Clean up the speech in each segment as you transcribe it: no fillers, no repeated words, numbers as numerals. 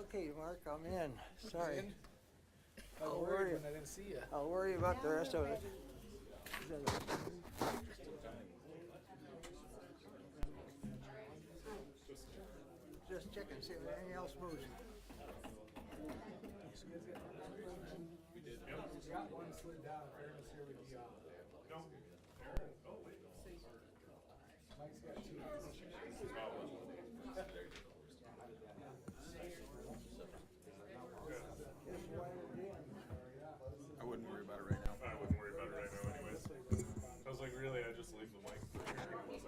Okay, Mark, I'm in. Sorry. I was worried when I didn't see you. I'll worry about the rest of it. Just checking, see if anything else moves. Got one slid down. Fairness here would be off. Mike's got two. I wouldn't worry about it right now. I wouldn't worry about it right now anyways. I was like, really, I just leave the mic for here unless I...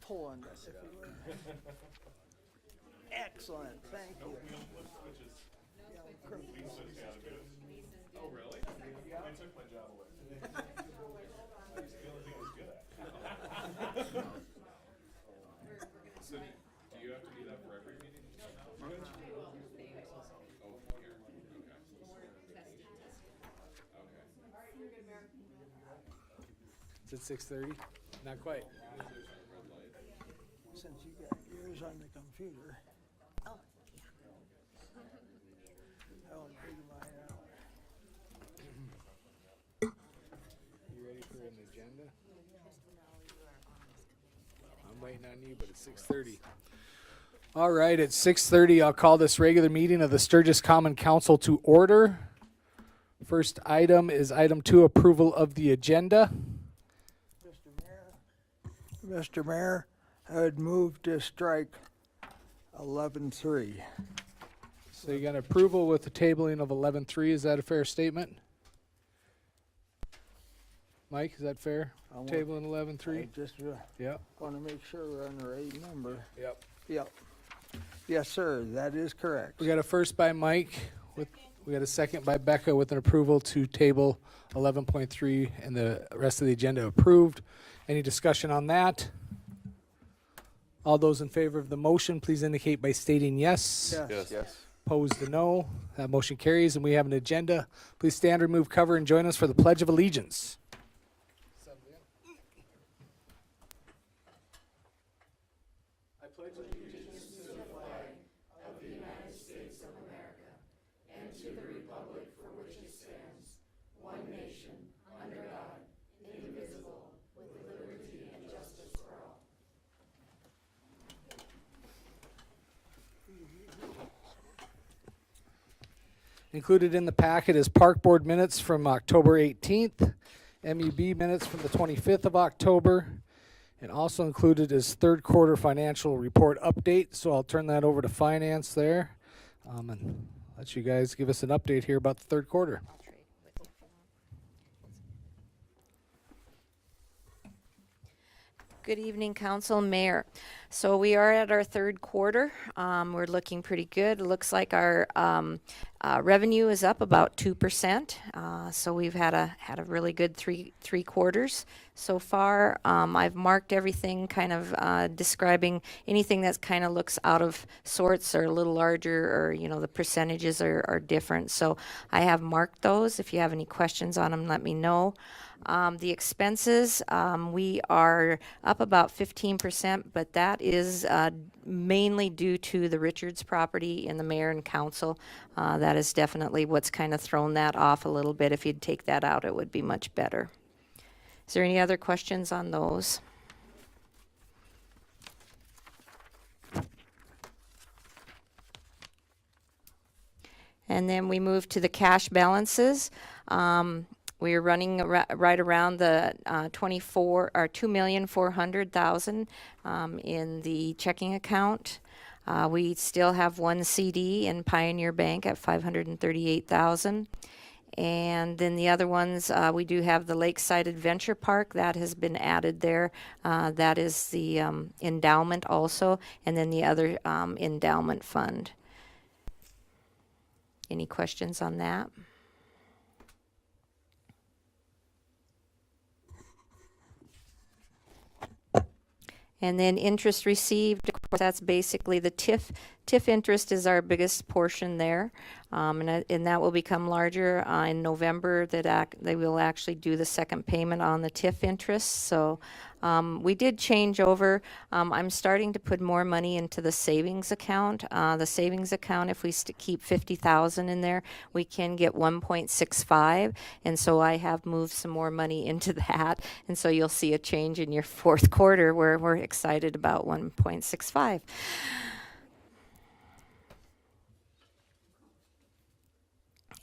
Pull on this if you would. Excellent, thank you. Oh, really? They took my job away. That's the only thing I was good at. So, do you have to do that for every meeting? Oh, here. It's at 6:30? Not quite. Since you got yours on the computer. Oh. I won't figure mine out. You ready for an agenda? I'm waiting on you, but it's 6:30. All right, at 6:30, I'll call this regular meeting of the Sturgis Common Council to order. First item is item 2, approval of the agenda. Mr. Mayor, I would move to strike 11-3. So you got approval with the tabling of 11-3. Is that a fair statement? Mike, is that fair? Tabling 11-3? I just Yep. want to make sure we're on the right number. Yep. Yep. Yes, sir, that is correct. We got a first by Mike. We got a second by Becca with an approval to table 11.3 and the rest of the agenda approved. Any discussion on that? All those in favor of the motion, please indicate by stating yes. Yes. Opposed to no. That motion carries, and we have an agenda. Please stand, remove cover, and join us for the Pledge of Allegiance. I pledge allegiance to the flag of the United States of America and to the republic for which it stands, one nation, under God, indivisible, with liberty and justice for all. Included in the packet is Park Board minutes from October 18th, MUB minutes from the 25th of October, and also included is third quarter financial report update. So I'll turn that over to finance there and let you guys give us an update here about the third quarter. Good evening, Council, Mayor. So we are at our third quarter. We're looking pretty good. It looks like our revenue is up about 2%. So we've had a really good three quarters so far. I've marked everything, kind of describing anything that kind of looks out of sorts or a little larger, or the percentages are different. So I have marked those. If you have any questions on them, let me know. The expenses, we are up about 15%, but that is mainly due to the Richards property in the mayor and council. That is definitely what's kind of thrown that off a little bit. If you'd take that out, it would be much better. Is there any other questions on those? And then we move to the cash balances. We are running right around the $2,400,000 in the checking account. We still have one CD in Pioneer Bank at $538,000, And then the other ones, we do have the Lakeside Adventure Park that has been added there. That is the endowment also, and then the other endowment fund. Any questions on that? And then interest received, of course, that's basically the TIF. TIF interest is our biggest portion there, and that will become larger in November. They will actually do the second payment on the TIF interest. So we did change over. I'm starting to put more money into the savings account. The savings account, if we keep $50,000 in there, we can get 1.65, and so I have moved some more money into that, and so you'll see a change in your fourth quarter where we're excited about 1.65.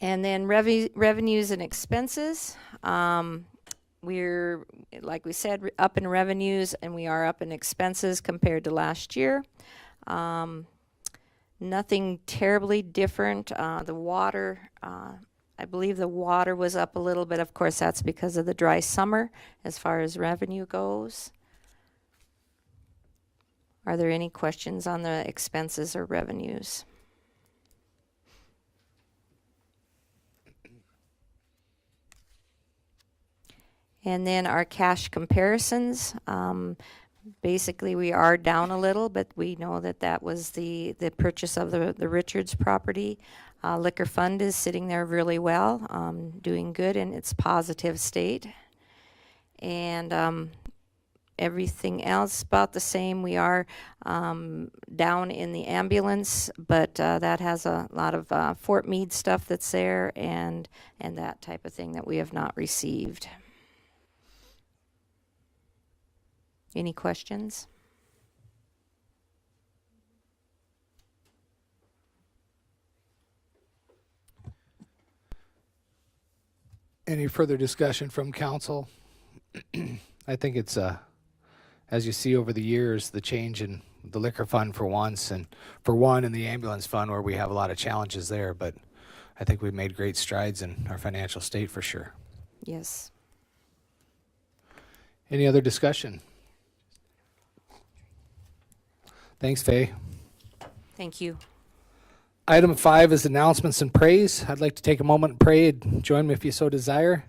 And then revenues and expenses. We're, like we said, up in revenues, and we are up in expenses compared to last year. Nothing terribly different. The water, I believe the water was up a little bit. Of course, that's because of the dry summer as far as revenue goes. Are there any questions on the expenses or revenues? And then our cash comparisons, basically we are down a little, but we know that that was the purchase of the Richards property. Liquor fund is sitting there really well, doing good in its positive state. And everything else about the same. We are down in the ambulance, but that has a lot of Fort Meade stuff that's there and that type of thing that we have not received. Any questions? Any further discussion from council? I think it's, as you see over the years, the change in the liquor fund for once, and for one in the ambulance fund where we have a lot of challenges there, but I think we've made great strides in our financial state for sure. Yes. Any other discussion? Thanks, Faye. Thank you. Item 5 is announcements and praise. I'd like to take a moment and pray. Join me if you so desire.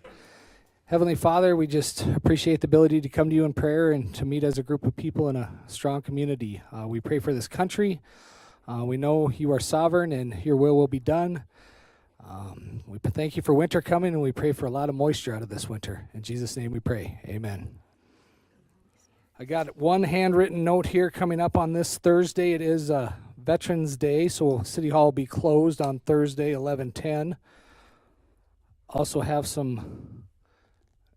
Heavenly Father, we just appreciate the ability to come to you in prayer and to meet as a group of people in a strong community. We pray for this country. We know you are sovereign and your will be done. We thank you for winter coming, and we pray for a lot of moisture out of this winter. In Jesus' name we pray. Amen. I got one handwritten note here coming up on this Thursday. It is Veterans Day, so City Hall will be closed on Thursday, 11/10. Also have some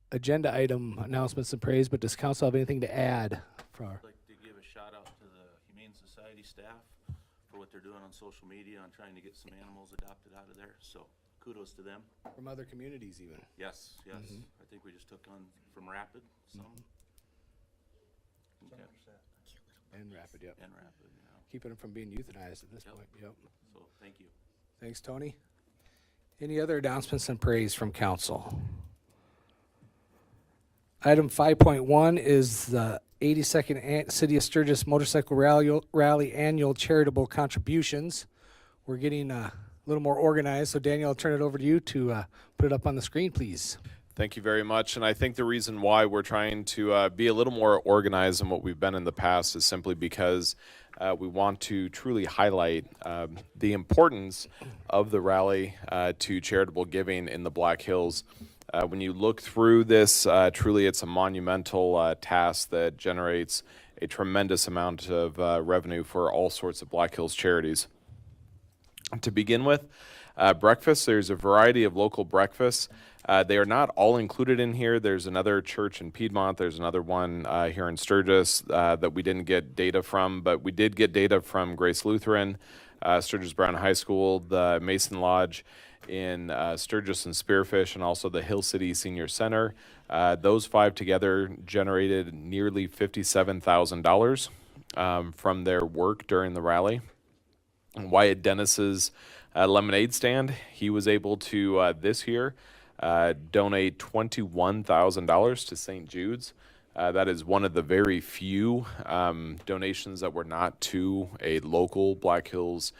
agenda item announcements and praise, but does council have anything to add? I'd like to give a shout out to the Humane Society staff for what they're doing on social media on trying to get some animals adopted out of there. So kudos to them. From other communities even. Yes, yes. I think we just took on from Rapid some. Okay. And Rapid, yep. And Rapid, you know. Keeping them from being euthanized at this Yep. point, yep. So thank you. Thanks, Tony. Any other announcements and praise from council? Item 5.1 is the 82nd City of Sturgis Motorcycle Rally Annual Charitable Contributions. We're getting a little more organized, so Daniel, I'll turn it over to you to put it up on the screen, please. Thank you very much. And I think the reason why we're trying to be a little more organized than what we've been in the past is simply because we want to truly highlight the importance of the rally to charitable giving in the Black Hills. When you look through this, truly it's a monumental task that generates a tremendous amount of revenue for all sorts of Black Hills charities. To begin with, breakfast, there's a variety of local breakfasts. They are not all included in here. There's another church in Piedmont. There's another one here in Sturgis that we didn't get data from, but we did get data from Grace Lutheran, Sturgis Brown High School, the Mason Lodge in Sturgis and Spearfish, and also the Hill City Senior Center. Those 5 together generated nearly $57,000 from their work during the rally. Wyatt Dennis's lemonade stand. He was able to, this year, donate $21,000 to St. Jude's. That is one of the very few donations that were not to a local Black Hills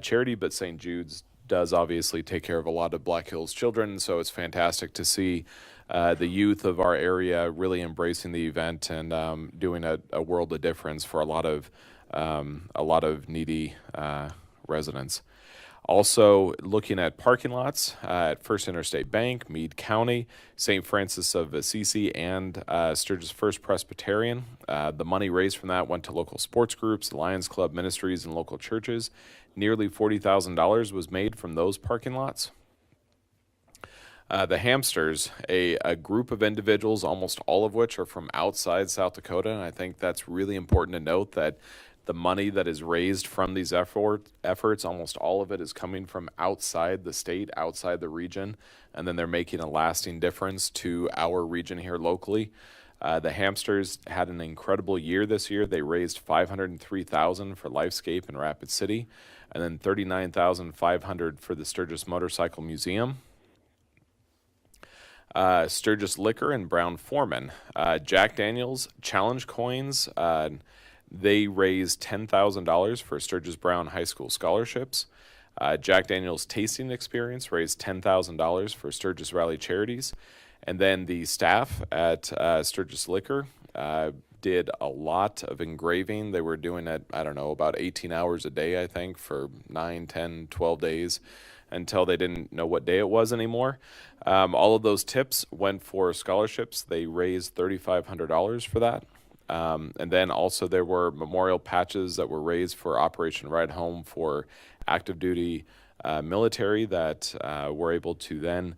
charity, but St. Jude's does obviously take care of a lot of Black Hills children, so it's fantastic to see the youth of our area really embracing the event and doing a world of difference for a lot of needy residents. Also, looking at parking lots at First Interstate Bank, Meade County, St. Francis of Assisi, and Sturgis First Presbyterian. The money raised from that went to local sports groups, Lions Club ministries, and local churches. Nearly $40,000 was made from those parking lots. The Hamsters, a group of individuals, almost all of which are from outside South Dakota, and I think that's really important to note that the money that is raised from these efforts, almost all of it is coming from outside the state, outside the region, and then they're making a lasting difference to our region here locally. The Hamsters had an incredible year this year. They raised $503,000 for Lifescape in Rapid City, and then $39,500 for the Sturgis Motorcycle Museum. Sturgis Liquor and Brown Foreman. Jack Daniels Challenge Coins, they raised $10,000 for Sturgis Brown High School scholarships. Jack Daniels Tasting Experience raised $10,000 for Sturgis Rally Charities. And then the staff at Sturgis Liquor did a lot of engraving. They were doing it, I don't know, about 18 hours a day, I think, for 9, 10, 12 days until they didn't know what day it was anymore. All of those tips went for scholarships. They raised $3,500 for that. And then also there were memorial patches that were raised for Operation Ride Home for active duty military that were able to then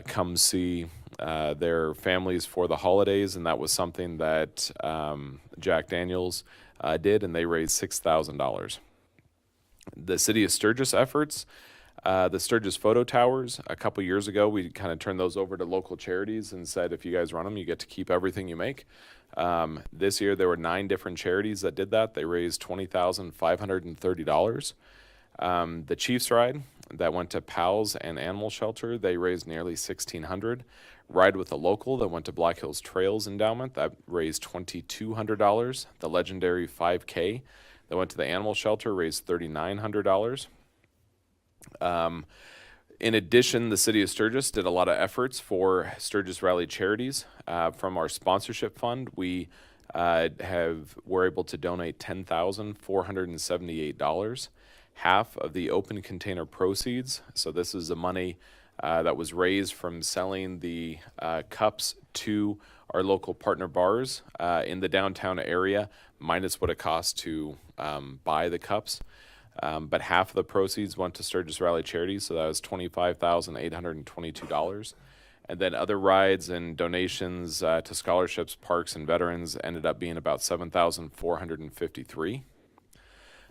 come see their families for the holidays, and that was something that Jack Daniels did, and they raised $6,000. The City of Sturgis efforts, the Sturgis photo towers, a couple years ago we kind of turned those over to local charities and said, if you guys run them, you get to keep everything you make. This year there were 9 different charities that did that. They raised $20,530. The Chiefs Ride that went to PALS and Animal Shelter, they raised nearly $1,600. Ride with a Local that went to Black Hills Trails Endowment, that raised $2,200. The legendary 5K that went to the Animal Shelter raised $3,900. In addition, the City of Sturgis did a lot of efforts for Sturgis Rally Charities. From our sponsorship fund, we were able to donate $10,478. Half of the open container proceeds, so this is the money that was raised from selling the cups to our local partner bars in the downtown area, minus what it costs to buy the cups. But half of the proceeds went to Sturgis Rally Charities, so that was $25,822. And then other rides and donations to scholarships, parks, and veterans ended up being about $7,453.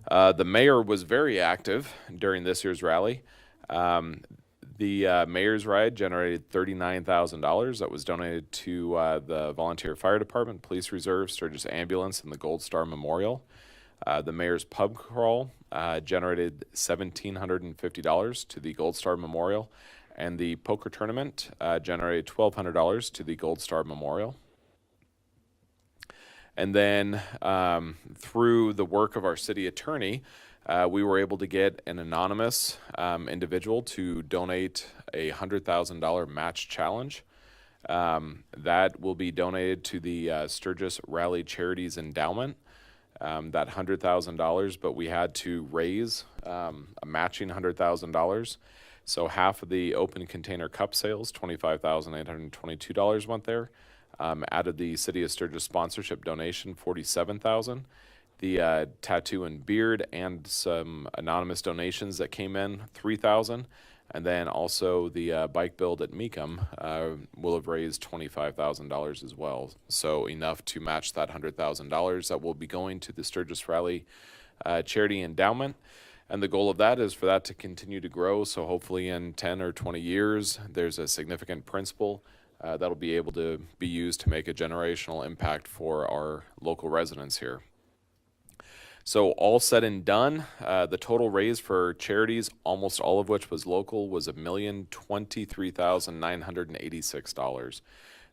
The mayor was very active during this year's rally. The mayor's ride generated $39,000 that was donated to the Volunteer Fire Department, Police Reserve, Sturgis Ambulance, and the Gold Star Memorial. The mayor's pub crawl generated $1,750 to the Gold Star Memorial, and the poker tournament generated $1,200 to the Gold Star Memorial. And then through the work of our city attorney, we were able to get an anonymous individual to donate a $100,000 match challenge. That will be donated to the Sturgis Rally Charities Endowment. That $100,000, but we had to raise a matching $100,000. So half of the open container cup sales, $25,822 went there. Added the City of Sturgis sponsorship donation, $47,000. The tattoo and beard and some anonymous donations that came in, $3,000. And then also the bike build at Meekum will have raised $25,000 as well. So enough to match that $100,000 that will be going to the Sturgis Rally Charity Endowment. And the goal of that is for that to continue to grow. So hopefully in 10 or 20 years, there's a significant principal that'll be able to be used to make a generational impact for our local residents here. So all said and done, the total raise for charities, almost all of which was local, was $1,023,986.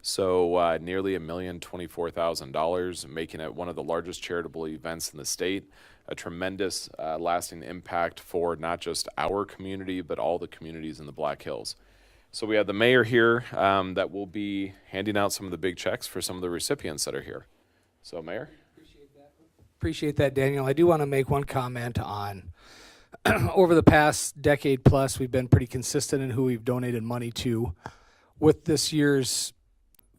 So nearly $1,024,000, making it one of the largest charitable events in the state. A tremendous lasting impact for not just our community, but all the communities in the Black Hills. So we have the mayor here that will be handing out some of the big checks for some of the recipients that are here. So, Mayor? Appreciate that, Daniel. I do want to make one comment on over the past decade plus, we've been pretty consistent in who we've donated money to. With this year's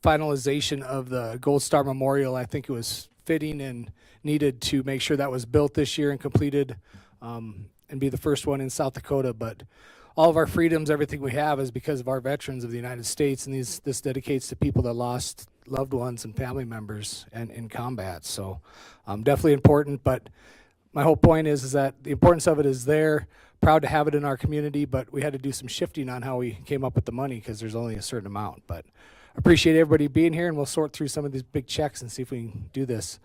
finalization of the Gold Star Memorial, I think it was fitting and needed to make sure that was built this year and completed and be the first one in South Dakota. But all of our freedoms, everything we have is because of our veterans of the United States, and this dedicates to people that lost loved ones and family members and in combat. So definitely important, but my whole point is that the importance of it is there. Proud to have it in our community, but we had to do some shifting on how we came up with the money because there's only a certain amount. But appreciate everybody being here, and we'll sort through some of these big checks and see if we can do this.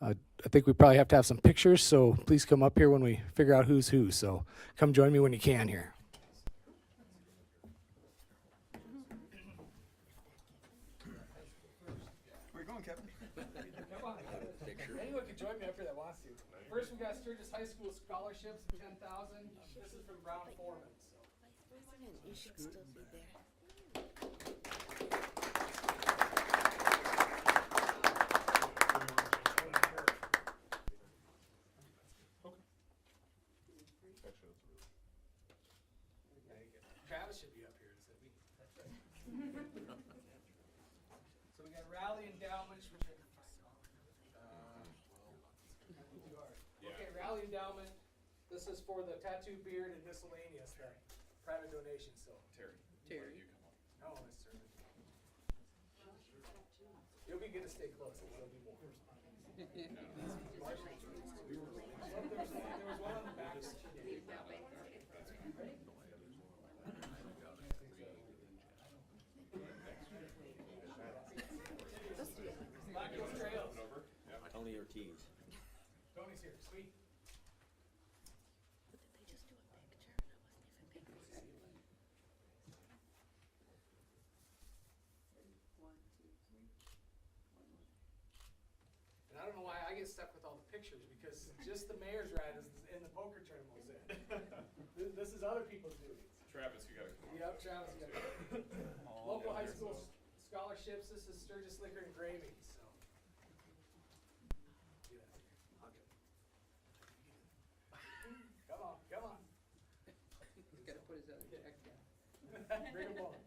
I think we probably have to have some pictures, so please come up here when we figure out who's who. So come join me when you can here. Where you going, Kevin? Come on. Anyone can join me up here that wants to. First, we got Sturgis High School scholarships, 10,000. This is from Brown Foreman. You should still be there. Travis should be up here instead of me. So we got rally endowments, which are, okay, rally endowment. This is for the tattoo, beard, and miscellaneous, the private donations. So Terry. No, it's Terry. You'll be good to stay close. There'll be more. There was one on the back. Tony Ortiz. Tony's here. Sweet. And I don't know why I get stuck with all the pictures because just the mayor's ride is in the poker tournament was in. This is other people's duties. Travis, you got to come. Yep, Travis, you got it. Local high school scholarships. This is Sturgis Liquor and Gravy. So. Come on. He's got to put his other check down. Bring him on. 1, 2,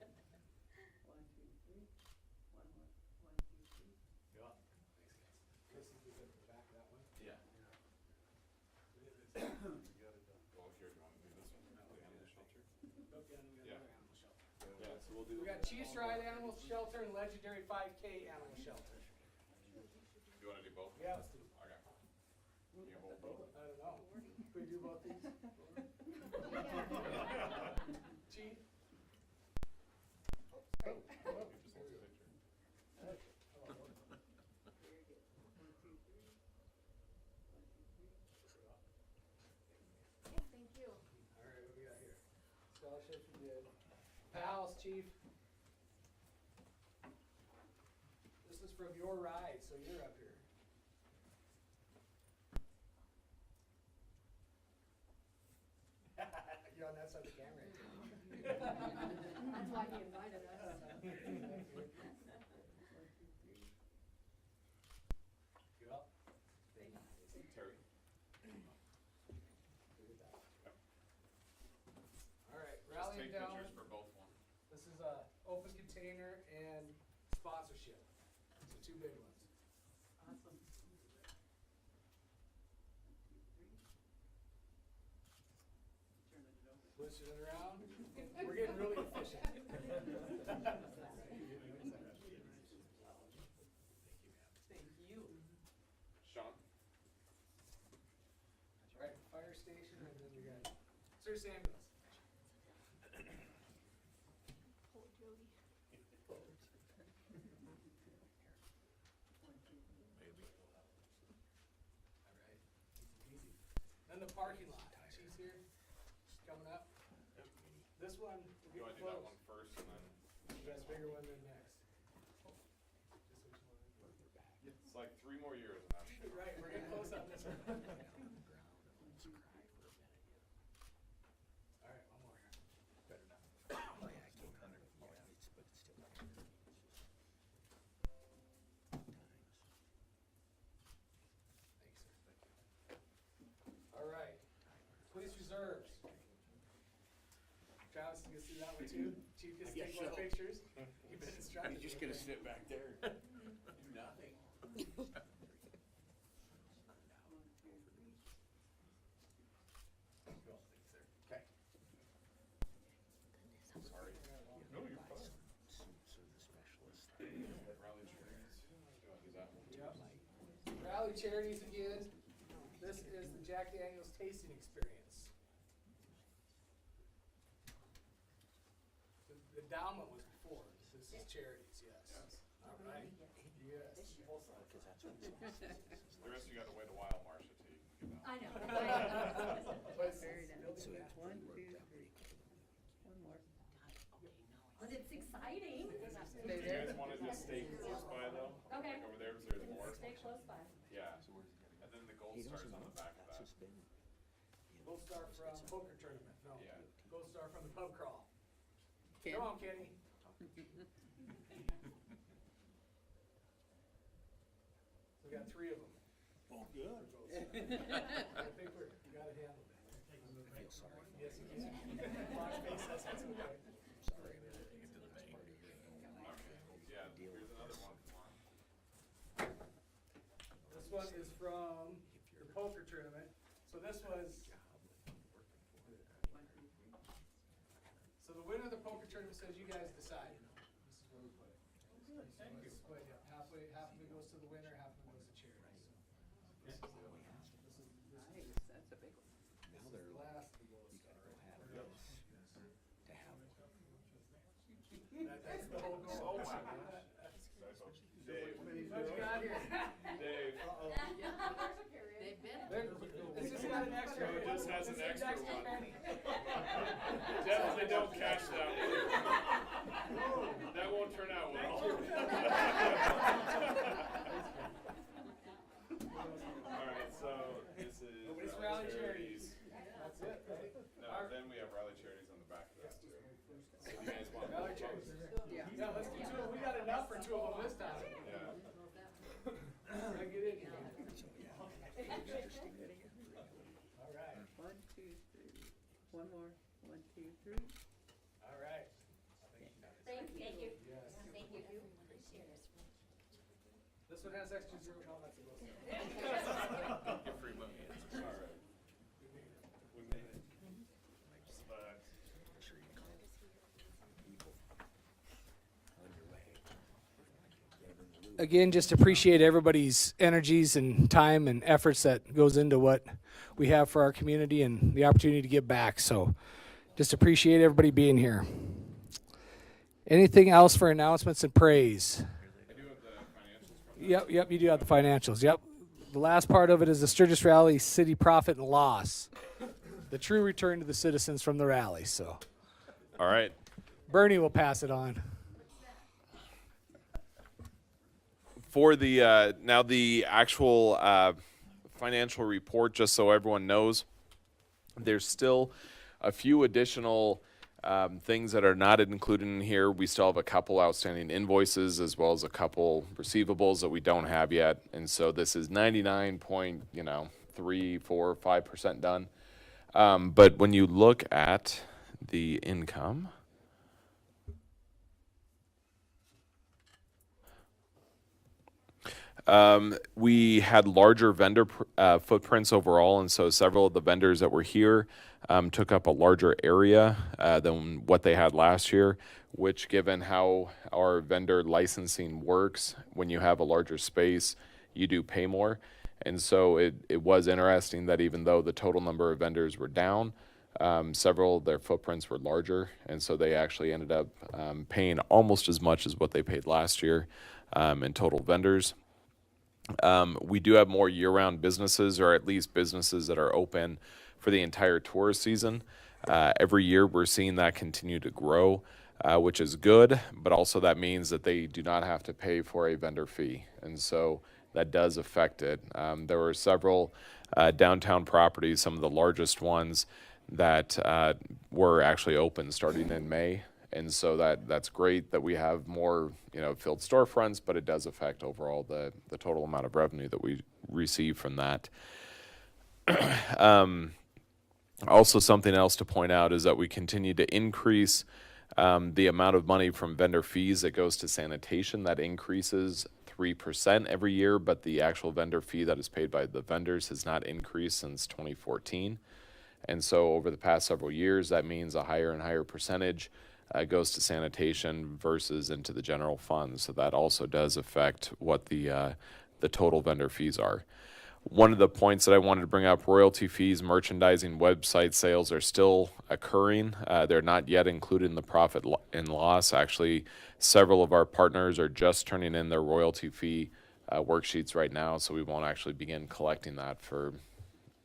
3. 1, 1, 2, 3. Yeah. Thanks, guys. This is the back of that one. Yeah. Well, here, do you want to do this one? Animal shelter? Nope, we got another animal shelter. Yeah, so we'll do. We got Chiefs Ride Animal Shelter and Legendary 5K Animal Shelter. You want to do both? Yeah, let's do it. Okay. Can you hold both? I don't know. Can we do both these? Chief? Thank you. All right, what do we got here? Scholarships we did. Pals, Chief. This is from your ride, so you're up here. You're on that side of the camera. That's why he invited us. You up? Terry. All right, Just rally take endowment. pictures for both one. This is a open container and sponsorship. So two big ones. Awesome. Switch it around. We're getting really efficient. Thank you. Sean. All right, fire station, and then we got Sturgis ambulance. All right. in the parking lot. She's here. She's coming up. This one, You we'll want to get do that close. one first and then? That's a bigger one than next. It's like 3 more years and that's. Right, we're getting close on this one. All right, one more here. Better not. All right, police reserves. Travis, you can see that one too? Chief gets to take more pictures. You've been instructed. You're just gonna sit back there and do nothing. Okay. Sorry. No, you're fine. Rally charities. Do you want to do that one? Yep. Rally charities again. This is the Jack Daniels tasting experience. The endowment was before. This is charities, yes. All right. Yes. The rest of you got to wait a while, Marcia, till you can get out. I know. One, two, three. One more. But it's exciting. Do you guys want to just stay close by though? Okay. Like over there, because there's more. Stay close by. Yeah. And then the gold star's on the back of that. Gold star from poker tournament. No. Yeah. Gold star from the pub crawl. Ken? Come on, Kenny. We got 3 of them. Oh, good. I think we got it handled. I feel sorry. Yes, you can. Watch face, that's okay. Sorry. Get to the bank. Yeah, here's another one. This one is from the poker tournament. So this was. So the winner of the poker tournament says you guys decide. This is where we put it. Split, yeah. Half of it goes to the winner, half of it goes to charity. Nice, that's a big one. Now they're like, Last. you gotta go have this to have one. That's the whole goal. Oh, wow. Dave. What you got here? Dave. They've been. It's just got an extra. It just has an It's extra one. penny. Definitely don't catch that one. That won't turn out well. Alright, so this is It's rally charities. That's it, right? No, then we have rally charities on the back of that too. So you guys want Rally both? charities. Yeah. Yeah, let's do 2 of them. We got enough for 2 of them this time. Yeah. I get in here. All right, 1, 2, 3. One more. 1, 2, 3. all right. Thank you. Yes. Thank you. This one has extra 0. No, that's a little. Your free money. Alright. We made it. But People on your way. Get 'em in the loop. Again, just appreciate everybody's energies and time and efforts that goes into what we have for our community and the opportunity to give back. So just appreciate everybody being here. Anything else for announcements and praise? I do have the financials from Yep, you do have the financials. Yep. The last part of it is the Sturgis Rally city profit and loss. The true return to the citizens from the rally. So Alright. Bernie will pass it on. For the now the actual financial report, just so everyone knows, there's still a few additional things that are not included in here. We still have a couple outstanding invoices as well as a couple receivables that we don't have yet, and so this is 99.345% done. But when you look at the income. We had larger vendor footprints overall, and so several of the vendors that were here took up a larger area than what they had last year, which, given how our vendor licensing works, when you have a larger space, you do pay more. And so it was interesting that even though the total number of vendors were down, several of their footprints were larger, and so they actually ended up paying almost as much as what they paid last year in total vendors. We do have more year-round businesses, or at least businesses that are open for the entire tourist season. Every year we're seeing that continue to grow, which is good, but also that means that they do not have to pay for a vendor fee. And so that does affect it. There were several downtown properties, some of the largest ones, that were actually open starting in May. And so that's great that we have more, filled storefronts, but it does affect overall the total amount of revenue that we receive from that. Also, something else to point out is that we continue to increase the amount of money from vendor fees that goes to sanitation. That increases 3% every year, but the actual vendor fee that is paid by the vendors has not increased since 2014. And so over the past several years, that means a higher and higher percentage goes to sanitation versus into the general fund. So that also does affect what the total vendor fees are. One of the points that I wanted to bring up, royalty fees, merchandising, website sales are still occurring. They're not yet included in the profit and loss. Actually, several of our partners are just turning in their royalty fee worksheets right now, so we won't actually begin collecting that for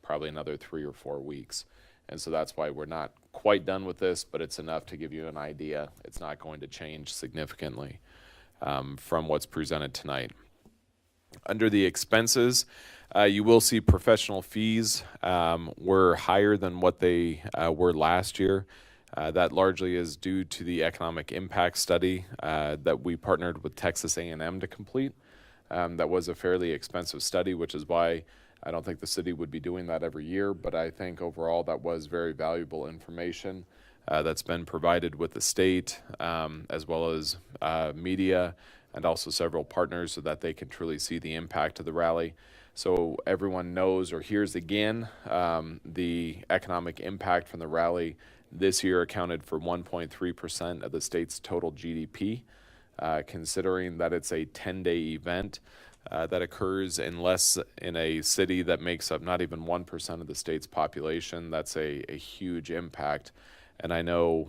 probably another 3 or 4 weeks. And so that's why we're not quite done with this, but it's enough to give you an idea. It's not going to change significantly from what's presented tonight. Under the expenses, you will see professional fees were higher than what they were last year. That largely is due to the economic impact study that we partnered with Texas A&M to complete. That was a fairly expensive study, which is why I don't think the city would be doing that every year, but I think overall that was very valuable information that's been provided with the state, as well as media, and also several partners, so that they can truly see the impact of the rally. So everyone knows or hears again the economic impact from the rally this year accounted for 1.3% of the state's total GDP, considering that it's a 10-day event. That occurs in a city that makes up not even 1% of the state's population. That's a huge impact. And I know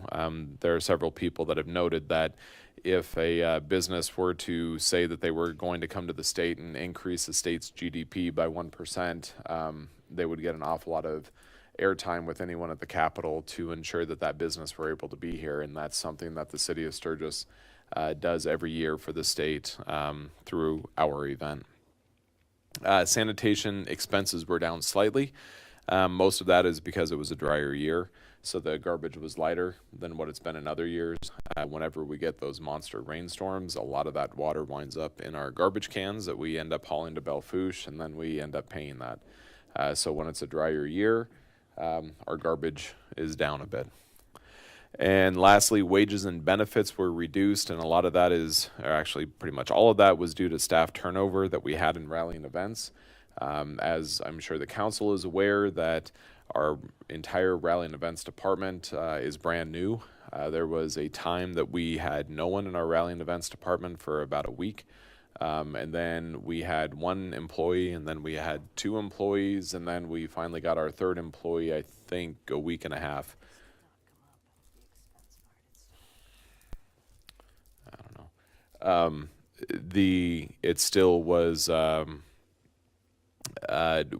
there are several people that have noted that if a business were to say that they were going to come to the state and increase the state's GDP by 1%, they would get an awful lot of airtime with anyone at the Capitol to ensure that that business were able to be here. And that's something that the city of Sturgis does every year for the state through our event. Sanitation expenses were down slightly. Most of that is because it was a drier year, so the garbage was lighter than what it's been in other years. Whenever we get those monster rainstorms, a lot of that water winds up in our garbage cans that we end up hauling to Belfouche, and then we end up paying that. So when it's a drier year, our garbage is down a bit. And lastly, wages and benefits were reduced, and a lot of that or actually pretty much all of that was due to staff turnover that we had in rallying events. As I'm sure the council is aware, that our entire rallying events department is brand new. There was a time that we had no one in our rallying events department for about a week. And then we had 1 employee, and then we had 2 employees, and then we finally got our 3rd employee, I think, a week and a half. It still was,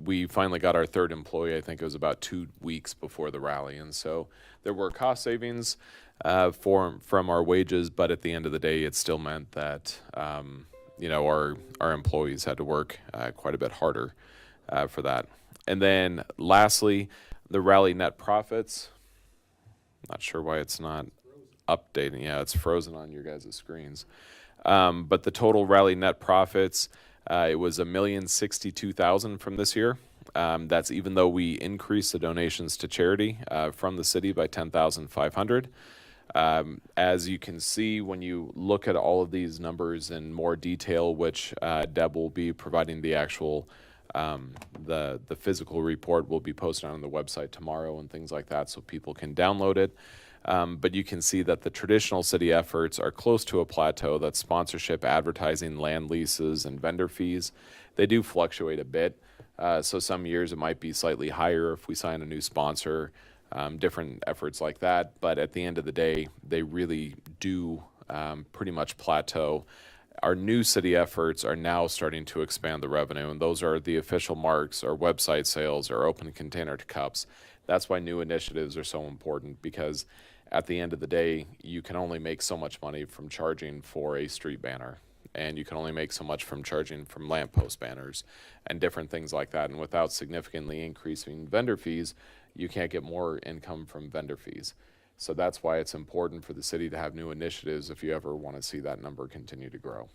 we finally got our 3rd employee, I think it was about 2 weeks before the rally. And so there were cost savings from our wages, but at the end of the day, it still meant that, our employees had to work quite a bit harder for that. And then lastly, the rally net profits. Not sure why it's not updating. Yeah, it's frozen on your guys' screens. But the total rally net profits, it was $1,062,000 from this year. That's even though we increased the donations to charity from the city by $10,500. As you can see, when you look at all of these numbers in more detail, which Deb will be providing the actual the physical report will be posted on the website tomorrow and things like that, so people can download it. But you can see that the traditional city efforts are close to a plateau. That's sponsorship, advertising, land leases, and vendor fees. They do fluctuate a bit. So some years it might be slightly higher if we sign a new sponsor, different efforts like that. But at the end of the day, they really do pretty much plateau. our new city efforts are now starting to expand the revenue, and those are the official marks, our website sales, our open container cups. That's why new initiatives are so important, because at the end of the day, you can only make so much money from charging for a street banner, and you can only make so much from charging from lamppost banners and different things like that. And without significantly increasing vendor fees, you can't get more income from vendor fees. So that's why it's important for the city to have new initiatives if you ever want to see that number continue to grow.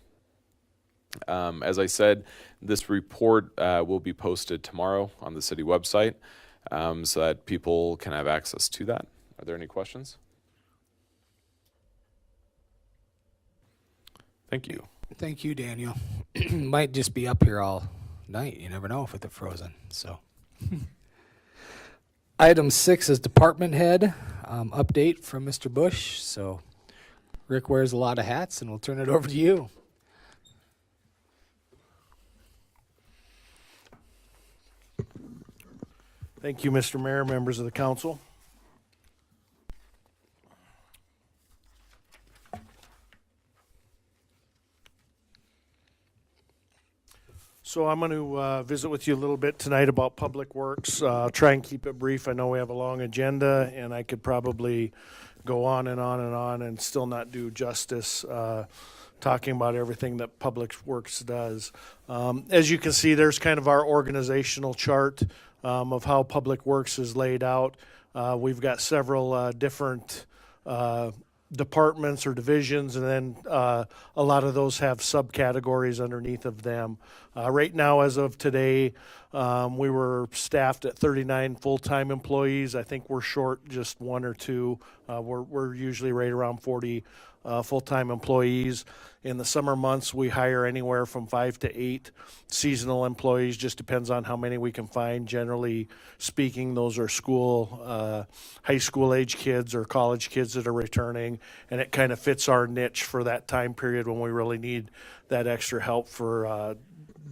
As I said, this report will be posted tomorrow on the city website, so that people can have access to that. Are there any questions? Thank you. Thank you, Daniel. Might just be up here all night. You never know if it's frozen. So, item 6 is department head update from Mr. Bush. So, Rick wears a lot of hats, and we'll turn it over to you. Thank you, Mr. Mayor, members of the council. So I'm going to visit with you a little bit tonight about Public Works. Try and keep it brief. I know we have a long agenda, and I could probably go on and on and on and still not do justice talking about everything that Public Works does. As you can see, there's kind of our organizational chart of how Public Works is laid out. We've got several different departments or divisions, and then a lot of those have subcategories underneath of them. Right now, as of today, we were staffed at 39 full-time employees. I think we're short just 1 or 2. We're usually right around 40 full-time employees. In the summer months, we hire anywhere from 5 to 8 seasonal employees. Just depends on how many we can find. Generally speaking, those are high school age kids or college kids that are returning, and it kind of fits our niche for that time period when we really need that extra help for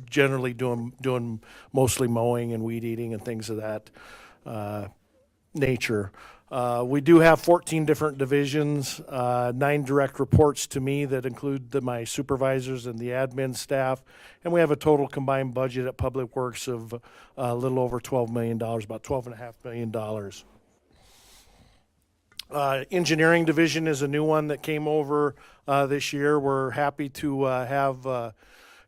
generally doing mostly mowing and weed eating and things of that nature. We do have 14 different divisions, 9 direct reports to me that include my supervisors and the admin staff, and we have a total combined budget at Public Works of a little over $12 million, about $12.5 million. Engineering division is a new one that came over this year. We're happy to have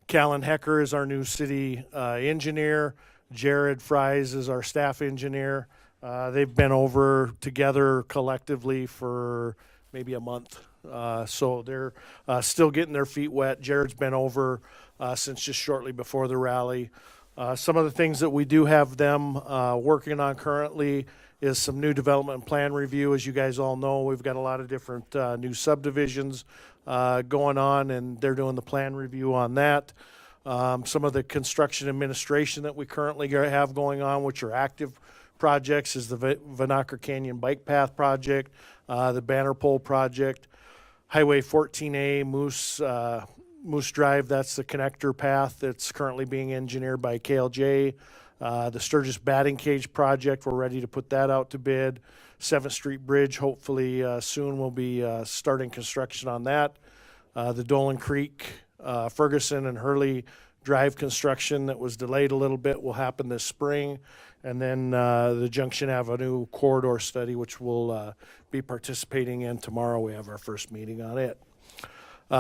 Callan Hecker as our new city engineer. Jared Fries is our staff engineer. They've been over together collectively for maybe a month. So they're still getting their feet wet. Jared's been over since just shortly before the rally. Some of the things that we do have them working on currently is some new development plan review. As you guys all know, we've got a lot of different new subdivisions going on, and they're doing the plan review on that. Some of the construction administration that we currently have going on, which are active projects, is the Vanacker Canyon Bike Path project, the Banner Pole project, Highway 14A, Moose Drive, that's the connector path that's currently being engineered by KLJ. The Sturgis Batting Cage project, we're ready to put that out to bid. 7th Street Bridge, hopefully soon we'll be starting construction on that. The Dolan Creek, Ferguson and Hurley Drive construction that was delayed a little bit will happen this spring. And then the Junction Avenue corridor study, which we'll be participating in tomorrow. We have our first meeting on it.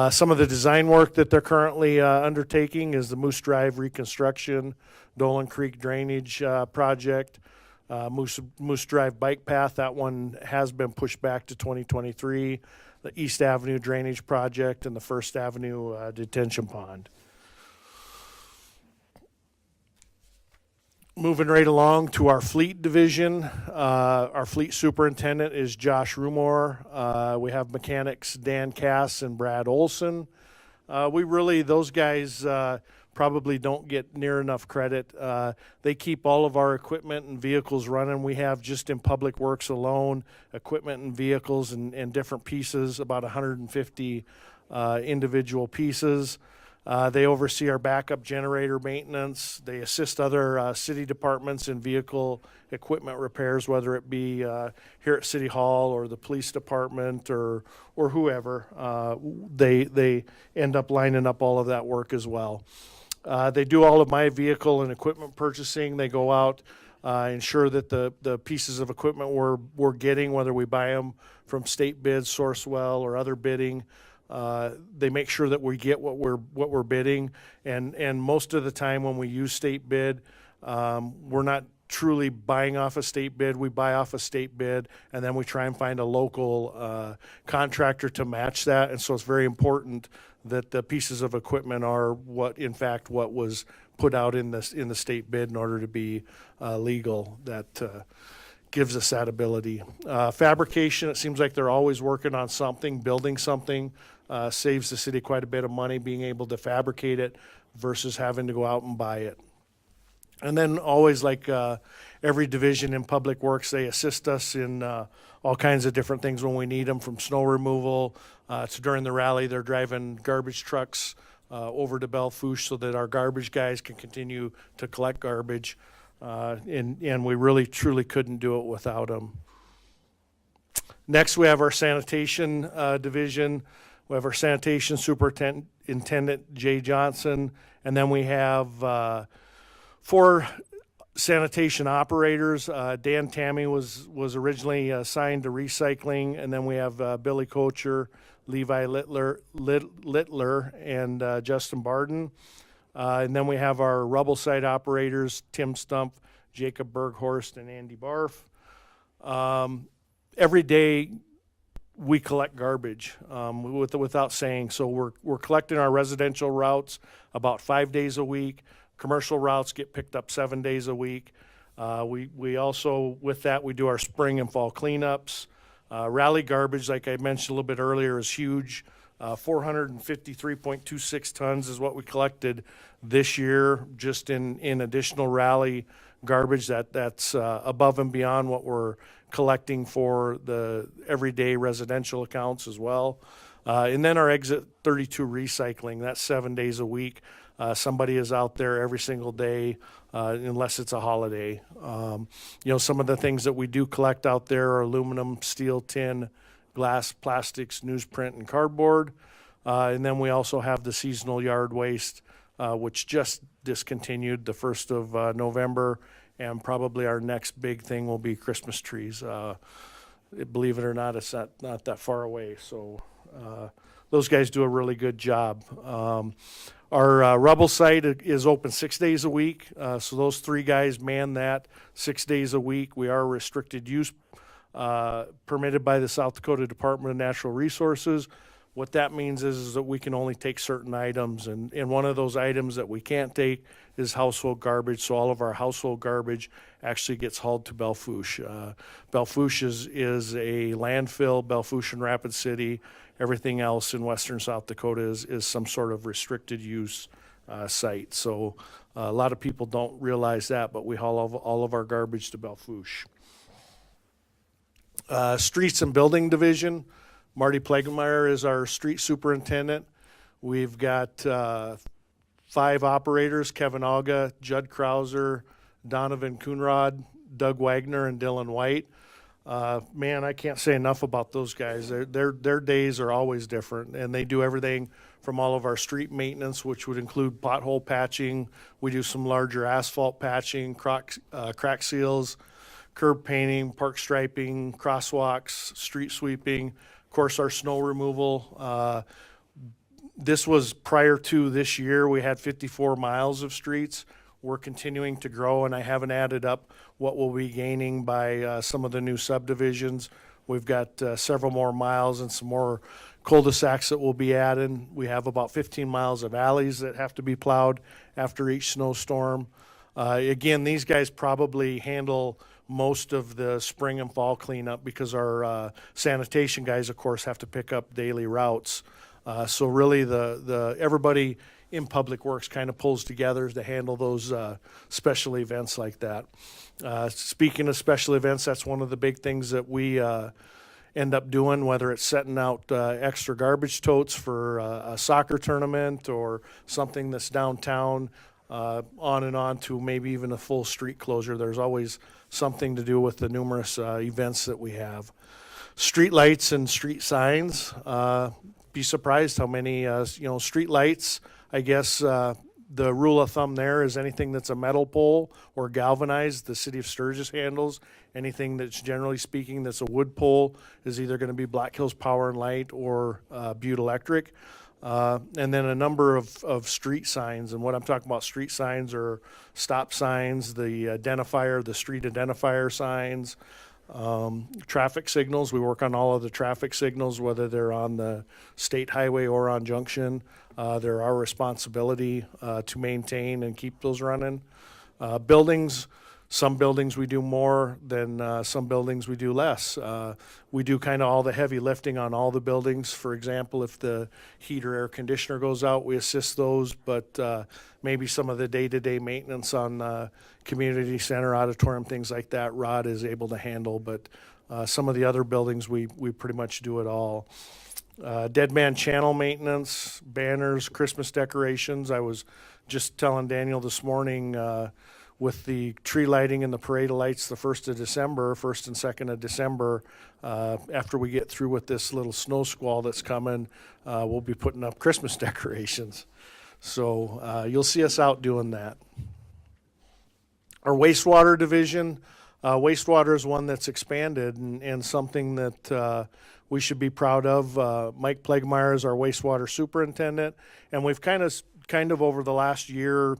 Some of the design work that they're currently undertaking is the Moose Drive reconstruction, Dolan Creek drainage project, Moose Drive bike path. That one has been pushed back to 2023. The East Avenue drainage project and the First Avenue detention pond. Moving right along to our fleet division, our fleet superintendent is Josh Rumor. We have mechanics Dan Cass and Brad Olson. Those guys probably don't get near enough credit. They keep all of our equipment and vehicles running. We have just in Public Works alone, equipment and vehicles and different pieces, about 150 individual pieces. They oversee our backup generator maintenance. They assist other city departments in vehicle equipment repairs, whether it be here at City Hall or the police department or whoever. They end up lining up all of that work as well. They do all of my vehicle and equipment purchasing. They go out, ensure that the pieces of equipment we're getting, whether we buy them from state bids, Sourcewell, or other bidding, they make sure that we get what we're bidding. And most of the time when we use state bid, we're not truly buying off a state bid. We buy off a state bid, and then we try and find a local contractor to match that. And so it's very important that the pieces of equipment are what was put out in the state bid in order to be legal. That gives us that ability. Fabrication, it seems like they're always working on something, building something. Saves the city quite a bit of money being able to fabricate it versus having to go out and buy it. And then always, like every division in Public Works, they assist us in all kinds of different things when we need them, from snow removal to during the rally. They're driving garbage trucks over to Belfouche so that our garbage guys can continue to collect garbage. And we really, truly couldn't do it without them. Next, we have our sanitation division. We have our sanitation superintendent, Jay Johnson, and then we have 4 sanitation operators. Dan Tammy was originally assigned to recycling, and then we have Billy Kocher, Levi Littler, and Justin Barden. And then we have our rubble site operators, Tim Stump, Jacob Berghorst, and Andy Barf. Every day we collect garbage without saying. So we're collecting our residential routes about 5 days a week. Commercial routes get picked up 7 days a week. We also, with that, we do our spring and fall cleanups. Rally garbage, like I mentioned a little bit earlier, is huge. 453.26 tons is what we collected this year, just in additional rally garbage. That's above and beyond what we're collecting for the everyday residential accounts as well. And then our Exit 32 recycling, that's 7 days a week. Somebody is out there every single day, unless it's a holiday. Some of the things that we do collect out there are aluminum, steel, tin, glass, plastics, newsprint, and cardboard. And then we also have the seasonal yard waste, which just discontinued the 1st of November. And probably our next big thing will be Christmas trees. Believe it or not, it's not that far away. So those guys do a really good job. Our rubble site is open 6 days a week. So those 3 guys man that 6 days a week. We are restricted use permitted by the South Dakota Department of Natural Resources. What that means is that we can only take certain items, and one of those items that we can't take is household garbage. So all of our household garbage actually gets hauled to Belfouche. Belfouche is a landfill. Belfouche and Rapid City. Everything else in western South Dakota is some sort of restricted use site. So a lot of people don't realize that, but we haul all of our garbage to Belfouche. Streets and Building Division. Marty Plegemeyer is our street superintendent. We've got 5 operators: Kevin Auga, Judd Krauser, Donovan Coonrod, Doug Wagner, and Dylan White. Man, I can't say enough about those guys. Their days are always different, and they do everything from all of our street maintenance, which would include pothole patching. We do some larger asphalt patching, crack seals, curb painting, park striping, crosswalks, street sweeping. Of course, our snow removal. This was prior to this year. We had 54 miles of streets. We're continuing to grow, and I haven't added up what we'll be gaining by some of the new subdivisions. We've got several more miles and some more cul-de-sacs that we'll be adding. We have about 15 miles of alleys that have to be plowed after each snowstorm. Again, these guys probably handle most of the spring and fall cleanup because our sanitation guys, of course, have to pick up daily routes. So really the everybody in Public Works kind of pulls together to handle those special events like that. Speaking of special events, that's one of the big things that we end up doing, whether it's setting out extra garbage totes for a soccer tournament or something that's downtown, on and on to maybe even a full street closure. There's always something to do with the numerous events that we have. Street lights and street signs. Be surprised how many, street lights, I guess the rule of thumb there is anything that's a metal pole or galvanized, the city of Sturgis handles. Anything that's generally speaking that's a wood pole is either going to be Black Hills Power and Light or Butte Electric. And then a number of street signs. And what I'm talking about, street signs are stop signs, the street identifier signs, traffic signals. We work on all of the traffic signals, whether they're on the state highway or on Junction. They're our responsibility to maintain and keep those running. Buildings, some buildings we do more than some buildings we do less. We do kind of all the heavy lifting on all the buildings. For example, if the heat or air conditioner goes out, we assist those, but maybe some of the day-to-day maintenance on community center, auditorium, things like that, Rod is able to handle, but some of the other buildings, we pretty much do it all. Dead man channel maintenance, banners, Christmas decorations. I was just telling Daniel this morning, with the tree lighting and the parade of lights the 1st and 2nd of December, after we get through with this little snow squall that's coming, we'll be putting up Christmas decorations. So you'll see us out doing that. Our wastewater division, wastewater is one that's expanded and something that we should be proud of. Mike Plegmeyer is our wastewater superintendent, and we've kind of over the last year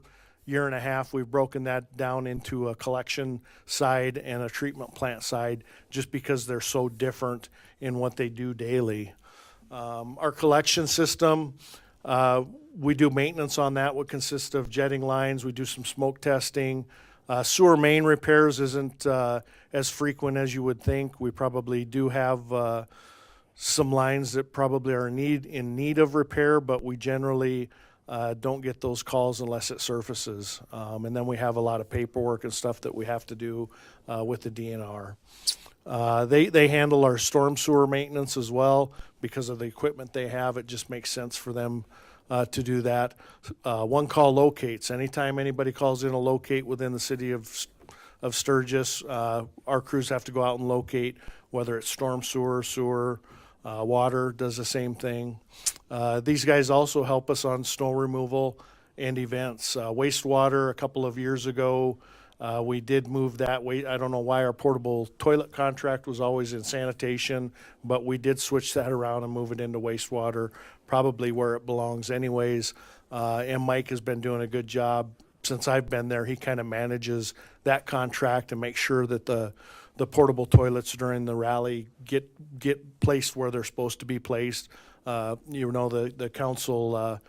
and a half, we've broken that down into a collection side and a treatment plant side just because they're so different in what they do daily. Our collection system, we do maintenance on that, what consists of jetting lines. We do some smoke testing. Sewer main repairs isn't as frequent as you would think. We probably do have some lines that probably are in need of repair, but we generally don't get those calls unless it surfaces. And then we have a lot of paperwork and stuff that we have to do with the DNR. They handle our storm sewer maintenance as well. Because of the equipment they have, it just makes sense for them to do that. One call locates. Anytime anybody calls in a locate within the city of Sturgis, our crews have to go out and locate, whether it's storm sewer, water does the same thing. These guys also help us on snow removal and events. Wastewater, a couple of years ago, we did move that way. I don't know why our portable toilet contract was always in sanitation, but we did switch that around and move it into wastewater, probably where it belongs anyways. And Mike has been doing a good job since I've been there. He kind of manages that contract and makes sure that the portable toilets during the rally get placed where they're supposed to be placed. The council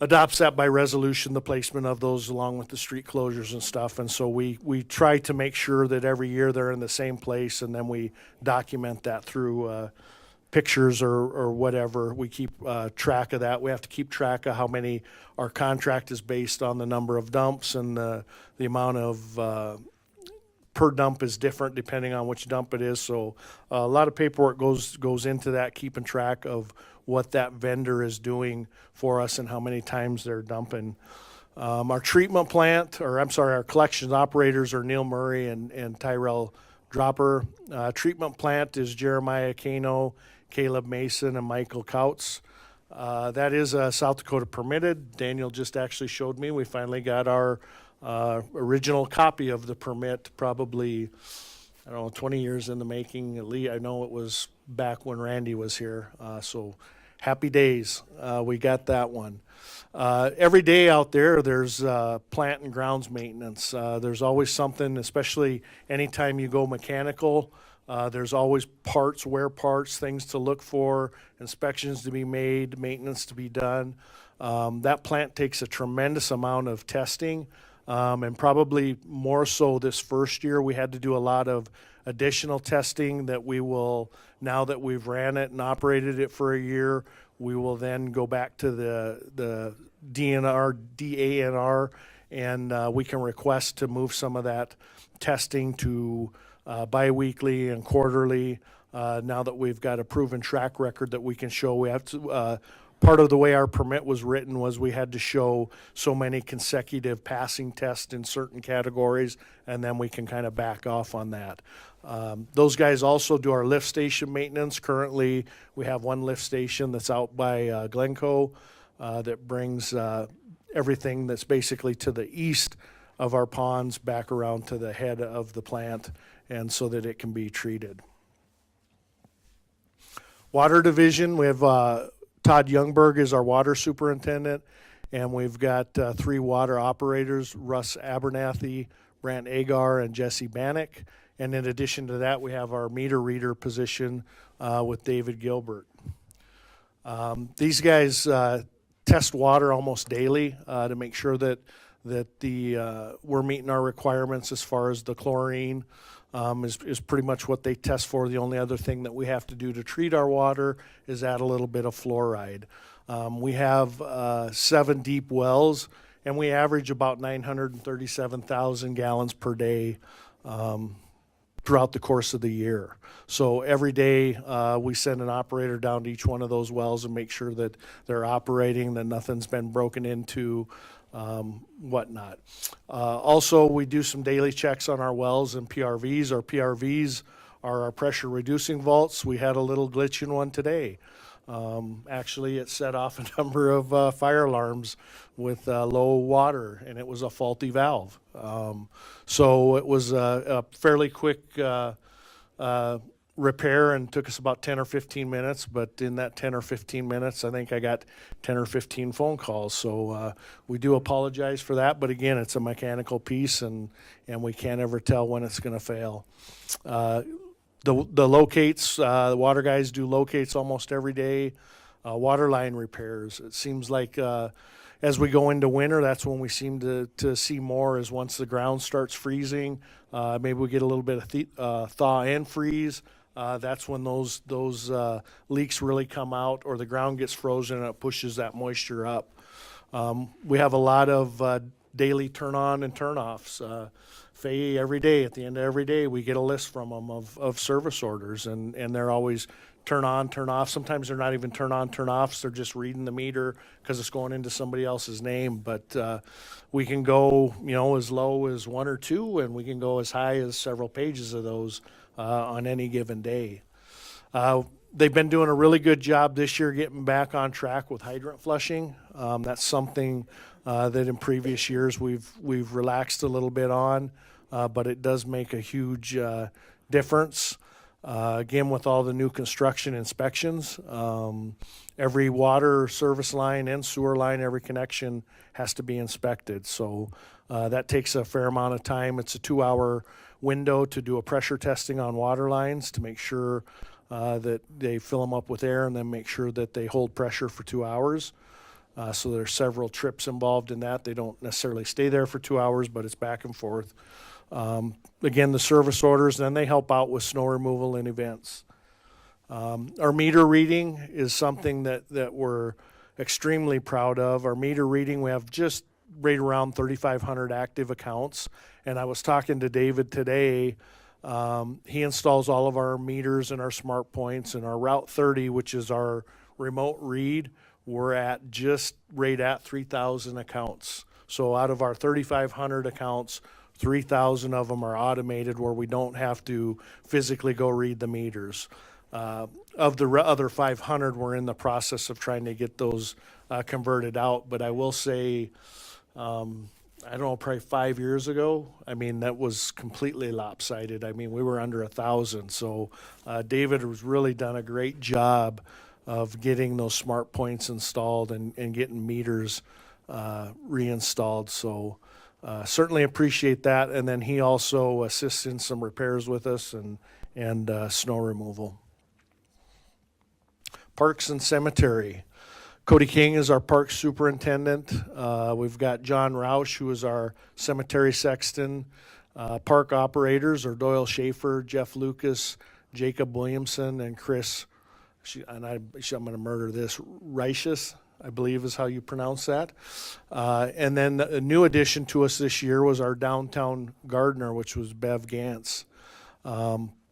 adopts that by resolution, the placement of those along with the street closures and stuff. And so we try to make sure that every year they're in the same place, and then we document that through pictures or whatever. We keep track of that. We have to keep track of how many our contract is based on the number of dumps, and the amount of per dump is different depending on which dump it is. So a lot of paperwork goes into that, keeping track of what that vendor is doing for us and how many times they're dumping. Our treatment plant, our collections operators are Neil Murray and Tyrell Dropper. Treatment plant is Jeremiah Kano, Caleb Mason, and Michael Kautz. That is South Dakota permitted. Daniel just actually showed me. We finally got our original copy of the permit, probably, 20 years in the making. At least I know it was back when Randy was here. So happy days. We got that one. Every day out there's plant and grounds maintenance. There's always something, especially anytime you go mechanical. There's always parts, wear parts, things to look for, inspections to be made, maintenance to be done. That plant takes a tremendous amount of testing. And probably more so this first year, we had to do a lot of additional testing that we will, now that we've ran it and operated it for a year, we will then go back to the DANR, and we can request to move some of that testing to biweekly and quarterly. now that we've got a proven track record that we can show. We have to, part of the way our permit was written was we had to show so many consecutive passing tests in certain categories, and then we can kind of back off on that. Those guys also do our lift station maintenance. Currently, we have one lift station that's out by Glencoe that brings everything that's basically to the east of our ponds back around to the head of the plant, and so that it can be treated. Water division, we have Todd Youngberg is our water superintendent, and we've got 3 water operators, Russ Abernathy, Brant Agar, and Jesse Bannock. And in addition to that, we have our meter reader position with David Gilbert. These guys test water almost daily to make sure that we're meeting our requirements as far as the chlorine is pretty much what they test for. The only other thing that we have to do to treat our water is add a little bit of fluoride. We have 7 deep wells, and we average about 937,000 gallons per day throughout the course of the year. So every day we send an operator down to each one of those wells and make sure that they're operating, that nothing's been broken into, whatnot. Also, we do some daily checks on our wells and PRVs. Our PRVs are our pressure reducing vaults. We had a little glitch in one today. Actually, it set off a number of fire alarms with low water, and it was a faulty valve. So it was a fairly quick repair and took us about 10 or 15 minutes, but in that 10 or 15 minutes, I think I got 10 or 15 phone calls. So we do apologize for that, but again, it's a mechanical piece, and we can't ever tell when it's going to fail. The locates, the water guys do locates almost every day. Water line repairs. It seems like as we go into winter, that's when we seem to see more, is once the ground starts freezing, maybe we get a little bit of thaw and freeze. That's when those leaks really come out, or the ground gets frozen and it pushes that moisture up. We have a lot of daily turn on and turn offs. Faye, every day, at the end of every day, we get a list from them of service orders, and they're always turn on, turn off. Sometimes they're not even turn on, turn offs. They're just reading the meter because it's going into somebody else's name. But we can go, as low as 1 or 2, and we can go as high as several pages of those on any given day. They've been doing a really good job this year getting back on track with hydrant flushing. That's something that in previous years we've relaxed a little bit on, but it does make a huge difference. Again, with all the new construction inspections, every water service line and sewer line, every connection has to be inspected. So that takes a fair amount of time. It's a 2-hour window to do a pressure testing on water lines to make sure that they fill them up with air, and then make sure that they hold pressure for 2 hours. So there's several trips involved in that. They don't necessarily stay there for 2 hours, but it's back and forth. Again, the service orders, then they help out with snow removal and events. Our meter reading is something that we're extremely proud of. Our meter reading, we have just right around 3,500 active accounts. And I was talking to David today. He installs all of our meters and our smart points, and our Route 30, which is our remote read, we're at just right at 3,000 accounts. So out of our 3,500 accounts, 3,000 of them are automated, where we don't have to physically go read the meters. Of the other 500, we're in the process of trying to get those converted out. But I will say, I don't know, probably 5 years ago, that was completely lopsided. We were under 1,000. So David has really done a great job of getting those smart points installed and getting meters reinstalled. So certainly appreciate that. And then he also assists in some repairs with us and snow removal. Parks and Cemetery. Cody King is our park superintendent. We've got John Roush, who is our cemetery sexton. Park operators are Doyle Schaefer, Jeff Lucas, Jacob Williamson, and Chris, I'm going to murder this, Reichus, I believe is how you pronounce that. And then a new addition to us this year was our downtown gardener, which was Bev Gantz.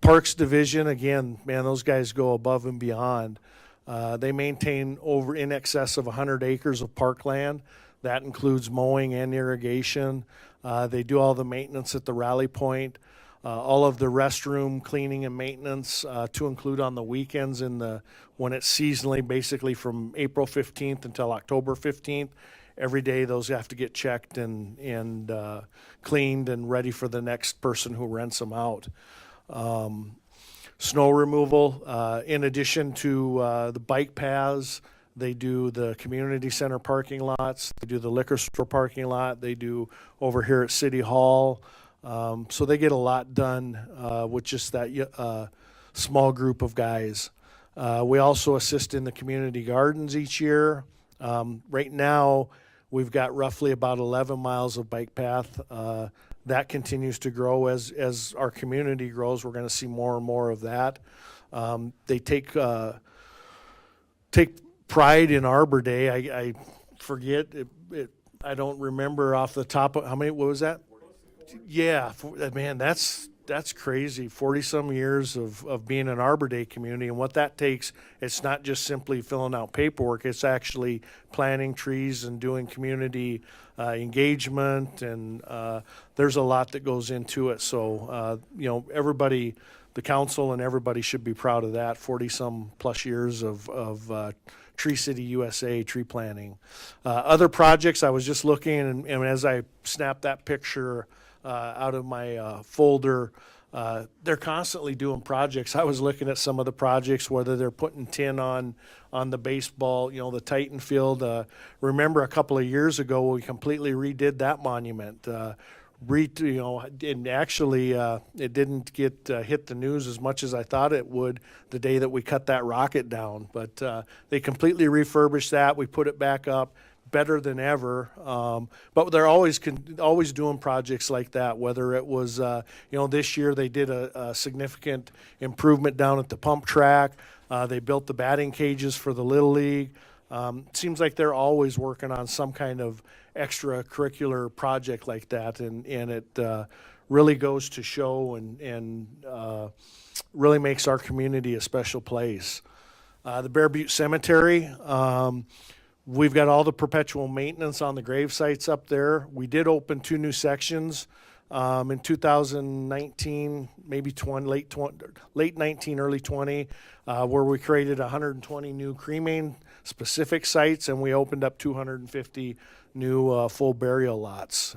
Parks Division, again, man, those guys go above and beyond. They maintain over in excess of 100 acres of parkland. That includes mowing and irrigation. They do all the maintenance at the rally point, all of the restroom cleaning and maintenance to include on the weekends when it's seasonally, basically from April 15th until October 15th. Every day those have to get checked and cleaned and ready for the next person who rents them out. Snow removal, in addition to the bike paths, they do the community center parking lots, they do the liquor store parking lot, they do over here at City Hall. So they get a lot done with just that small group of guys. We also assist in the community gardens each year. Right now, we've got roughly about 11 miles of bike path. That continues to grow as our community grows. We're going to see more and more of that. They take pride in Arbor Day. I forget it. I don't remember off the top of how many. What was that? Yeah, man, that's crazy. 40-some years of being an Arbor Day community, and what that takes, it's not just simply filling out paperwork. It's actually planting trees and doing community engagement, and there's a lot that goes into it. So, everybody, the council and everybody should be proud of that. 40-some plus years of Tree City USA tree planting. Other projects, I was just looking, and as I snapped that picture out of my folder, they're constantly doing projects. I was looking at some of the projects, whether they're putting tin on the baseball, the Titan field. Remember a couple of years ago, we completely redid that monument. And actually, it didn't get hit the news as much as I thought it would the day that we cut that rocket down. But they completely refurbished that. We put it back up, better than ever. But they're always doing projects like that. Whether it was, this year they did a significant improvement down at the pump track. They built the batting cages for the Little League. Seems like they're always working on some kind of extracurricular project like that, and it really goes to show and really makes our community a special place. The Bear Butte Cemetery, we've got all the perpetual maintenance on the grave sites up there. We did open 2 new sections in 2019, maybe late 19, early 20, where we created 120 new cremain specific sites, and we opened up 250 new full burial lots.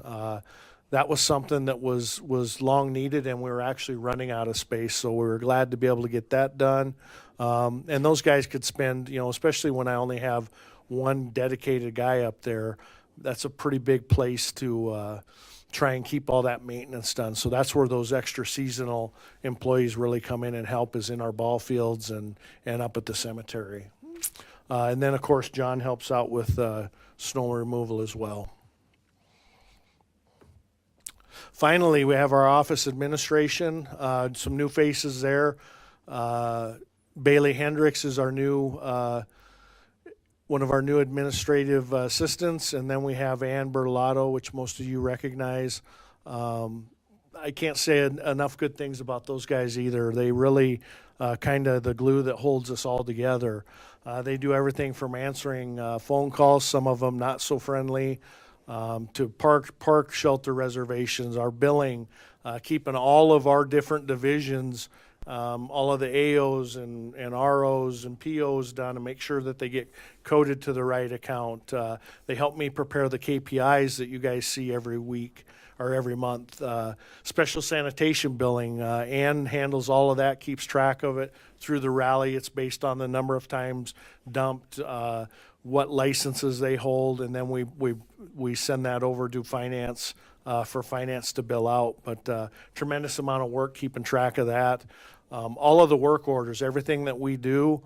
That was something that was long needed, and we were actually running out of space, so we were glad to be able to get that done. And those guys could spend, especially when I only have one dedicated guy up there, that's a pretty big place to try and keep all that maintenance done. So that's where those extra seasonal employees really come in and help, is in our ball fields and up at the cemetery. And then, of course, John helps out with snow removal as well. Finally, we have our office administration, some new faces there. Bailey Hendrix is our new one of our new administrative assistants, and then we have Ann Bertolato, which most of you recognize. I can't say enough good things about those guys either. They really kind of the glue that holds us all together. They do everything from answering phone calls, some of them not so friendly, to park shelter reservations, our billing, keeping all of our different divisions, all of the AOs and ROs and POs done, and make sure that they get coded to the right account. They help me prepare the KPIs that you guys see every week or every month. Special sanitation billing, Ann handles all of that, keeps track of it through the rally. It's based on the number of times dumped, what licenses they hold, and then we send that over to finance for finance to bill out. But tremendous amount of work keeping track of that. All of the work orders, everything that we do,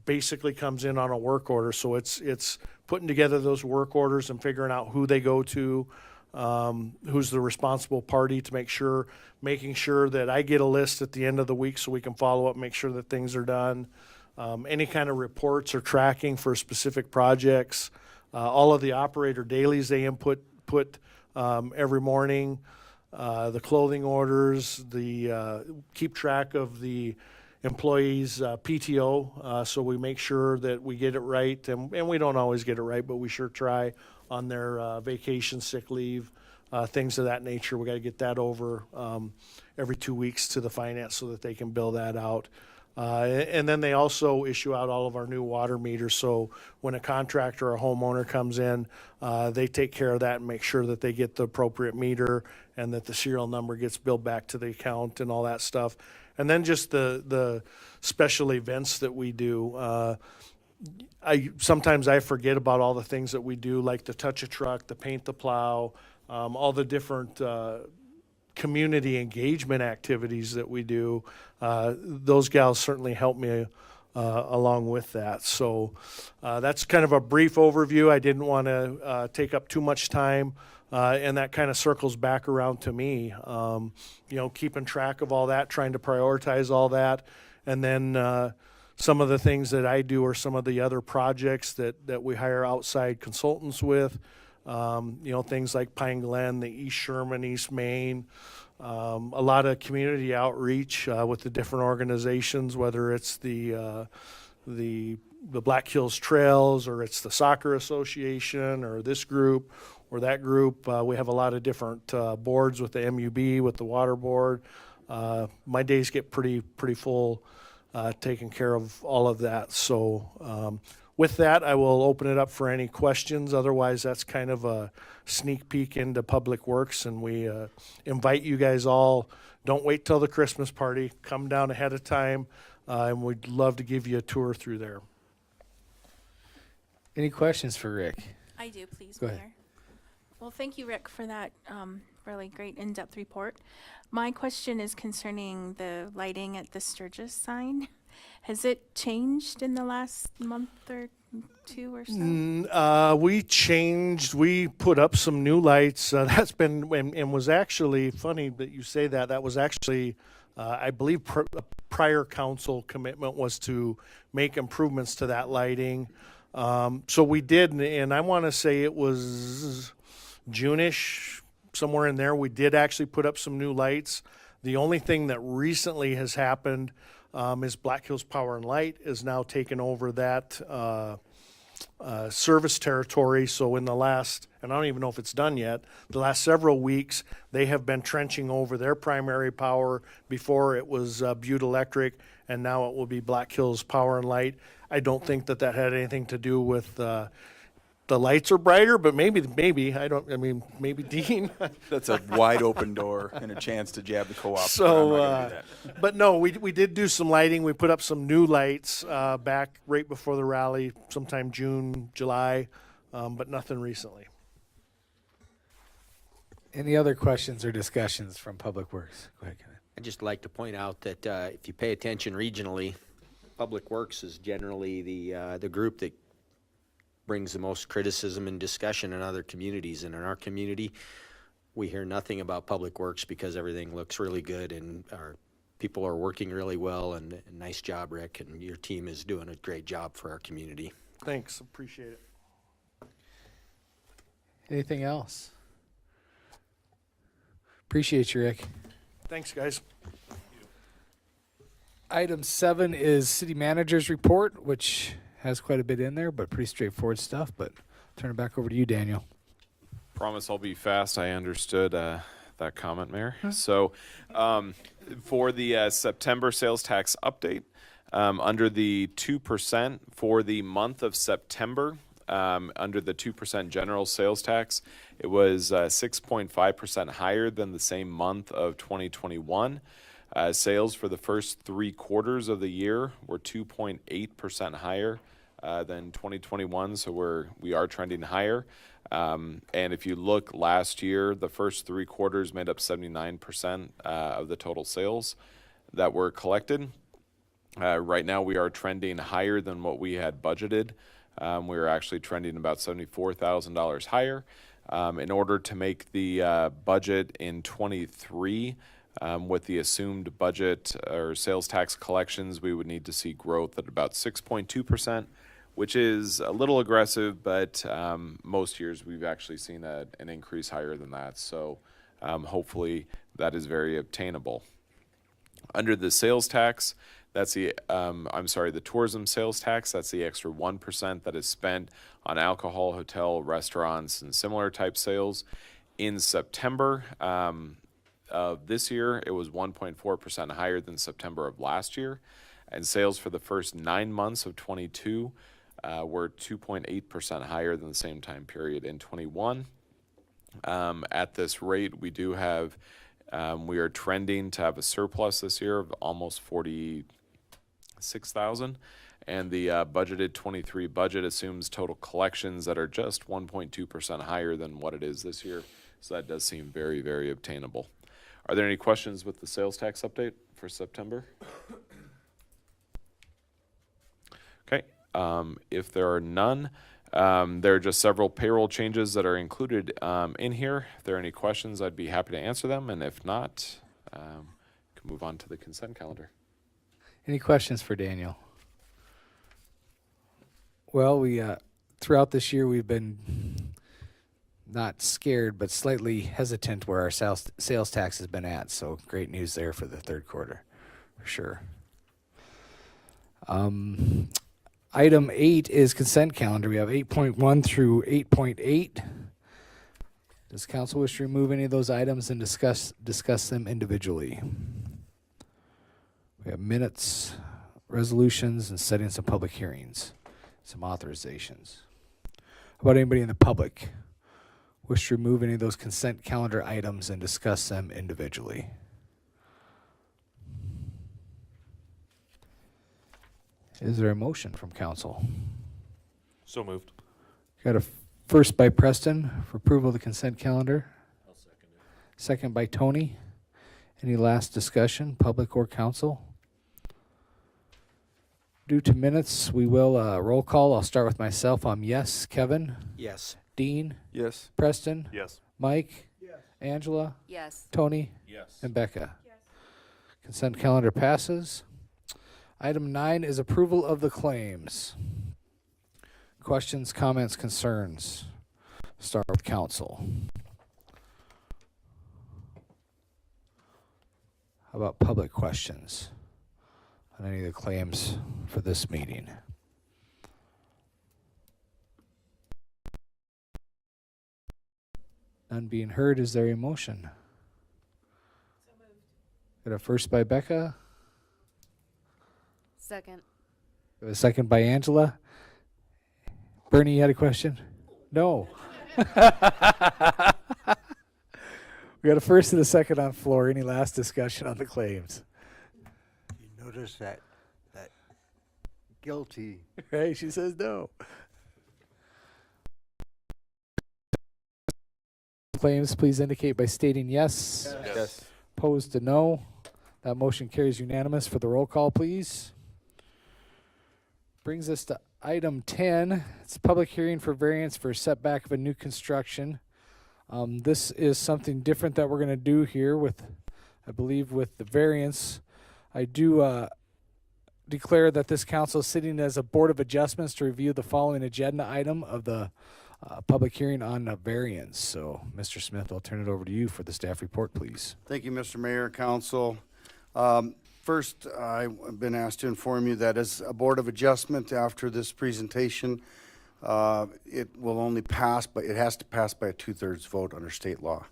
basically comes in on a work order. So it's putting together those work orders and figuring out who they go to, who's the responsible party, to making sure that I get a list at the end of the week so we can follow up, make sure that things are done. Any kind of reports or tracking for specific projects. All of the operator dailies they put every morning. the clothing orders, the keep track of the employees' PTO, so we make sure that we get it right, and we don't always get it right, but we sure try on their vacation, sick leave, things of that nature. We got to get that over every 2 weeks to the finance so that they can bill that out. And then they also issue out all of our new water meters. So when a contractor or a homeowner comes in, they take care of that and make sure that they get the appropriate meter and that the serial number gets billed back to the account and all that stuff. And then just the special events that we do. Sometimes I forget about all the things that we do, like the touch a truck, the paint the plow, all the different community engagement activities that we do. Those gals certainly help me along with that. So that's kind of a brief overview. I didn't want to take up too much time, and that kind of circles back around to me. Keeping track of all that, trying to prioritize all that, and then some of the things that I do are some of the other projects that we hire outside consultants with. Things like Pine Glen, the East Sherman, East Maine, a lot of community outreach with the different organizations, whether it's the Black Hills Trails, or it's the Soccer Association, or this group or that group. We have a lot of different boards with the MUB, with the Water Board. My days get pretty full taking care of all of that. So with that, I will open it up for any questions. Otherwise, that's kind of a sneak peek into Public Works, and we invite you guys all. Don't wait till the Christmas party. Come down ahead of time, and we'd love to give you a tour through there. Any questions for Rick? I do, please, Go Mayor. ahead. Well, thank you, Rick, for that really great in-depth report. My question is concerning the lighting at the Sturgis sign. Has it changed in the last month or two or so? We put up some new lights. That's been, and was actually funny that you say that. That was actually, I believe, a prior council commitment was to make improvements to that lighting. So we did, and I want to say it was June-ish, somewhere in there. We did actually put up some new lights. The only thing that recently has happened is Black Hills Power and Light is now taken over that service territory. So in the last, and I don't even know if it's done yet, the last several weeks, they have been trenching over their primary power. Before it was Butte Electric, and now it will be Black Hills Power and Light. I don't think that had anything to do with the lights are brighter, but maybe maybe Dean. That's a wide open door and a chance to jab the co-op. So, I'm not gonna do that. but no, we did do some lighting. We put up some new lights back right before the rally, sometime June, July, but nothing recently. Any other questions or discussions from Public Works? Go ahead, Kevin. I'd just like to point out that if you pay attention regionally, Public Works is generally the group that brings the most criticism and discussion in other communities. And in our community, we hear nothing about Public Works because everything looks really good and our people are working really well. And nice job, Rick, and your team is doing a great job for our community. Thanks, appreciate it. Anything else? Appreciate you, Rick. Thanks, guys. Item 7 is City Manager's Report, which has quite a bit in there, but pretty straightforward stuff. But turn it back over to you, Daniel. Promise I'll be fast. I understood that comment, Mayor. So for the September sales tax update, under the 2% for the month of September, under the 2% general sales tax, it was 6.5% higher than the same month of 2021. Sales for the first 3 quarters of the year were 2.8% higher than 2021, so we are trending higher. And if you look last year, the first 3 quarters made up 79% of the total sales that were collected. Right now, we are trending higher than what we had budgeted. We are actually trending about $74,000 higher. In order to make the budget in 23, with the assumed budget or sales tax collections, we would need to see growth at about 6.2%, which is a little aggressive, but most years we've actually seen an increase higher than that. So hopefully that is very obtainable. Under the sales tax, that's the, the tourism sales tax, that's the extra 1% that is spent on alcohol, hotel, restaurants, and similar type sales. In September of this year, it was 1.4% higher than September of last year. And sales for the first 9 months of 22 were 2.8% higher than the same time period in 21. At this rate, we do have, we are trending to have a surplus this year of almost 46,000, and the budgeted 23 budget assumes total collections that are just 1.2% higher than what it is this year. So that does seem very, very obtainable. Are there any questions with the sales tax update for September? Okay, if there are none, there are just several payroll changes that are included in here. If there are any questions, I'd be happy to answer them, and if not, we can move on to the consent calendar. Any questions for Daniel? Well, we throughout this year we've been not scared, but slightly hesitant where our sales tax has been at. So great news there for the third quarter, for sure. Item 8 is consent calendar. We have 8.1 through 8.8. Does council wish to remove any of those items and discuss them individually? We have minutes, resolutions, and setting some public hearings, some authorizations. How about anybody in the public wish to remove any of those consent calendar items and discuss them individually? Is there a motion from council? So moved. Got a first by Preston for approval of the consent calendar. I'll second it. Second by Tony. Any last discussion, public or council? Due to minutes, we will roll call. I'll start with myself. I'm yes. Kevin? Yes. Dean? Yes. Preston? Yes. Mike? Yes. Angela? Yes. Tony? Yes. And Becca? Consent calendar passes. Item 9 is approval of the claims. Questions, comments, concerns? Start with council. How about public questions on any of the claims for this meeting? None being heard, is there a motion? So moved. Got a first by Becca, Second. got a second by Angela. Bernie, you had a question? No. We got a first and a second on floor. Any last discussion on the claims? You notice that guilty. Right, she says no. Claims, please indicate by stating yes. Yes. Opposed to no. That motion carries unanimous. For the roll call, please. Brings us to item 10. It's a public hearing for variance for setback of a new construction. This is something different that we're going to do here with, I believe, with the variance. I do declare that this council is sitting as a board of adjustments to review the following agenda item of the public hearing on the variance. So, Mr. Smith, I'll turn it over to you for the staff report, please. Thank you, Mr. Mayor, Council. First, I've been asked to inform you that as a board of adjustment after this presentation, it will only pass, but it has to pass by a 2/3 vote under state law.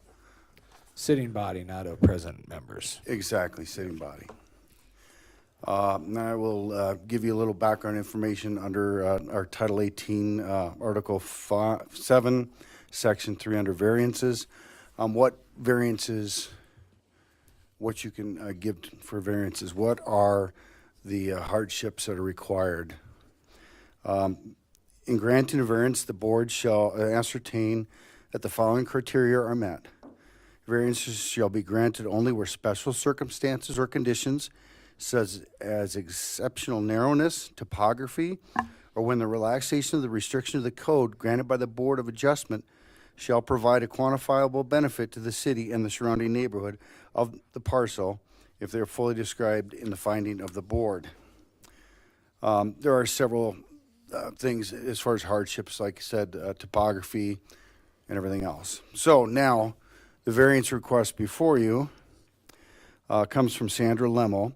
Sitting body, not a present members. Exactly, sitting body. Now I will give you a little background information under our Title 18, Article 7, Section 3 under variances. What variances, what you can give for variances, what are the hardships that are required. In granting a variance, the board shall ascertain that the following criteria are met. Variances shall be granted only where special circumstances or conditions, such as exceptional narrowness, topography, or when the relaxation of the restriction of the code granted by the Board of Adjustment shall provide a quantifiable benefit to the city and the surrounding neighborhood of the parcel if they are fully described in the finding of the board. There are several things as far as hardships, like I said, topography and everything else. So now, The variance request before you comes from Sandra Lemmel.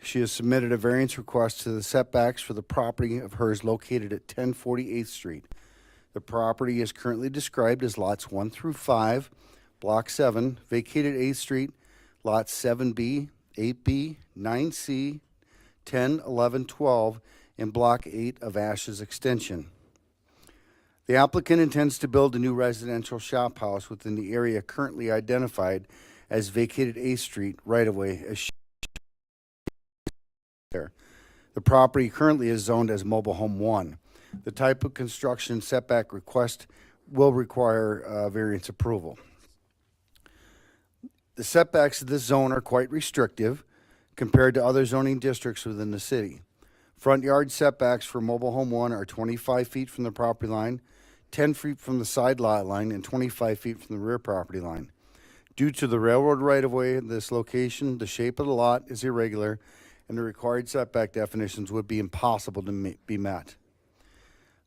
She has submitted a variance request to the setbacks for the property of hers located at 1048th Street. The property is currently described as lots 1 through 5, Block 7, vacated 8th Street, lots 7B, 8B, 9C, 10, 11, 12, and Block 8 of Ash's Extension. The applicant intends to build a new residential shop house within the area currently identified as vacated 8th Street right-of-way as there. The property currently is zoned as Mobile Home 1. The type of construction setback request will require variance approval. The setbacks of this zone are quite restrictive compared to other zoning districts within the city. Front yard setbacks for Mobile Home 1 are 25 feet from the property line, 10 feet from the side lot line, and 25 feet from the rear property line. Due to the railroad right-of-way in this location, the shape of the lot is irregular, and the required setback definitions would be impossible to be met.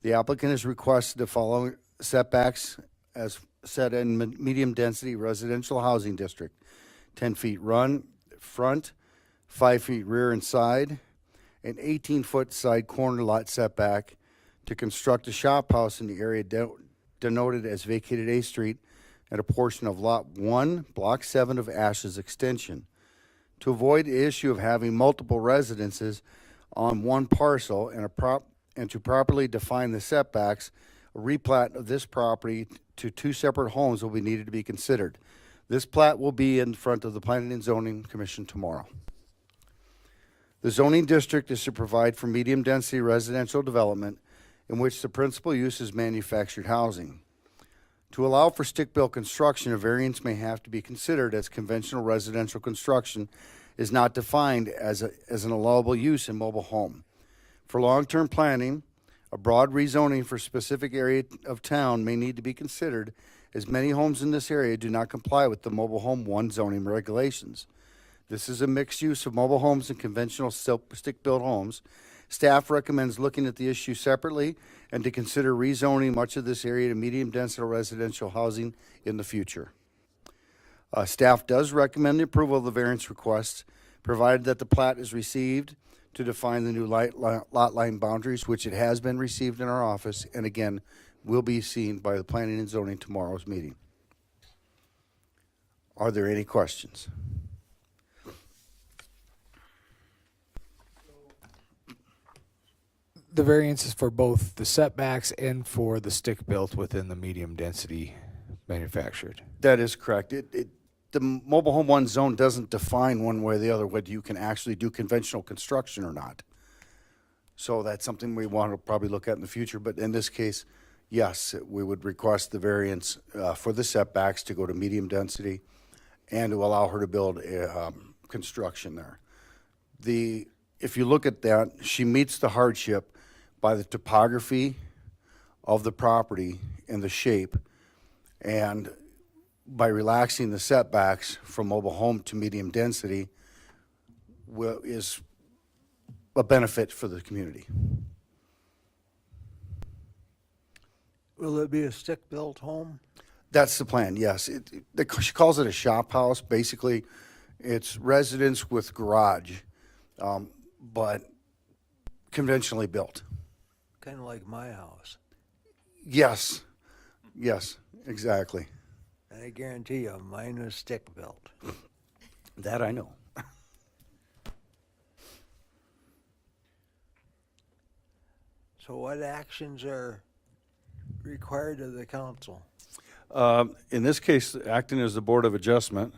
The applicant has requested the following setbacks as set in medium-density residential housing district: 10 feet front, 5 feet rear and side, an 18-foot side corner lot setback to construct a shop house in the area denoted as vacated 8th Street at a portion of Lot 1, Block 7 of Ash's Extension. To avoid the issue of having multiple residences on one parcel and to properly define the setbacks, a replat of this property to 2 separate homes will be needed to be considered. This plat will be in front of the Planning and Zoning Commission tomorrow. The zoning district is to provide for medium-density residential development in which the principal use is manufactured housing. To allow for stick-built construction, a variance may have to be considered as conventional residential construction is not defined as an allowable use in mobile home. For long-term planning, a broad rezoning for specific area of town may need to be considered, as many homes in this area do not comply with the Mobile Home 1 zoning regulations. This is a mixed use of mobile homes and conventional stick-built homes. Staff recommends looking at the issue separately and to consider rezoning much of this area to medium-density residential housing in the future. Staff does recommend the approval of the variance request, provided that the plat is received to define the new lot line boundaries, which it has been received in our office, and again, will be seen by the Planning and Zoning tomorrow's meeting. Are there any questions? The variance is for both the setbacks and for the stick built within the medium density manufactured. That is correct. The Mobile Home 1 zone doesn't define one way or the other whether you can actually do conventional construction or not. So that's something we want to probably look at in the future. But in this case, yes, we would request the variance for the setbacks to go to medium density and to allow her to build construction there. If you look at that, she meets the hardship by the topography of the property and the shape, and by relaxing the setbacks from mobile home to medium density is a benefit for the community. Will it be a stick-built home? That's the plan, yes. She calls it a shop house. Basically, it's residence with garage, but conventionally built. Kind of like my house. Yes, exactly. And I guarantee you, mine was stick-built. That I know. So what actions are required of the council? In this case, acting as the Board of Adjustment,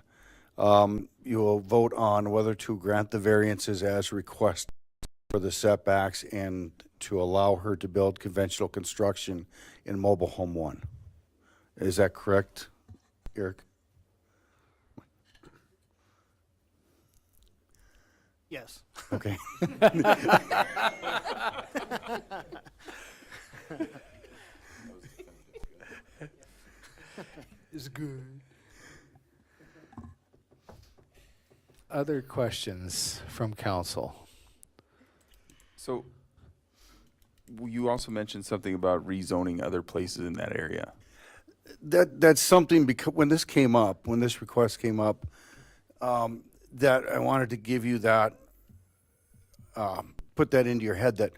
you will vote on whether to grant the variances as requested for the setbacks and to allow her to build conventional construction in Mobile Home 1. Is that correct, Eric? Yes. Okay. It's good. Other questions from council? So you also mentioned something about rezoning other places in that area. That's something, because when this came up, when this request came up, that I wanted to give you that, put that into your head, that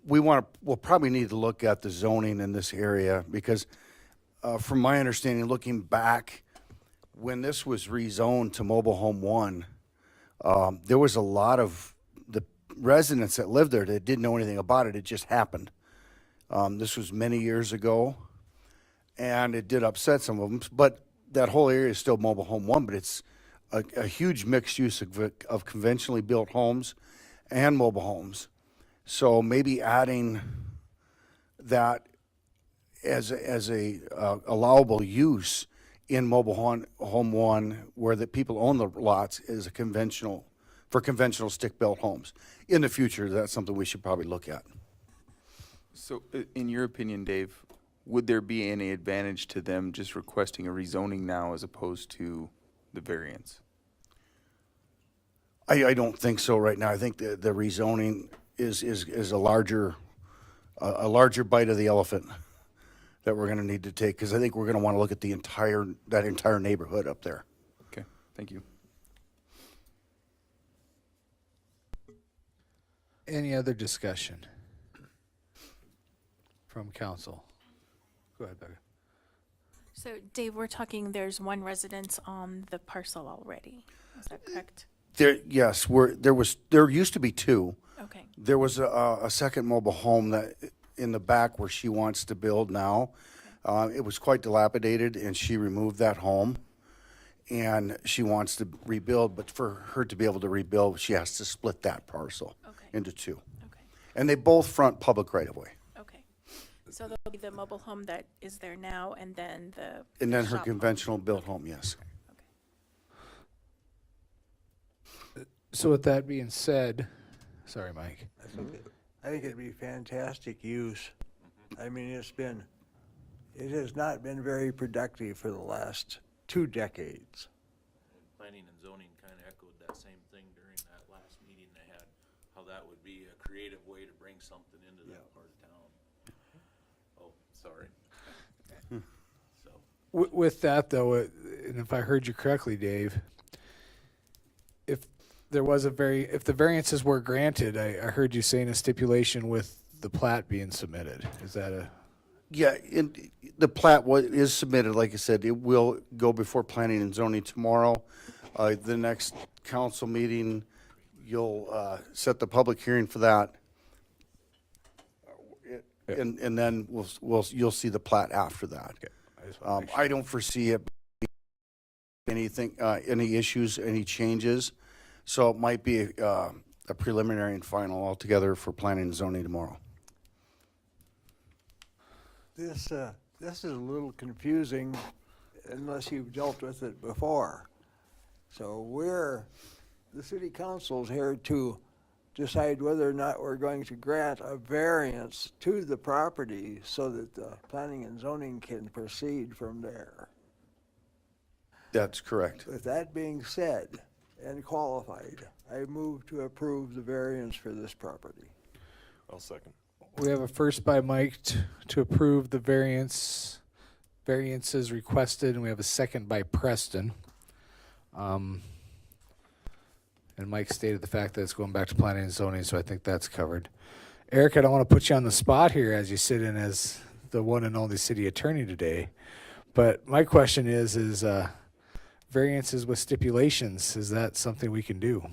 we'll probably need to look at the zoning in this area, because from my understanding, looking back, when this was rezoned to mobile home 1, there was a lot of the residents that lived there that didn't know anything about it. It just happened. This was many years ago, and it did upset some of them. But that whole area is still mobile home 1, but it's a huge mixed use of conventionally built homes and mobile homes. So maybe adding that as a allowable use in mobile home 1, where the people own the lots, is for conventional stick-built homes. In the future, that's something we should probably look at. So, in your opinion, Dave, would there be any advantage to them just requesting a rezoning now as opposed to the variance? I don't think so right now. I think the rezoning is a larger bite of the elephant that we're going to need to take, because I think we're going to want to look at that entire neighborhood up there. Okay, thank you. Any other discussion from council? Go ahead, Becca. So Dave, we're talking there's one residence on the parcel already. Is that correct? Yes, there used to be 2. Okay. There was a second mobile home that in the back where she wants to build now. It was quite dilapidated, and she removed that home, and she wants to rebuild. But for her to be able to rebuild, she has to split that parcel into 2. Okay. And they both front public right of way. Okay. So there'll be the mobile home that is there now, and then the Her shop conventional built home, yes. So with that being said, sorry, Mike. That's okay. I think it'd be fantastic use. I mean, it has not been very productive for the last 2 decades. Planning and zoning kind of echoed that same thing during that last meeting they had, how that would be a creative way to bring something into that part of town. Oh, sorry. So. With that, though, and if I heard you correctly, Dave, if the variances were granted, I heard you saying a stipulation with the plat being submitted. Is that a? Yeah, the plat is submitted. Like I said, it will go before planning and zoning tomorrow. The next council meeting, you'll set the public hearing for that, and then you'll see the plat after that. Okay. I don't foresee it anything, any issues, any changes. So it might be a preliminary and final altogether for planning and zoning tomorrow. This is a little confusing unless you've dealt with it before. So the city council's here to decide whether or not we're going to grant a variance to the property so that the planning and zoning can proceed from there. That's correct. With that being said and qualified, I move to approve the variance for this property. I'll second. We have a first by Mike to approve the variances requested, and we have a second by Preston. And Mike stated the fact that it's going back to planning and zoning, so I think that's covered. Eric, I don't want to put you on the spot here as you sit in as the one and only city attorney today, but my question is variances with stipulations, is that something we can do?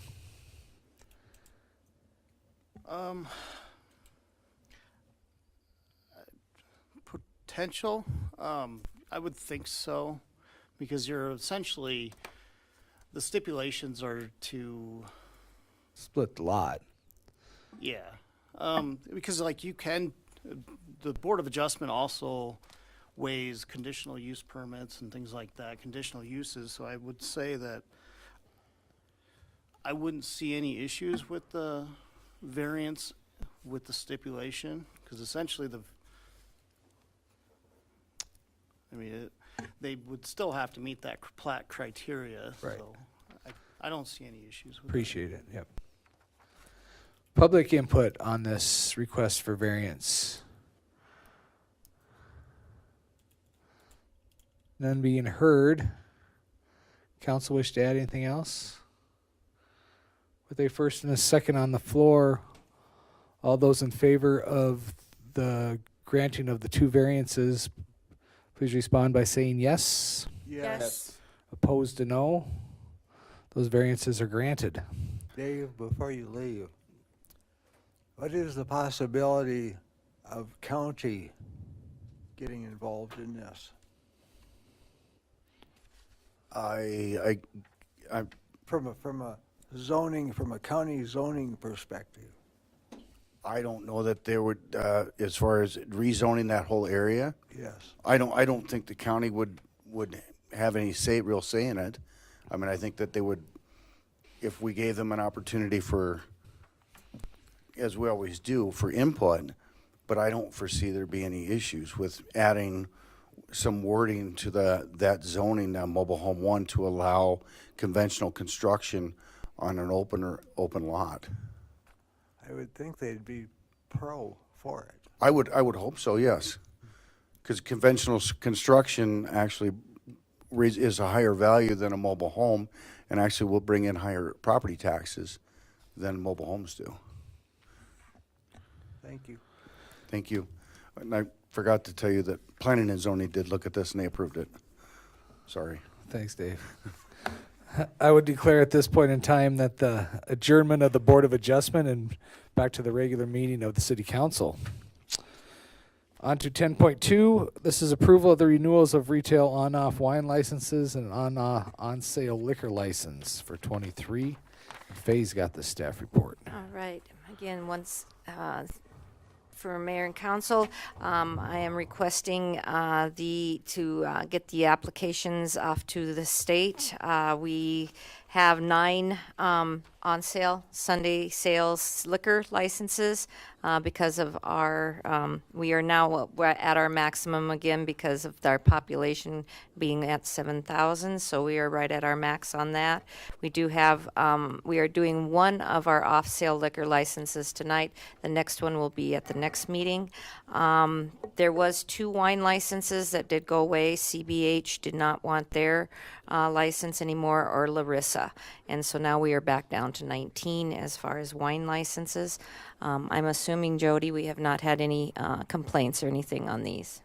Potential, I would think so, because you're essentially, the stipulations are to Split the lot. yeah, because like you can, the Board of Adjustment also weighs conditional use permits and things like that, conditional uses, so I would say that I wouldn't see any issues with the variance with the stipulation, because essentially they would still have to meet that plat criteria, Right. so I don't see any issues with Appreciate it, yep. Public input on this request for variance. None being heard. Council wish to add anything else? With a first and a second on the floor, all those in favor of the granting of the 2 variances, please respond by saying yes. Yes. Opposed to no. Those variances are granted. Dave, before you leave, what is the possibility of county getting involved in this? I From a zoning, from a county zoning perspective. I don't know that there would, as far as rezoning that whole area, Yes. I don't think the county would have any real say in it. I mean, I think that they would, if we gave them an opportunity for, as we always do, for input, but I don't foresee there be any issues with adding some wording to that zoning, mobile home 1, to allow conventional construction on an open lot. I would think they'd be for it. I would hope so, yes. Because conventional construction actually is a higher value than a mobile home, and actually will bring in higher property taxes than mobile homes do. Thank you. Thank you. And I forgot to tell you that planning and zoning did look at this and they approved it. Sorry. Thanks, Dave. I would declare at this point in time that the adjournment of the Board of Adjustment and back to the regular meeting of the City Council. On to 10.2. This is approval of the renewals of retail on-off wine licenses and on-sale liquor license for 23. Faye's got the staff report. All right. Again, once for mayor and council, I am requesting to get the applications off to the state. We have 9 on sale Sunday sales liquor licenses because of our we are now we're at our maximum again because of our population being at 7,000, so we are right at our max on that. We do have we are doing one of our off sale liquor licenses tonight. The next one will be at the next meeting. There was 2 wine licenses that did go away. CBH did not want their license anymore, or Larissa, and so now we are back down to 19 as far as wine licenses. I'm assuming, Jody, we have not had any complaints or anything on these.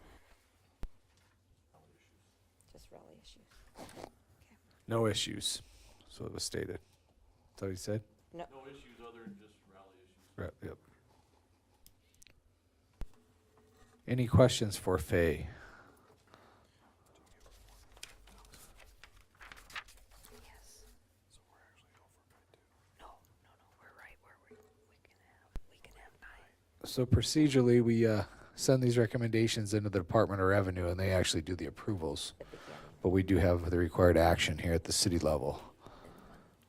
Just Raleigh issues. No issues. So it was stated. That's what he said? No issues other than just Raleigh issues. Right, yep. Any questions for Faye? So procedurally, we send these recommendations into the Department of Revenue, and they actually do the approvals. But we do have the required action here at the city level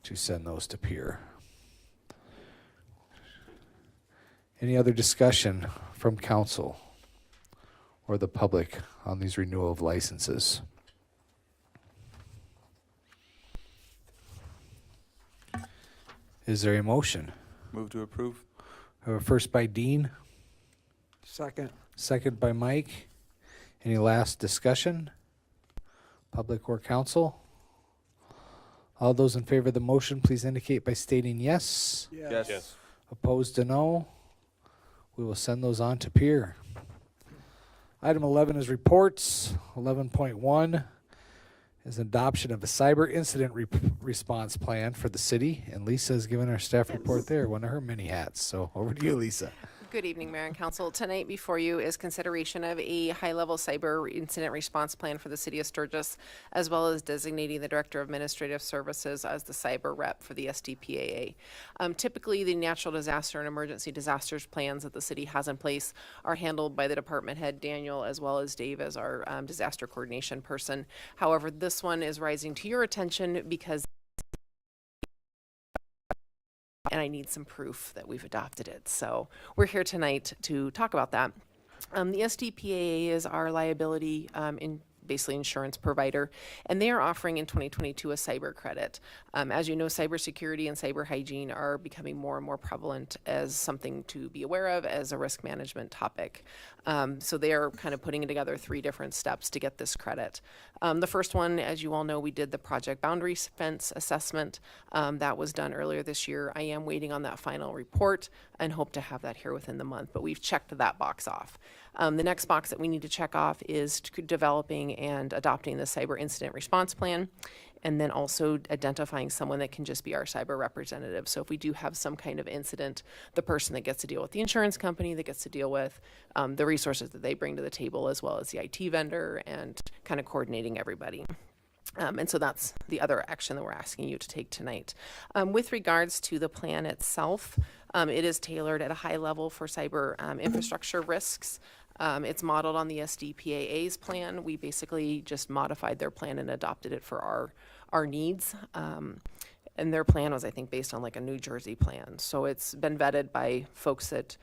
to send those to peer. Any other discussion from council or the public on these renewal of licenses? Is there a motion? Move to approve. First by Dean, Second. second by Mike. Any last discussion? Public or council? All those in favor of the motion, please indicate by stating yes. Yes. Opposed to no. We will send those on to peer. Item 11 is reports. 11.1 is adoption of a cyber incident response plan for the city. And Lisa has given our staff report there, one of her many hats. So over to you, Lisa. Good evening, Mayor and Council. Tonight before you is consideration of a high-level cyber incident response plan for the city of Sturgis, as well as designating the Director of Administrative Services as the cyber rep for the SDPAA. Typically, the natural disaster and emergency disasters plans that the city has in place are handled by the department head, Daniel, as well as Dave as our disaster coordination person. However, this one is rising to your attention because and I need some proof that we've adopted it. So we're here tonight to talk about that. The SDPAA is our liability basically insurance provider, and they are offering in 2022 a cyber credit. As you know, cybersecurity and cyber hygiene are becoming more and more prevalent as something to be aware of as a risk management topic. So they are kind of putting together 3 different steps to get this credit. The first one, as you all know, we did the project boundary fence assessment. That was done earlier this year. I am waiting on that final report and hope to have that here within the month, but we've checked that box off. The next box that we need to check off is developing and adopting the cyber incident response plan, and then also identifying someone that can just be our cyber representative. So if we do have some kind of incident, the person that gets to deal with the insurance company, that gets to deal with the resources that they bring to the table, as well as the IT vendor, and kind of coordinating everybody. And so that's the other action that we're asking you to take tonight. With regards to the plan itself, it is tailored at a high level for cyber infrastructure risks. It's modeled on the SDPAA's plan. We basically just modified their plan and adopted it for our needs. And their plan was, I think, based on like a New Jersey plan. So it's been vetted by folks that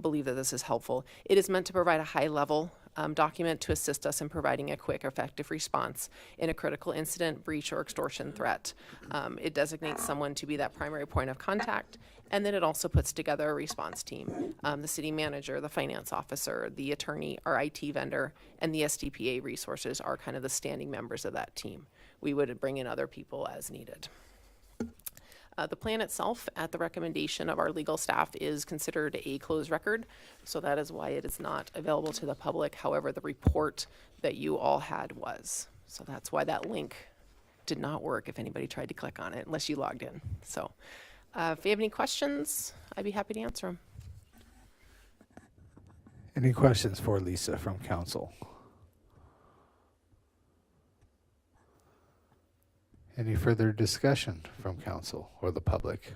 believe that this is helpful. It is meant to provide a high level document to assist us in providing a quick, effective response in a critical incident, breach, or extortion threat. It designates someone to be that primary point of contact, and then it also puts together a response team. The city manager, the finance officer, the attorney, our IT vendor, and the SDPA resources are kind of the standing members of that team. We would bring in other people as needed. The plan itself, at the recommendation of our legal staff, is considered a closed record, so that is why it is not available to the public. However, the report that you all had was. So that's why that link did not work if anybody tried to click on it, unless you logged in. So if you have any questions, I'd be happy to answer them. Any questions for Lisa from council? Any further discussion from council or the public?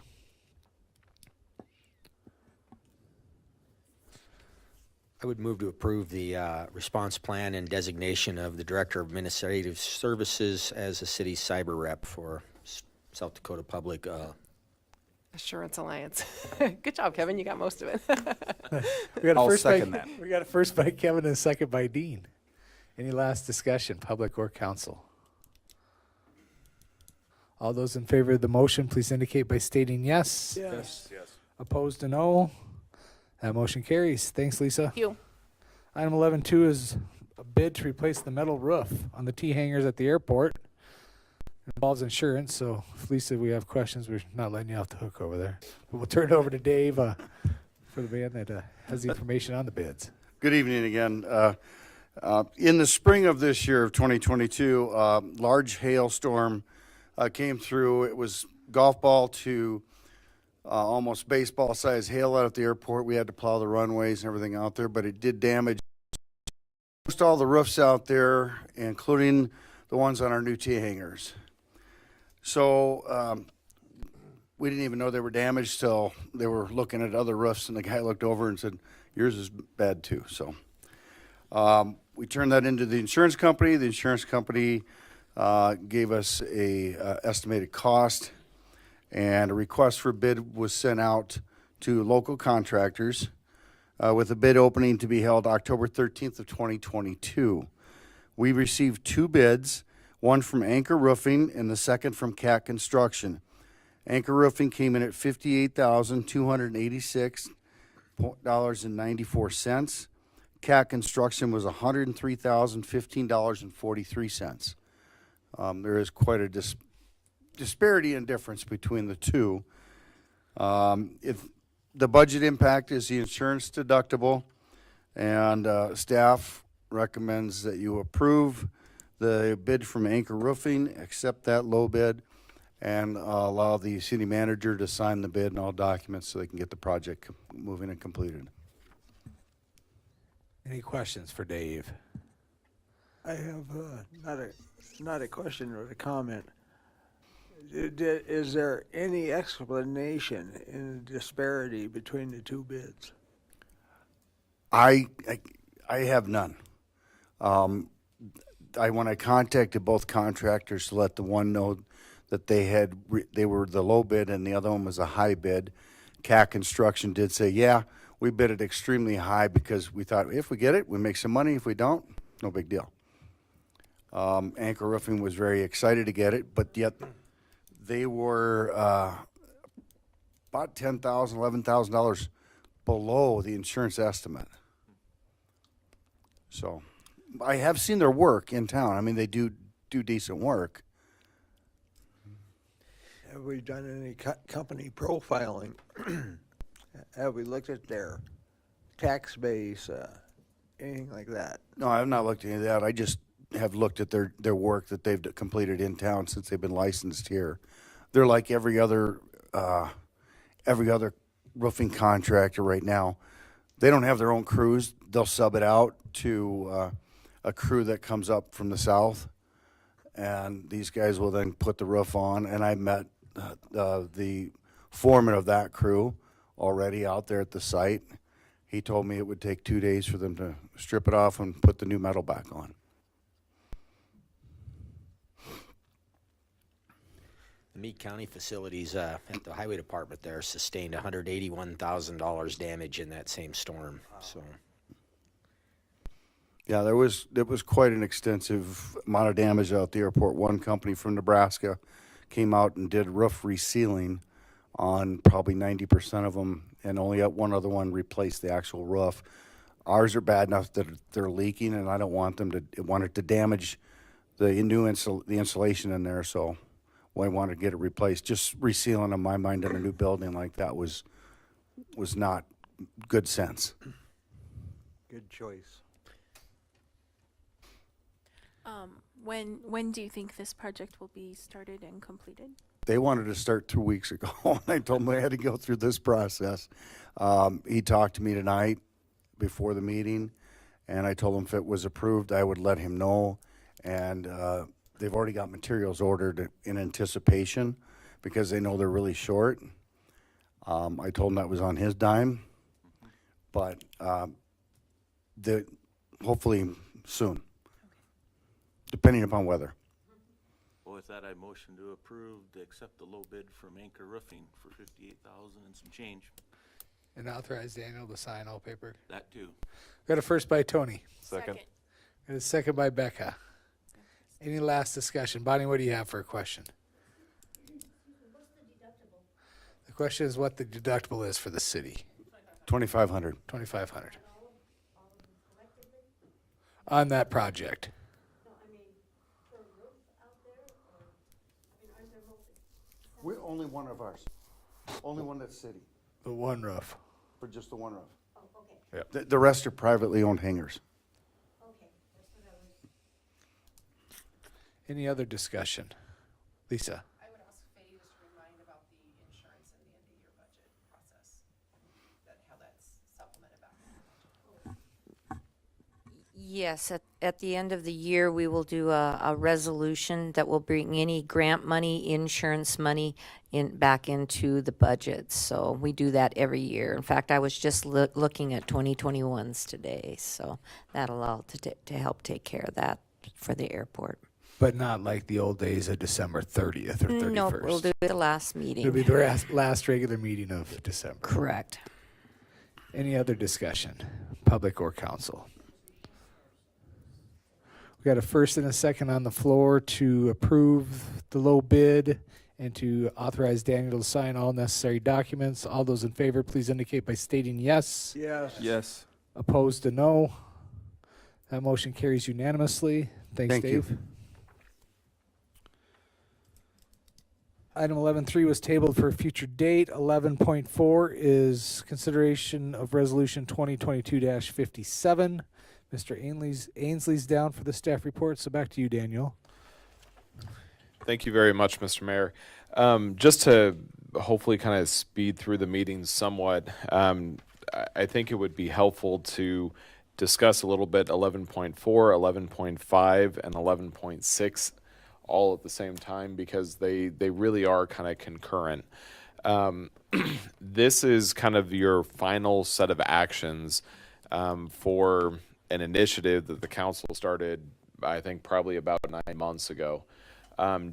I would move to approve the response plan and designation of the Director of Administrative Services as a city cyber rep for South Dakota Public. Assurance Alliance. Good job, Kevin. You got most of it. I'll second that. We got a first by Kevin and a second by Dean. Any last discussion, public or council? All those in favor of the motion, please indicate by stating yes. Yes. Opposed to no. That motion carries. Thanks, Lisa. Thank you. Item 11.2 is a bid to replace the metal roof on the T-hangars at the airport. It involves insurance, so if Lisa, we have questions, we're not letting you off the hook over there. But we'll turn it over to Dave for the man that has the information on the bids. Good evening again. In the spring of this year of 2022, large hailstorm came through. It was golf ball to almost baseball size hail out at the airport. We had to plow the runways and everything out there, but it did damage almost all the roofs out there, including the ones on our new T-hangars. So we didn't even know they were damaged till they were looking at other roofs, and the guy looked over and said, yours is bad too. So we turned that into the insurance company. The insurance company gave us a estimated cost, and a request for bid was sent out to local contractors with a bid opening to be held October 13th of 2022. We received 2 bids, one from Anchor Roofing and the second from Cat Construction. Anchor Roofing came in at $58,286.94. Cat Construction was $103,015.43. There is quite a disparity in difference between the two. If the budget impact is the insurance deductible, and staff recommends that you approve the bid from Anchor Roofing, accept that low bid, and allow the city manager to sign the bid and all documents so they can get the project moving and completed. Any questions for Dave? I have not a question or a comment. Is there any explanation in the disparity between the 2 bids? I have none. When I contacted both contractors to let the one know that they were the low bid and the other one was a high bid, Cat Construction did say, yeah, we bid it extremely high because we thought if we get it, we make some money. If we don't, no big deal. Anchor Roofing was very excited to get it, but yet they were about $10,000, $11,000 below the insurance estimate. So I have seen their work in town. I mean, they do decent work. Have we done any company profiling? Have we looked at their tax base, anything like that? No, I have not looked at any of that. I just have looked at their work that they've completed in town since they've been licensed here. They're like every other roofing contractor right now. They don't have their own crews. They'll sub it out to a crew that comes up from the south, and these guys will then put the roof on. And I met the foreman of that crew already out there at the site. He told me it would take 2 days for them to strip it off and put the new metal back on. The Meade County facilities at the highway department there sustained $181,000 damage in that same storm. So, yeah, there was quite an extensive amount of damage out at the airport. One company from Nebraska came out and did roof resealing on probably 90% of them, and only one other one replaced the actual roof. Ours are bad enough that they're leaking, and I don't want it to damage the insulation in there. So, I wanted to get it replaced. Just resealing, in my mind, in a new building like that was not good sense. Good choice. When do you think this project will be started and completed? They wanted to start 2 weeks ago, and I told them I had to go through this process. He talked to me tonight before the meeting, and I told him if it was approved, I would let him know. And they've already got materials ordered in anticipation because they know they're really short. I told him that was on his dime, but hopefully soon, depending upon weather. Well, with that, I motion to approve to accept the low bid from Anchor Roofing for $58,000 and some change. And authorize Daniel to sign all paper. That too. Got a first by Tony. Second. And a second by Becca. Any last discussion? Bonnie, what do you have for a question? The question is what the deductible is for the city. $2,500. $2,500. On that project. We're only one of ours. Only one that's city. The one roof. For just the one roof. Oh, okay. Yep. The rest are privately owned hangars. Okay, that's what I was. Any other discussion? Lisa? I would ask Faye just to remind about the insurance in the end of year budget process, how that's supplemented back. Yes, at the end of the year, we will do a resolution that will bring any grant money, insurance money back into the budget. So we do that every year. In fact, I was just looking at 2021's today, so that'll all to help take care of that for the airport. But not like the old days of December 30th or 31st. No, we'll do it the last meeting. It'll be the last regular meeting of December. Correct. Any other discussion, public or council? We got a first and a second on the floor to approve the low bid and to authorize Daniel to sign all necessary documents. All those in favor, please indicate by stating yes. Yes. Yes. Opposed to no. That motion carries unanimously. Thanks, Thank you. Dave. Item 11.3 was tabled for a future date. 11.4 is consideration of resolution 2022-57. Mr. Ainsley's down for the staff report, so back to you, Daniel. Thank you very much, Mr. Mayor. Just to hopefully kind of speed through the meeting somewhat, I think it would be helpful to discuss a little bit 11.4, 11.5, and 11.6 all at the same time because they really are kind of concurrent. This is kind of your final set of actions for an initiative that the council started, I think, probably about 9 months ago.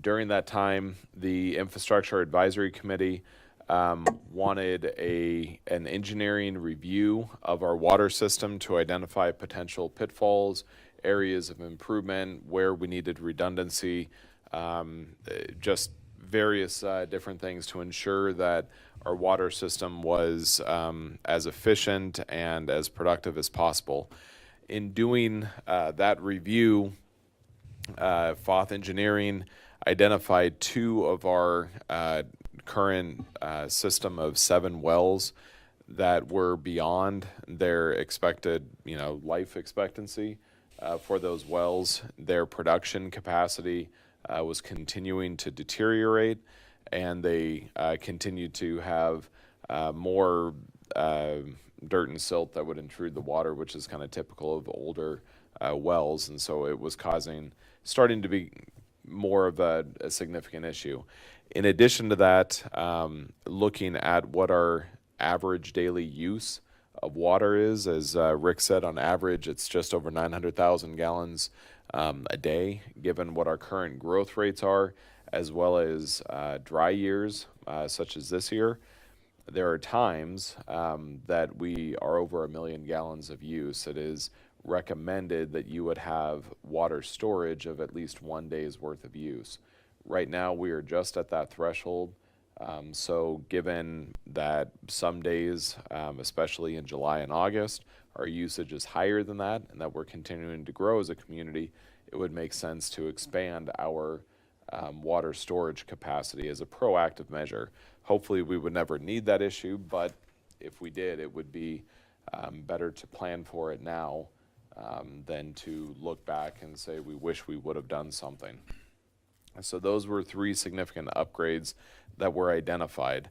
During that time, the Infrastructure Advisory Committee wanted an engineering review of our water system to identify potential pitfalls, areas of improvement, where we needed redundancy, just various different things to ensure that our water system was as efficient and as productive as possible. In doing that review, Foth Engineering identified 2 of our current system of 7 wells that were beyond their expected, life expectancy for those wells. Their production capacity was continuing to deteriorate, and they continued to have more dirt and silt that would intrude the water, which is kind of typical of older wells, and so it was starting to be more of a significant issue. In addition to that, looking at what our average daily use of water is, as Rick said, on average, it's just over 900,000 gallons a day, given what our current growth rates are, as well as dry years, such as this year. There are times that we are over 1 million gallons of use. It is recommended that you would have water storage of at least 1 day's worth of use. Right now, we are just at that threshold. So given that some days, especially in July and August, our usage is higher than that, and that we're continuing to grow as a community, it would make sense to expand our water storage capacity as a proactive measure. Hopefully, we would never need that issue, but if we did, it would be better to plan for it now than to look back and say we wish we would have done something. So those were 3 significant upgrades that were identified.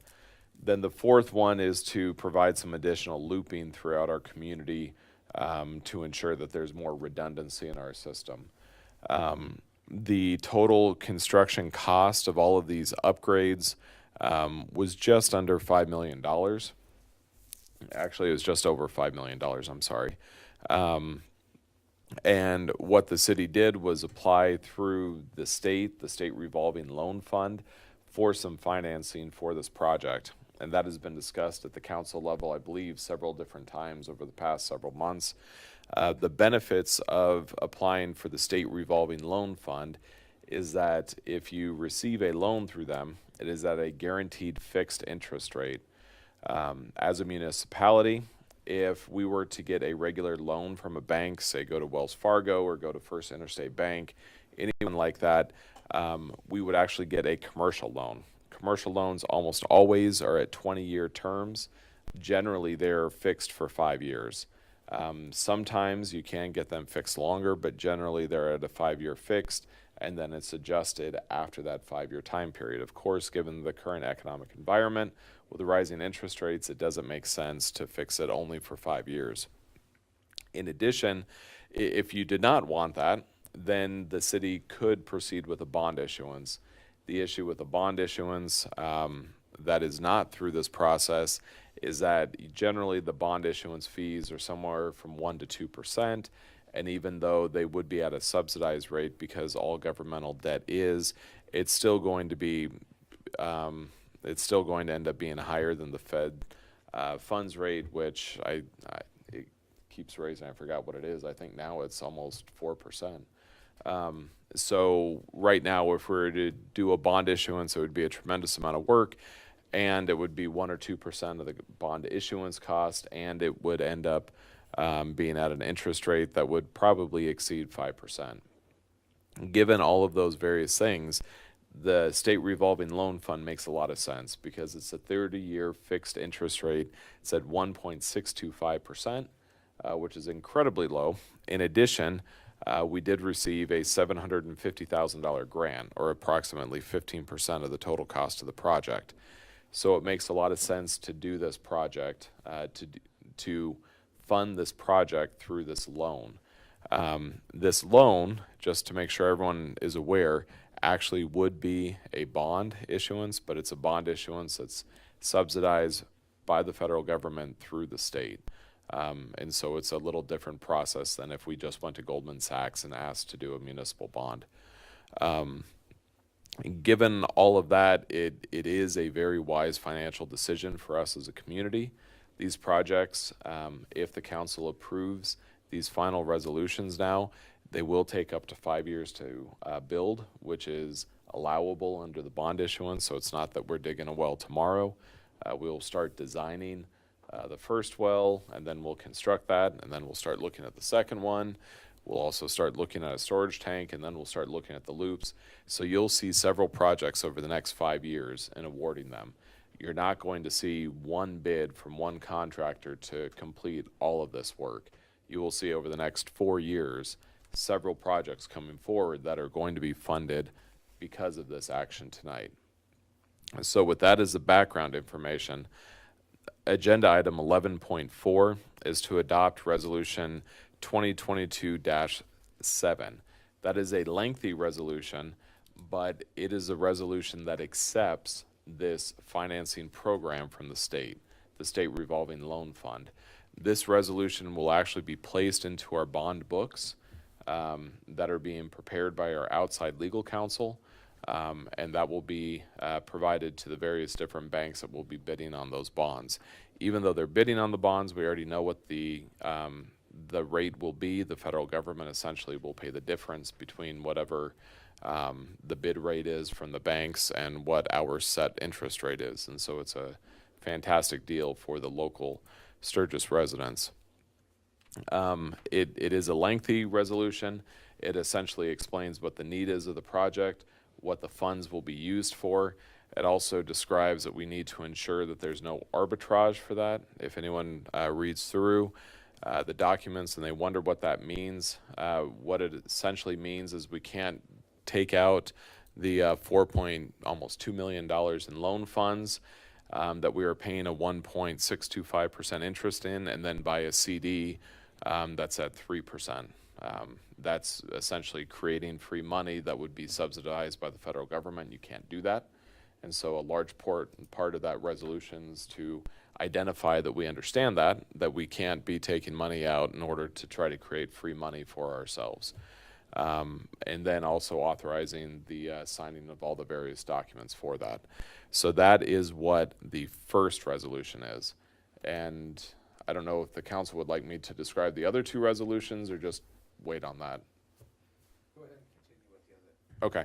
Then the 4th one is to provide some additional looping throughout our community to ensure that there's more redundancy in our system. The total construction cost of all of these upgrades was just under $5 million. Actually, it was just over $5 million, I'm sorry. And what the city did was apply through the state revolving loan fund, for some financing for this project. And that has been discussed at the council level, I believe, several different times over the past several months. The benefits of applying for the state revolving loan fund is that if you receive a loan through them, it is at a guaranteed fixed interest rate. As a municipality, if we were to get a regular loan from a bank, say go to Wells Fargo or go to First Interstate Bank, anyone like that, we would actually get a commercial loan. Commercial loans almost always are at 20-year terms. Generally, they're fixed for 5 years. Sometimes you can get them fixed longer, but generally they're at a 5-year fixed, and then it's adjusted after that 5-year time period. Of course, given the current economic environment, with the rising interest rates, it doesn't make sense to fix it only for 5 years. In addition, if you did not want that, then the city could proceed with a bond issuance. The issue with a bond issuance that is not through this process is that generally the bond issuance fees are somewhere from 1% to 2%, and even though they would be at a subsidized rate because all governmental debt is, it's still going to be it's still going to end up being higher than the Fed funds rate, which it keeps raising. I forgot what it is. I think now it's almost 4%. So right now, if we were to do a bond issuance, it would be a tremendous amount of work, and it would be 1% or 2% of the bond issuance cost, and it would end up being at an interest rate that would probably exceed 5%. Given all of those various things, the state revolving loan fund makes a lot of sense because it's a 30-year fixed interest rate. It's at 1.625%, which is incredibly low. In addition, we did receive a $750,000 grant, or approximately 15% of the total cost of the project. So it makes a lot of sense to do this project, to fund this project through this loan. This loan, just to make sure everyone is aware, actually would be a bond issuance, but it's a bond issuance that's subsidized by the federal government through the state. And so it's a little different process than if we just went to Goldman Sachs and asked to do a municipal bond. Given all of that, it is a very wise financial decision for us as a community. These projects, if the council approves these final resolutions now, they will take up to 5 years to build, which is allowable under the bond issuance. So it's not that we're digging a well tomorrow. We'll start designing the first well, and then we'll construct that, and then we'll start looking at the second one. We'll also start looking at a storage tank, and then we'll start looking at the loops. So you'll see several projects over the next 5 years in awarding them. You're not going to see one bid from one contractor to complete all of this work. You will see over the next 4 years several projects coming forward that are going to be funded because of this action tonight. So with that as the background information, agenda item 11.4 is to adopt resolution 2022-7. That is a lengthy resolution, but it is a resolution that accepts this financing program from the state revolving loan fund. This resolution will actually be placed into our bond books that are being prepared by our outside legal counsel, and that will be provided to the various different banks that will be bidding on those bonds. Even though they're bidding on the bonds, we already know what the rate will be. The federal government essentially will pay the difference between whatever the bid rate is from the banks and what our set interest rate is. And so it's a fantastic deal for the local Sturgis residents. It is a lengthy resolution. It essentially explains what the need is of the project, what the funds will be used for. It also describes that we need to ensure that there's no arbitrage for that. If anyone reads through the documents and they wonder what that means, what it essentially means is we can't take out the almost $2 million in loan funds that we are paying a 1.625% interest in, and then buy a CD that's at 3%. That's essentially creating free money that would be subsidized by the federal government. You can't do that. And so a large part of that resolution is to identify that we understand that we can't be taking money out in order to try to create free money for ourselves. And then also authorizing the signing of all the various documents for that. So that is what the first resolution is. And I don't know if the council would like me to describe the other two resolutions or just wait on that. Go ahead and continue with the other. Okay.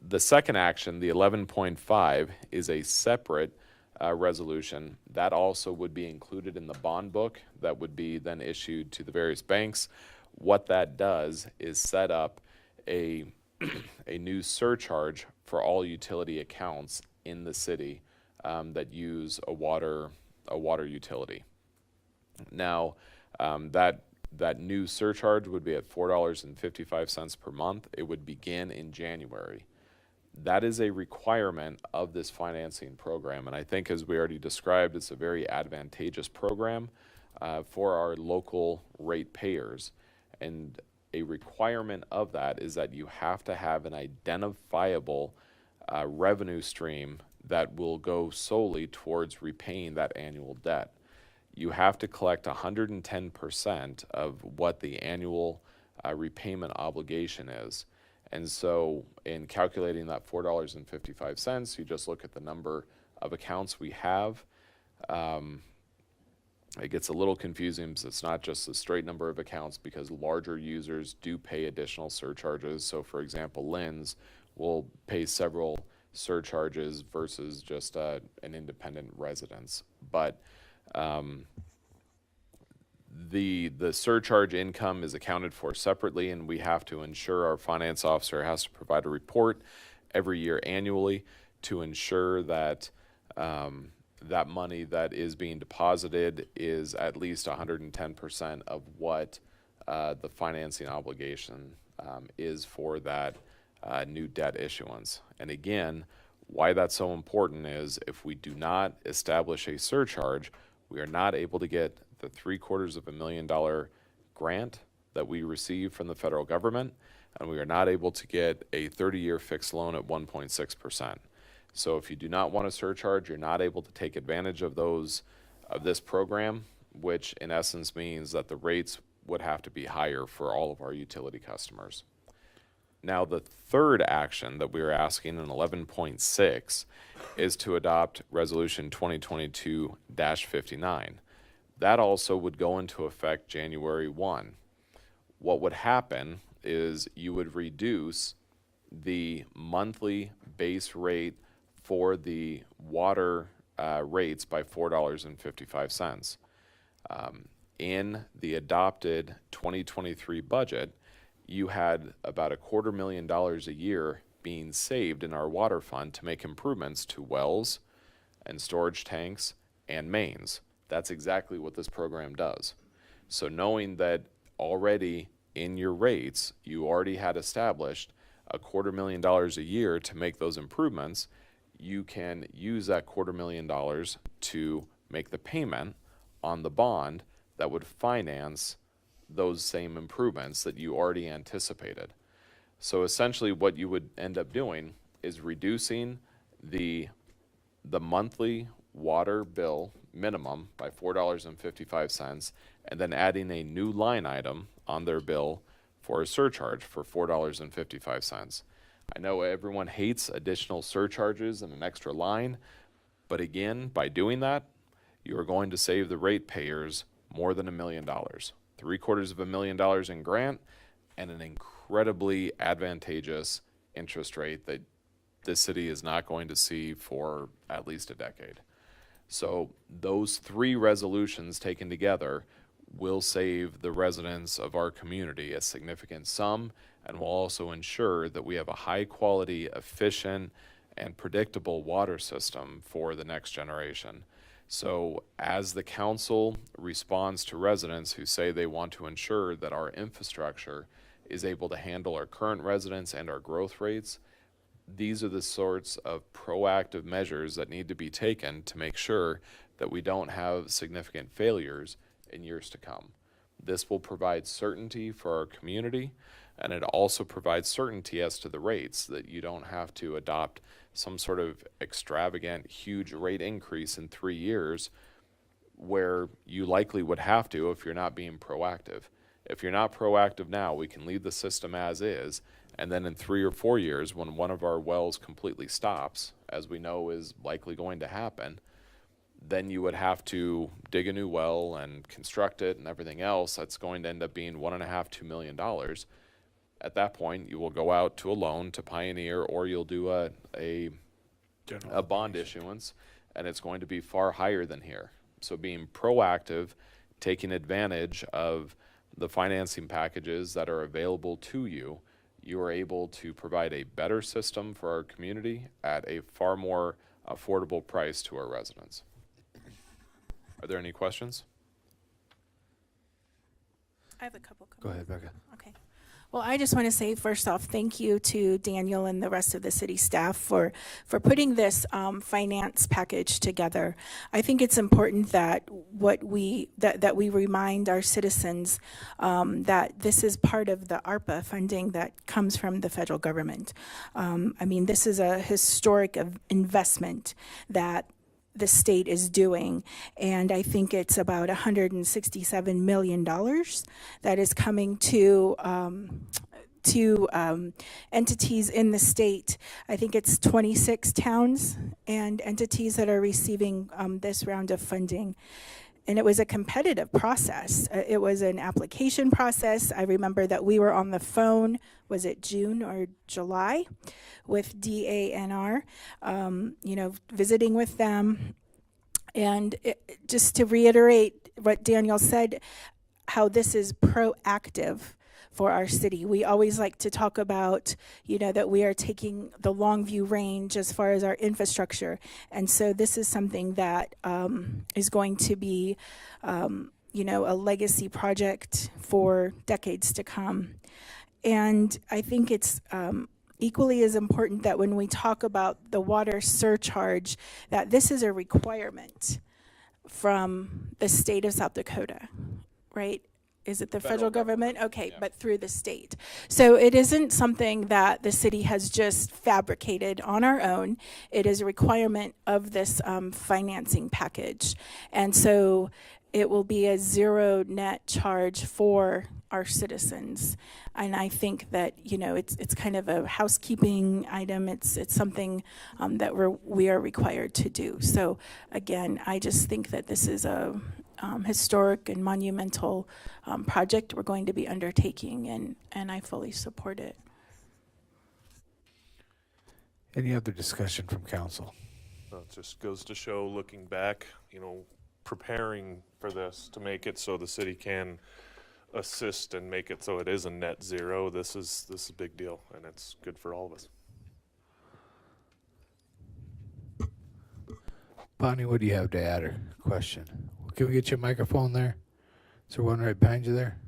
The second action, the 11.5, is a separate resolution. That also would be included in the bond book that would be then issued to the various banks. What that does is set up a new surcharge for all utility accounts in the city that use a water utility. Now, that new surcharge would be at $4.55 per month. It would begin in January. That is a requirement of this financing program, and I think, as we already described, it's a very advantageous program for our local ratepayers. And a requirement of that is that you have to have an identifiable revenue stream that will go solely towards repaying that annual debt. You have to collect 110% of what the annual repayment obligation is. And so in calculating that $4.55, you just look at the number of accounts we have. It gets a little confusing because it's not just the straight number of accounts, because larger users do pay additional surcharges. So for example, Lynn's will pay several surcharges versus just an independent residence. But the surcharge income is accounted for separately, and we have to ensure, our finance officer has to provide a report every year annually to ensure that that money that is being deposited is at least 110% of what the financing obligation is for that new debt issuance. And again, why that's so important is if we do not establish a surcharge, we are not able to get the $750,000 grant that we receive from the federal government, and we are not able to get a 30-year fixed loan at 1.6%. So if you do not want a surcharge, you're not able to take advantage of this program, which in essence means that the rates would have to be higher for all of our utility customers. Now, the third action that we are asking in 11.6 is to adopt Resolution 2022-59. That also would go into effect January 1. What would happen is you would reduce the monthly base rate for the water rates by $4.55. In the adopted 2023 budget, you had about $250,000 a year being saved in our water fund to make improvements to wells and storage tanks and mains. That's exactly what this program does. So knowing that already in your rates, you already had established $250,000 a year to make those improvements, you can use that $250,000 to make the payment on the bond that would finance those same improvements that you already anticipated. So essentially what you would end up doing is reducing the monthly water bill minimum by $4.55 and then adding a new line item on their bill for a surcharge for $4.55. I know everyone hates additional surcharges and an extra line, but again, by doing that, you are going to save the ratepayers more than $1 million. $750,000 in grant and an incredibly advantageous interest rate that this city is not going to see for at least a decade. So those three resolutions taken together will save the residents of our community a significant sum and will also ensure that we have a high quality, efficient, and predictable water system for the next generation. So as the council responds to residents who say they want to ensure that our infrastructure is able to handle our current residents and our growth rates, these are the sorts of proactive measures that need to be taken to make sure that we don't have significant failures in years to come. This will provide certainty for our community, and it also provides certainty as to the rates, that you don't have to adopt some sort of extravagant, huge rate increase in 3 years where you likely would have to if you're not being proactive. If you're not proactive now, we can leave the system as is, and then in 3 or 4 years, when one of our wells completely stops, as we know is likely going to happen, then you would have to dig a new well and construct it and everything else. That's going to end up being $1.5–2 million. At that point, you will go out to a loan to Pioneer, or you'll do a bond issuance, and it's going to be far higher than here. So being proactive, taking advantage of the financing packages that are available to you, you are able to provide a better system for our community at a far more affordable price to our residents. Are there any questions? I have a couple. Go ahead, Becca. Okay. Well, I just want to say, first off, thank you to Daniel and the rest of the city staff for putting this finance package together. I think it's important that we remind our citizens that this is part of the ARPA funding that comes from the federal government. I mean, this is a historic investment that the state is doing, and I think it's about $167 million that is coming to entities in the state. I think it's 26 towns and entities that are receiving this round of funding. And it was a competitive process. It was an application process. I remember that we were on the phone, was it June or July, with DANR, visiting with them. And just to reiterate what Daniel said, how this is proactive for our city. We always like to talk about, that we are taking the long view range as far as our infrastructure. And so this is something that is going to be, a legacy project for decades to come. And I think it's equally as important that when we talk about the water surcharge, that this is a requirement from the state of South Dakota, right? Is it the federal government? Okay, yeah. But through the state. So it isn't something that the city has just fabricated on our own. It is a requirement of this financing package. And so it will be a zero net charge for our citizens. And I think that, you know, it's kind of a housekeeping item. It's something that we are required to do. So again, I just think that this is a historic and monumental project we're going to be undertaking, and I fully support it. Any other discussion from council? Well, it just goes to show, looking back, you know, preparing for this to make it so the city can assist and make it so it is a net zero. This is a big deal, and it's good for all of us. Bonnie, what do you have to add or question? Can we get you a microphone there? Is there one right behind you there?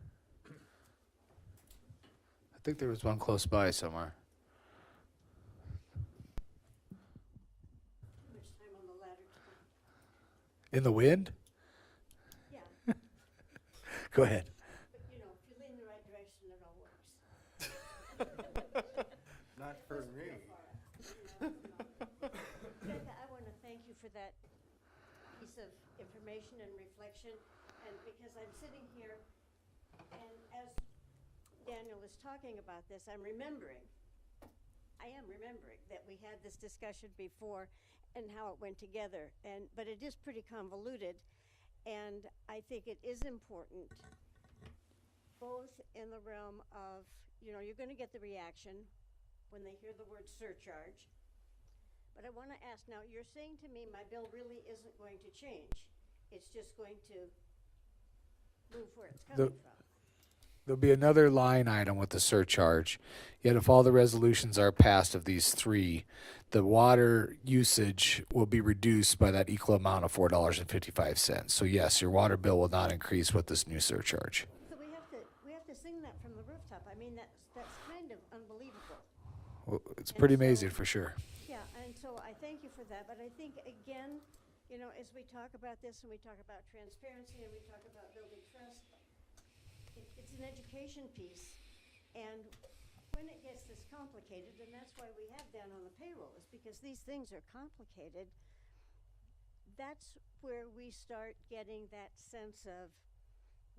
I think there was one close by somewhere. In the wind? Yeah. Go ahead. But you know, if you lean in the right direction, it all works. Not for me. Becca, I want to thank you for that piece of information and reflection, and because I'm sitting here, and as Daniel is talking about this, I am remembering that we had this discussion before and how it went together, but it is pretty convoluted, and I think it is important, both in the realm of, you know, you're going to get the reaction when they hear the word surcharge. But I want to ask, now you're saying to me my bill really isn't going to change. It's just going to move where it's coming from. There'll be another line item with the surcharge. Yet if all the resolutions are passed of these three, the water usage will be reduced by that equal amount of $4.55. So yes, your water bill will not increase with this new surcharge. So we have to sing that from the rooftop. I mean, that's kind of unbelievable. Well, it's pretty amazing for sure. Yeah, and so I thank you for that, but I think, again, you know, as we talk about this and we talk about transparency and we talk about building trust, it's an education piece, and when it gets this complicated, and that's why we have down on the payroll, is because these things are complicated, that's where we start getting that sense of,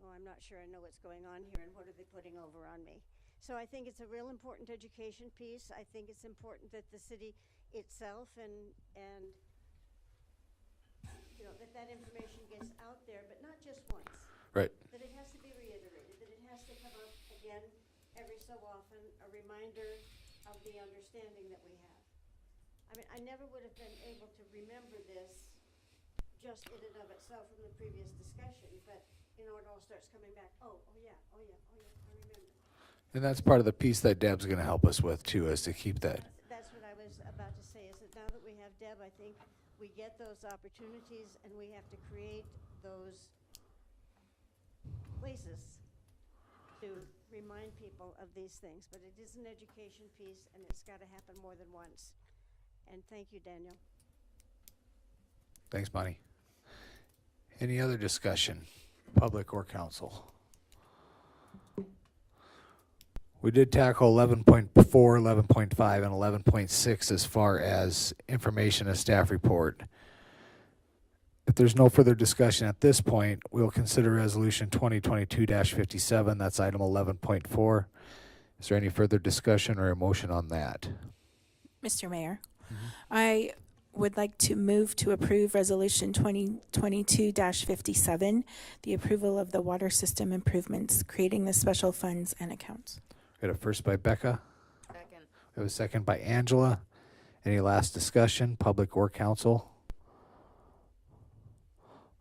oh, I'm not sure I know what's going on here, and what are they putting over on me? So I think it's a real important education piece. I think it's important that the city itself and you know, that information gets out there, but not just once. Right. That it has to be reiterated, that it has to come up again every so often, a reminder of the understanding that we have. I mean, I never would have been able to remember this just in and of itself from the previous discussion, but you know, it all starts coming back. Oh yeah, I remember. And that's part of the piece that Deb's going to help us with too, is to keep that. That's what I was about to say, is that now that we have Deb, I think we get those opportunities and we have to create those places to remind people of these things. But it is an education piece, and it's got to happen more than once. And thank you, Daniel. Thanks, Bonnie. Any other discussion, public or council? We did tackle 11.4, 11.5, and 11.6 as far as information and staff report. If there's no further discussion at this point, we'll consider resolution 2022-57. That's item 11.4. Is there any further discussion or a motion on that? Mr. Mayor, I would like to move to approve resolution 2022-57, the approval of the water system improvements, creating the special funds and accounts. We got a first by Becca. Second. We have a second by Angela. Any last discussion, public or council?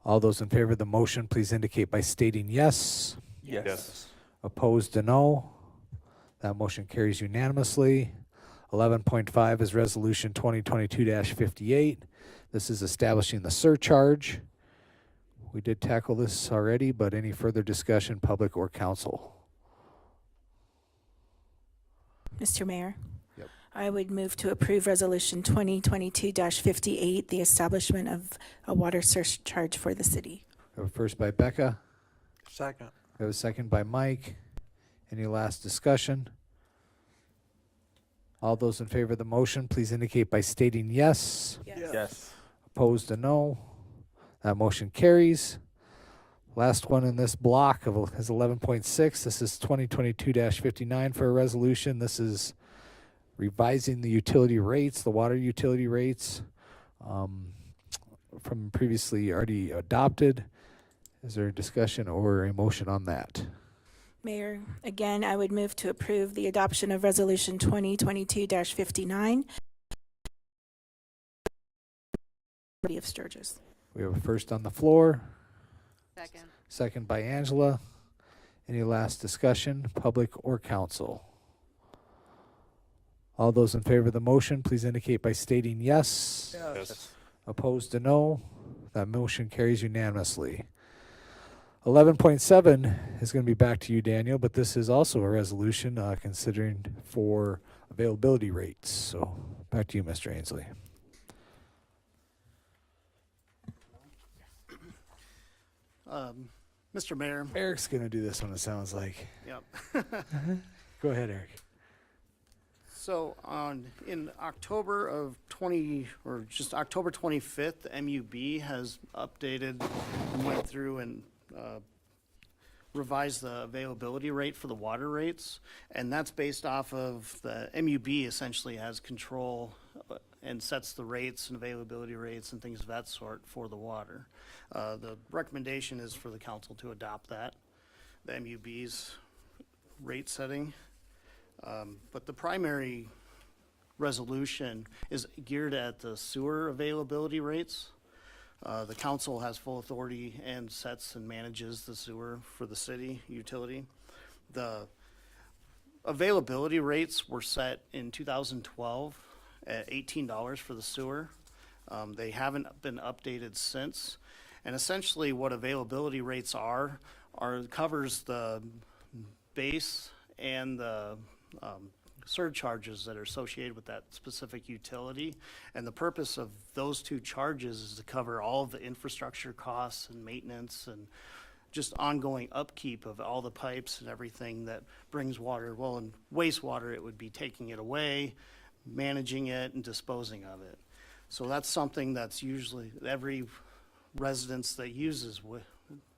All those in favor of the motion, please indicate by stating yes. Yes. Opposed to no. That motion carries unanimously. 11.5 is resolution 2022-58. This is establishing the surcharge. We did tackle this already, but any further discussion, public or council? Mr. Mayor? Yep. I would move to approve resolution 2022-58, the establishment of a water surcharge for the city. We have a first by Becca. Second. We have a second by Mike. Any last discussion? All those in favor of the motion, please indicate by stating yes. Yes. Opposed to no. That motion carries. Last one in this block is 11.6. This is 2022-59 for a resolution. This is revising the utility rates, the water utility rates, from previously already adopted. Is there a discussion or a motion on that? Mayor, again, I would move to approve the adoption of Resolution 2022-59 of Sturgis. We have a first on the floor, Second. second by Angela. Any last discussion, public or council? All those in favor of the motion, please indicate by stating yes. Yes. Opposed to no. That motion carries unanimously. 11.7 is going to be back to you, Daniel, but this is also a resolution considering for availability rates. So back to you, Mr. Ainsley. Mr. Mayor. Eric's going to do this one, it sounds like. Yep. Go ahead, Eric. So in October of October 25th, the MUB has updated and went through and revised the availability rate for the water rates. And that's based off of the MUB essentially has control and sets the rates and availability rates and things of that sort for the water. The recommendation is for the council to adopt that, the MUB's rate setting. But the primary resolution is geared at the sewer availability rates. The council has full authority and sets and manages the sewer for the city utility. The availability rates were set in 2012 at $18 for the sewer. They haven't been updated since. And essentially what availability rates are covers the base and the surcharges that are associated with that specific utility. And the purpose of those two charges is to cover all of the infrastructure costs and maintenance and just ongoing upkeep of all the pipes and everything that brings water. Well, in wastewater, it would be taking it away, managing it, and disposing of it. So that's something that's usually every residence that uses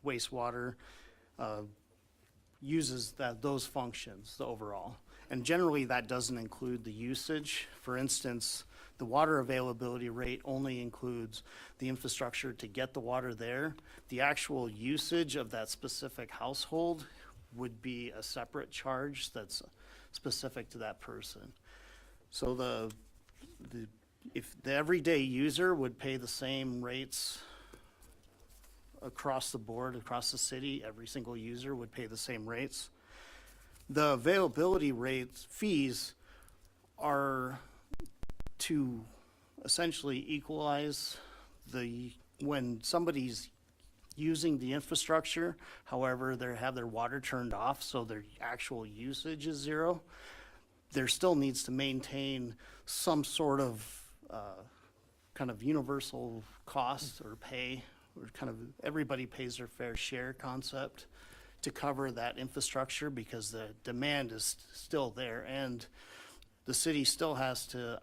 wastewater uses those functions, the overall. And generally that doesn't include the usage. For instance, the water availability rate only includes the infrastructure to get the water there. The actual usage of that specific household would be a separate charge that's specific to that person. So if the everyday user would pay the same rates across the board, across the city, every single user would pay the same rates. The availability rates, fees, are to essentially equalize when somebody's using the infrastructure, however, they have their water turned off, so their actual usage is zero. There still needs to maintain some sort of kind of universal cost or pay, or kind of everybody pays their fair share concept to cover that infrastructure, because the demand is still there and the city still has to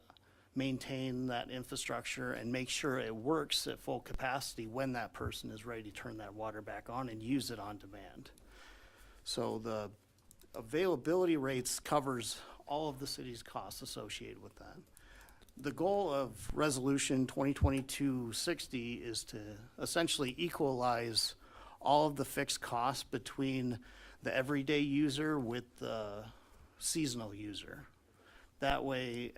maintain that infrastructure and make sure it works at full capacity when that person is ready to turn that water back on and use it on demand. So the availability rates covers all of the city's costs associated with that. The goal of Resolution 2022-60 is to essentially equalize all of the fixed costs between the everyday user with the seasonal user. That way,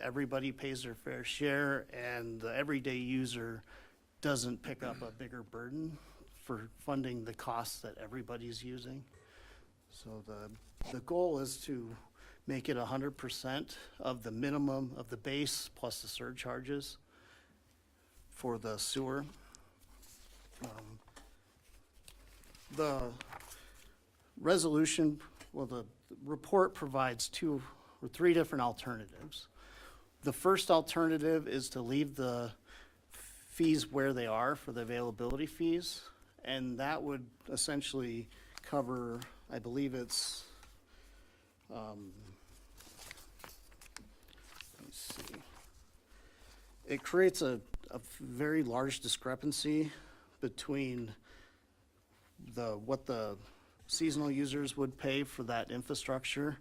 everybody pays their fair share and the everyday user doesn't pick up a bigger burden for funding the costs that everybody's using. So the goal is to make it 100% of the minimum of the base plus the surcharges for the sewer. The resolution, well, the report provides 2 or 3 different alternatives. The first alternative is to leave the fees where they are for the availability fees, and that would essentially cover, I believe it's, let me see. It creates a very large discrepancy between what the seasonal users would pay for that infrastructure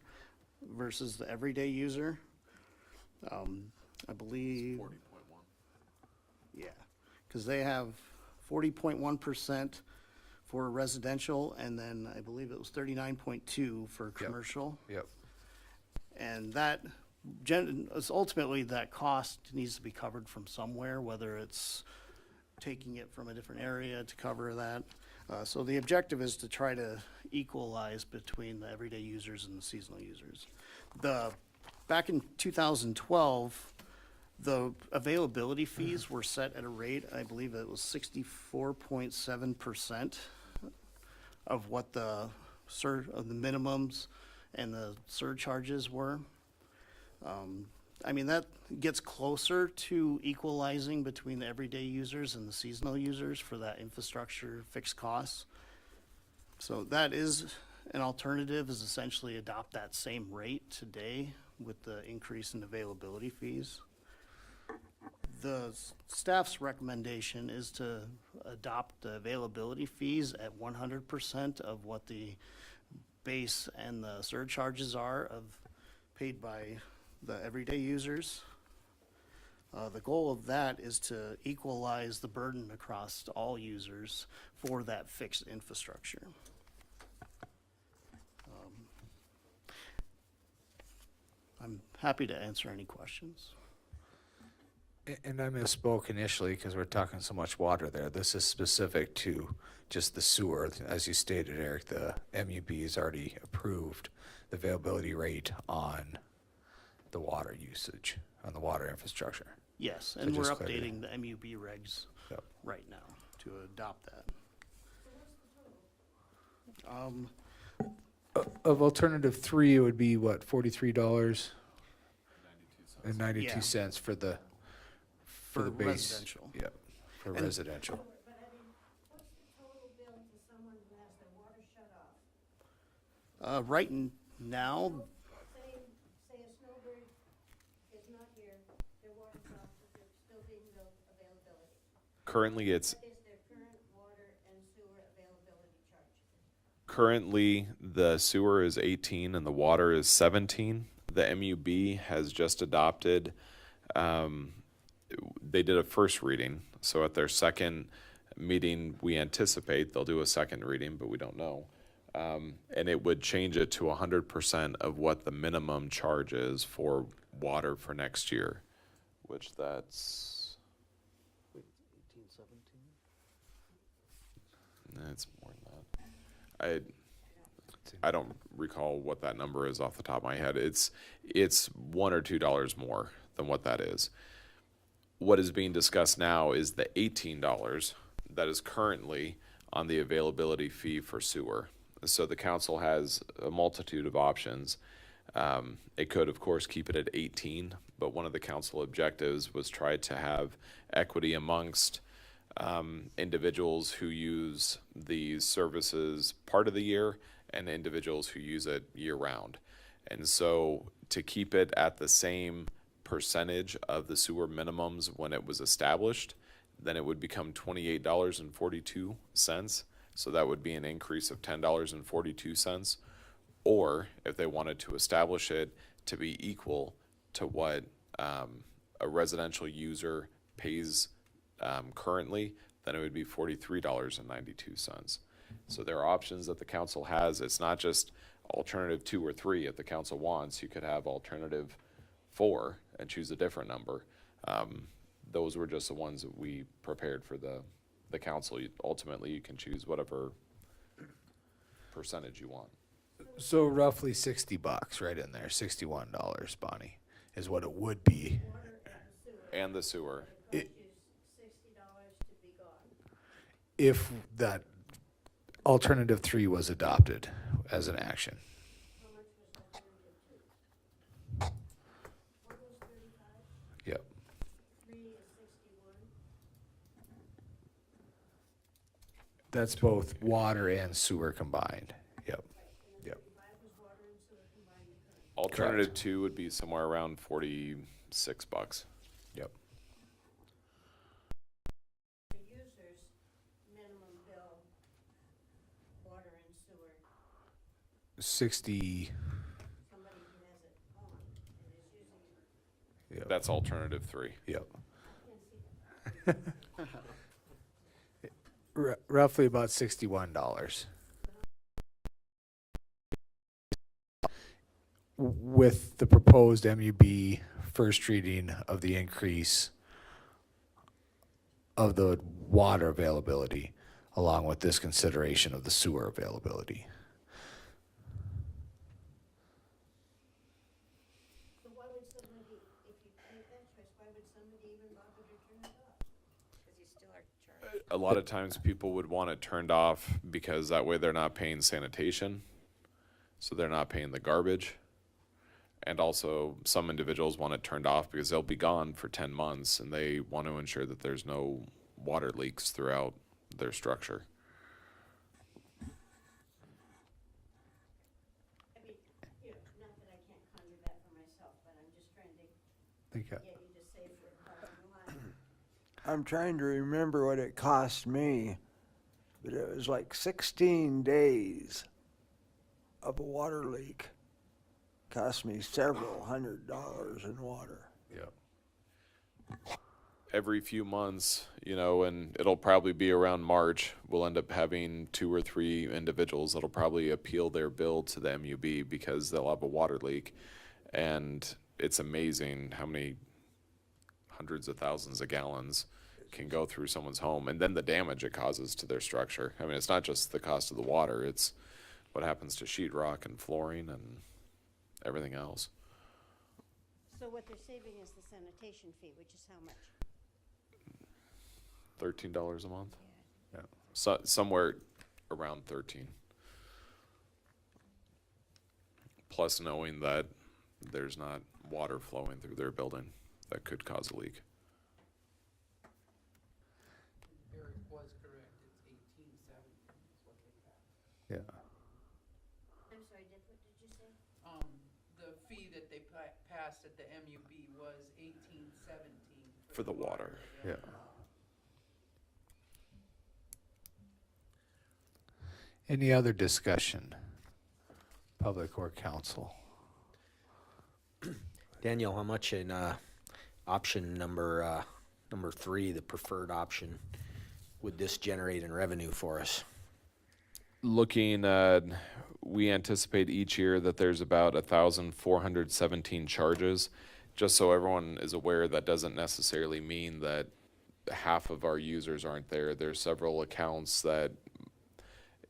versus the everyday user. I believe. 40.1. Yeah, because they have 40.1% for residential, and then I believe it was 39.2 for commercial. Yep. And that, ultimately, that cost needs to be covered from somewhere, whether it's taking it from a different area to cover that. So the objective is to try to equalize between the everyday users and the seasonal users. Back in 2012, the availability fees were set at a rate, I believe it was 64.7% of what the minimums and the surcharges were. I mean, that gets closer to equalizing between the everyday users and the seasonal users for that infrastructure fixed costs. So that is an alternative, is essentially adopt that same rate today with the increase in availability fees. The staff's recommendation is to adopt the availability fees at 100% of what the base and the surcharges are paid by the everyday users. The goal of that is to equalize the burden across all users for that fixed infrastructure. I'm happy to answer any questions. And I misspoke initially because we're talking so much water there. This is specific to just the sewer. As you stated, Eric, the MUB has already approved the availability rate on the water usage, on the water infrastructure. Yes, So and we're just clarity. updating the MUB regs right now to adopt that. Of alternative 3, it would be what, $43.92 for the For base. residential. Yep, for And- residential. But I mean, what's the total bill to someone who has their water shut off? Right now, Say a snowbird is not here, their water's off, but they're still being billed availability. Currently, it's What is their current water and sewer availability charge? currently the sewer is 18 and the water is 17. The MUB has just adopted. They did a first reading, so at their second meeting, we anticipate they'll do a second reading, but we don't know. And it would change it to 100% of what the minimum charge is for water for next year, which that's 18, 17? it's more than that. I don't recall what that number is off the top of my head. It's $1 or $2 more than what that is. What is being discussed now is the $18 that is currently on the availability fee for sewer. So the council has a multitude of options. It could, of course, keep it at 18, but one of the council objectives was try to have equity amongst individuals who use these services part of the year and individuals who use it year-round. And so to keep it at the same percentage of the sewer minimums when it was established, then it would become $28.42. So that would be an increase of $10.42. Or if they wanted to establish it to be equal to what a residential user pays currently, then it would be $43.92. So there are options that the council has. It's not just alternative 2 or 3. If the council wants, you could have alternative 4 and choose a different number. Those were just the ones that we prepared for the council. Ultimately, you can choose whatever percentage you want. So roughly $60 right in there, $61, Bonnie, is what it would be. And the sewer. $60 to be gone. If that alternative 3 was adopted as an action. How much was alternative 2? What was 35? Yep. 3 is 61. That's both water and sewer combined. Yep. Yep. 35 was water and sewer combined current. Alternative 2 would be somewhere around $46. Yep. The user's minimum bill 60. Yep. That's alternative 3. Yep. Roughly about $61. With the proposed MUB first reading of the increase of the water availability, along with this consideration of the sewer availability. So why would somebody, if you make that choice, why would somebody even bother to turn it off? Because you still are charged. A lot of times people would want it turned off because that way they're not paying sanitation, so they're not paying the garbage. And also, some individuals want it turned off because they'll be gone for 10 months and they want to ensure that there's no water leaks throughout their structure. I mean, you know, not that I can't conjure that for myself, but I'm just trying to get you to say for the bottom line. I'm trying to remember what it cost me, but it was like 16 days of a water leak. Cost me several $100s in water. Yep. Every few months, you know, and it'll probably be around March, we'll end up having 2 or 3 individuals that'll probably appeal their bill to the MUB because they'll have a water leak. And it's amazing how many hundreds of thousands of gallons can go through someone's home, and then the damage it causes to their structure. I mean, it's not just the cost of the water, it's what happens to sheetrock and flooring and everything else. So what they're saving is the sanitation fee, which is how much? $13 a month? Yeah. So, somewhere around 13. Plus knowing that there's not water flowing through their building that could cause a leak. Eric was correct, it's 1870 is what they passed. Yeah. I'm sorry, what did you say? The fee that they passed at the MUB was 1817. For the water. Yeah. Any other discussion? Public or council? Daniel, how much in option number 3, the preferred option, would this generate in revenue for us? Looking at, we anticipate each year that there's about 1,417 charges. Just so everyone is aware, that doesn't necessarily mean that half of our users aren't there. There's several accounts that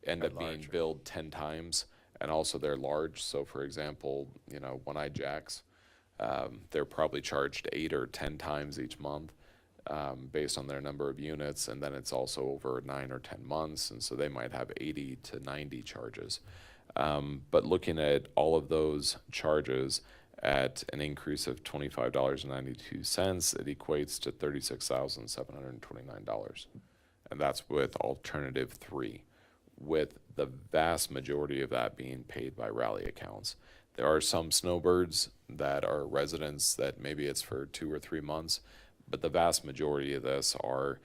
end up being billed 10 times, and also they're large. So for example, you know, One-Eyed Jacks, they're probably charged 8 or 10 times each month. Based on their number of units, and then it's also over 9 or 10 months, and so they might have 80 to 90 charges. But looking at all of those charges at an increase of $25.92, it equates to $36,729, and that's with alternative 3, with the vast majority of that being paid by rally accounts. There are some snowbirds that are residents that maybe it's for 2 or 3 months, but the vast majority of this are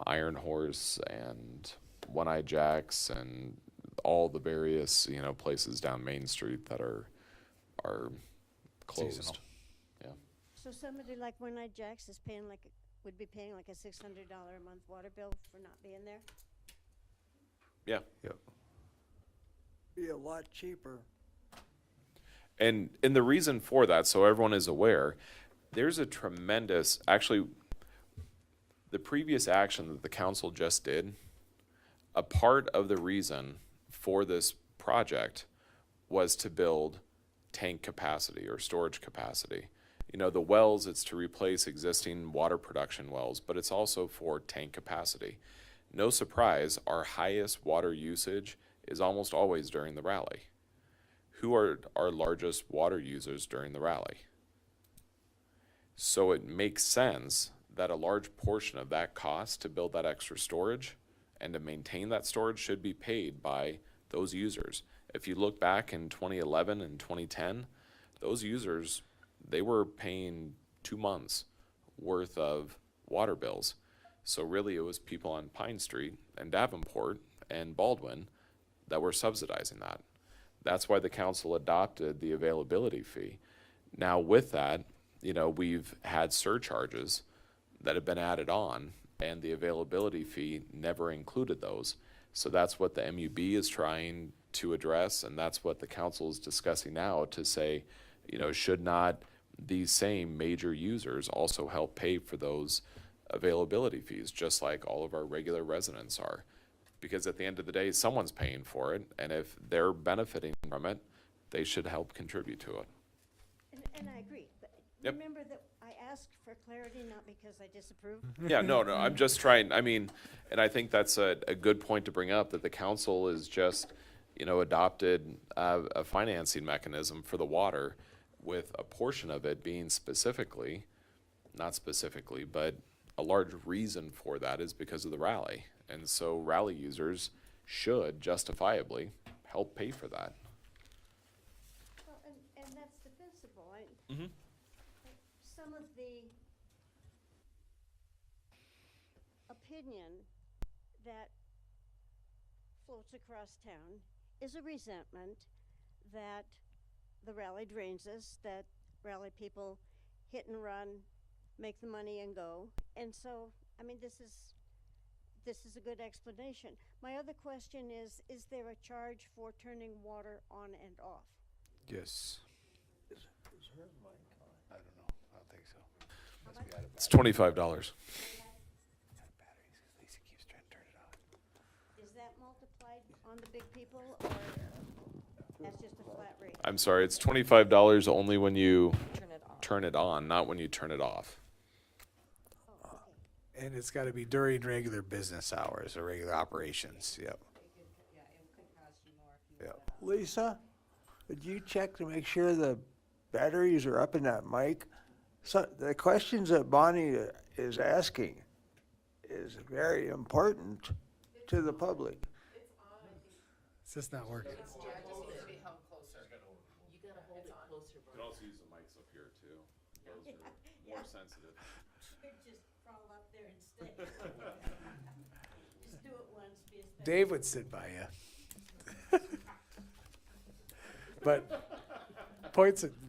Iron Horse and One-Eyed Jacks and all the various, you know, places down Main Street that are closed. Seasonal. Yeah. So somebody like One-Eyed Jacks is paying like, would be paying like a $600 a month water bill for not being there? Yeah. Yep. Be a lot cheaper. And the reason for that, so everyone is aware, there's a tremendous, actually, the previous action that the council just did, a part of the reason for this project was to build tank capacity or storage capacity. You know, the wells, it's to replace existing water production wells, but it's also for tank capacity. No surprise, our highest water usage is almost always during the rally. Who are our largest water users during the rally? So it makes sense that a large portion of that cost to build that extra storage and to maintain that storage should be paid by those users. If you look back in 2011 and 2010, those users, they were paying 2 months worth of water bills. So really it was people on Pine Street and Davenport and Baldwin that were subsidizing that. That's why the council adopted the availability fee. Now with that, you know, we've had surcharges that have been added on, and the availability fee never included those. So that's what the MUB is trying to address, and that's what the council is discussing now to say, you know, should not these same major users also help pay for those availability fees, just like all of our regular residents are? Because at the end of the day, someone's paying for it, and if they're benefiting from it, they should help contribute to it. And I agree, but Yep. remember that I asked for clarity, not because I disapprove. Yeah, no, I'm just trying, I mean, and I think that's a good point to bring up, that the council is just, you know, adopted a financing mechanism for the water, with a portion of it being specifically, not specifically, but a large reason for that is because of the rally. And so rally users should justifiably help pay for that. Well, and that's defensible. Mhm. Some of the opinion that floats across town is a resentment that the rally drains us, that rally people hit and run, make the money and go. And so, I mean, this is a good explanation. My other question is there a charge for turning water on and off? Yes. I don't know. I don't think so. It's $25. Is that multiplied on the big people, or that's just a flat rate? I'm sorry, it's $25 only when you Turn it off. turn it on, not when you turn it off. And it's got to be during regular business hours or regular operations. Yep. Yep. Lisa, would you check to make sure the batteries are up in that mic? So the questions that Bonnie is asking is very important to the public. It's just not working. Yeah, it just needs to be held closer. You gotta hold it closer. You can also use the mics up here too. Those are more sensitive. Could just crawl up there and stay. Just do it once, be a special. Dave would sit by you. But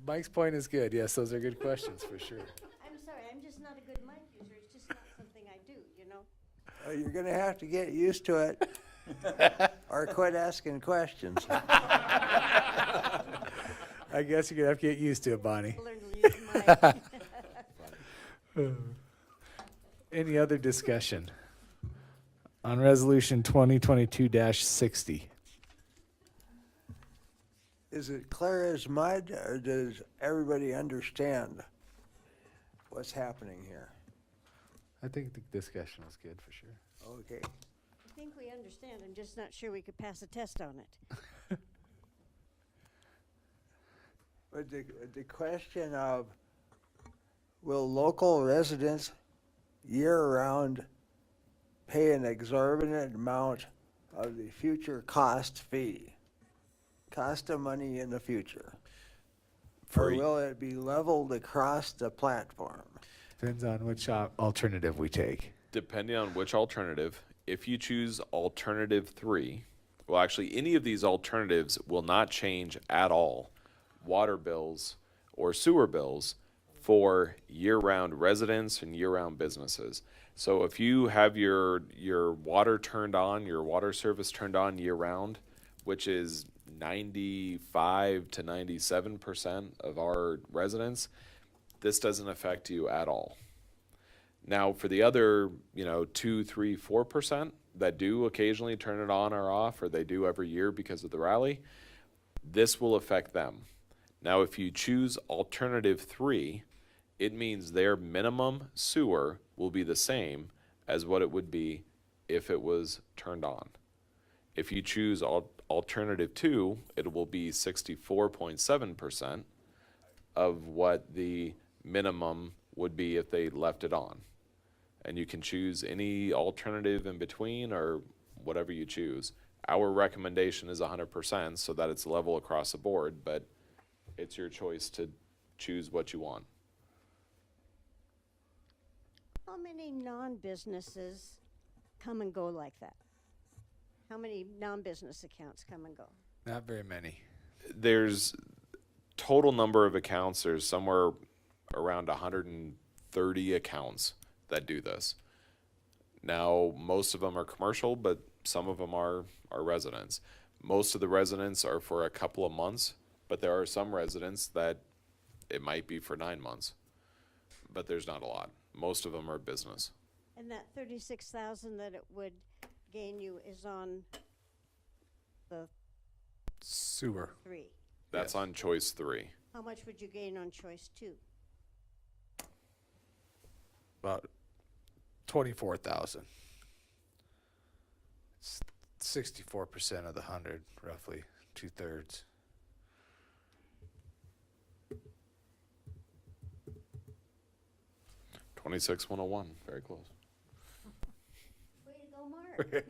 Mike's point is good. Yes, those are good questions for sure. I'm sorry, I'm just not a good mic user. It's just not something I do, you know? You're gonna have to get used to it, or quit asking questions. I guess you're going to have to get used to it, Bonnie. Learn to use the mic. Any other discussion on resolution 2022-60? Is it clear as mud, or does everybody understand what's happening here? I think the discussion was good for sure. Okay. I think we understand. I'm just not sure we could pass a test on it. But the question of, will local residents year-round pay an exorbitant amount of the future cost fee? Cost of money in the future? Or will it be leveled across the platform? Depends on which alternative we take. Depending on which alternative, if you choose alternative 3, well, actually, any of these alternatives will not change at all water bills or sewer bills for year-round residents and year-round businesses. So if you have your water turned on, your water service turned on year-round, which is 95 to 97% of our residents, this doesn't affect you at all. Now, for the other, 2, 3, 4% that do occasionally turn it on or off, or they do every year because of the rally, this will affect them. Now, if you choose alternative 3, it means their minimum sewer will be the same as what it would be if it was turned on. If you choose alternative 2, it will be 64.7% of what the minimum would be if they left it on. And you can choose any alternative in between or whatever you choose. Our recommendation is 100% so that it's level across the board, but it's your choice to choose what you want. How many non-businesses come and go like that? How many non-business accounts come and go? Not very many. there's total number of accounts, there's somewhere around 130 accounts that do this. Now, most of them are commercial, but some of them are residents. Most of the residents are for a couple of months, but there are some residents that it might be for 9 months. But there's not a lot. Most of them are business. And that 36,000 that it would gain you is on the Sewer. 3. That's on choice 3. How much would you gain on choice 2? About 24,000. It's 64% of the 100, roughly 2/3. $26,101, very close. Way to go, Mark.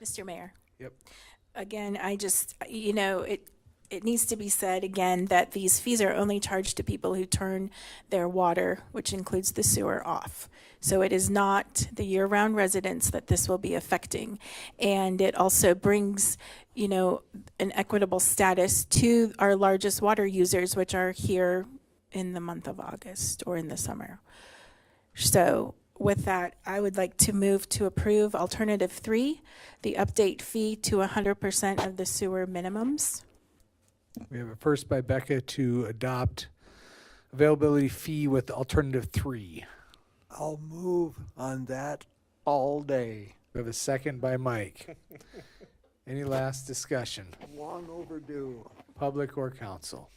Mr. Mayor. Yep. Again, I just, it needs to be said again that these fees are only charged to people who turn their water, which includes the sewer, off. So it is not the year-round residents that this will be affecting. And it also brings, an equitable status to our largest water users, which are here in the month of August or in the summer. So with that, I would like to move to approve alternative 3, the update fee to 100% of the sewer minimums. We have a first by Becca to adopt availability fee with alternative 3. I'll move on that all day. We have a second by Mike. Any last discussion? Long overdue. Public or council?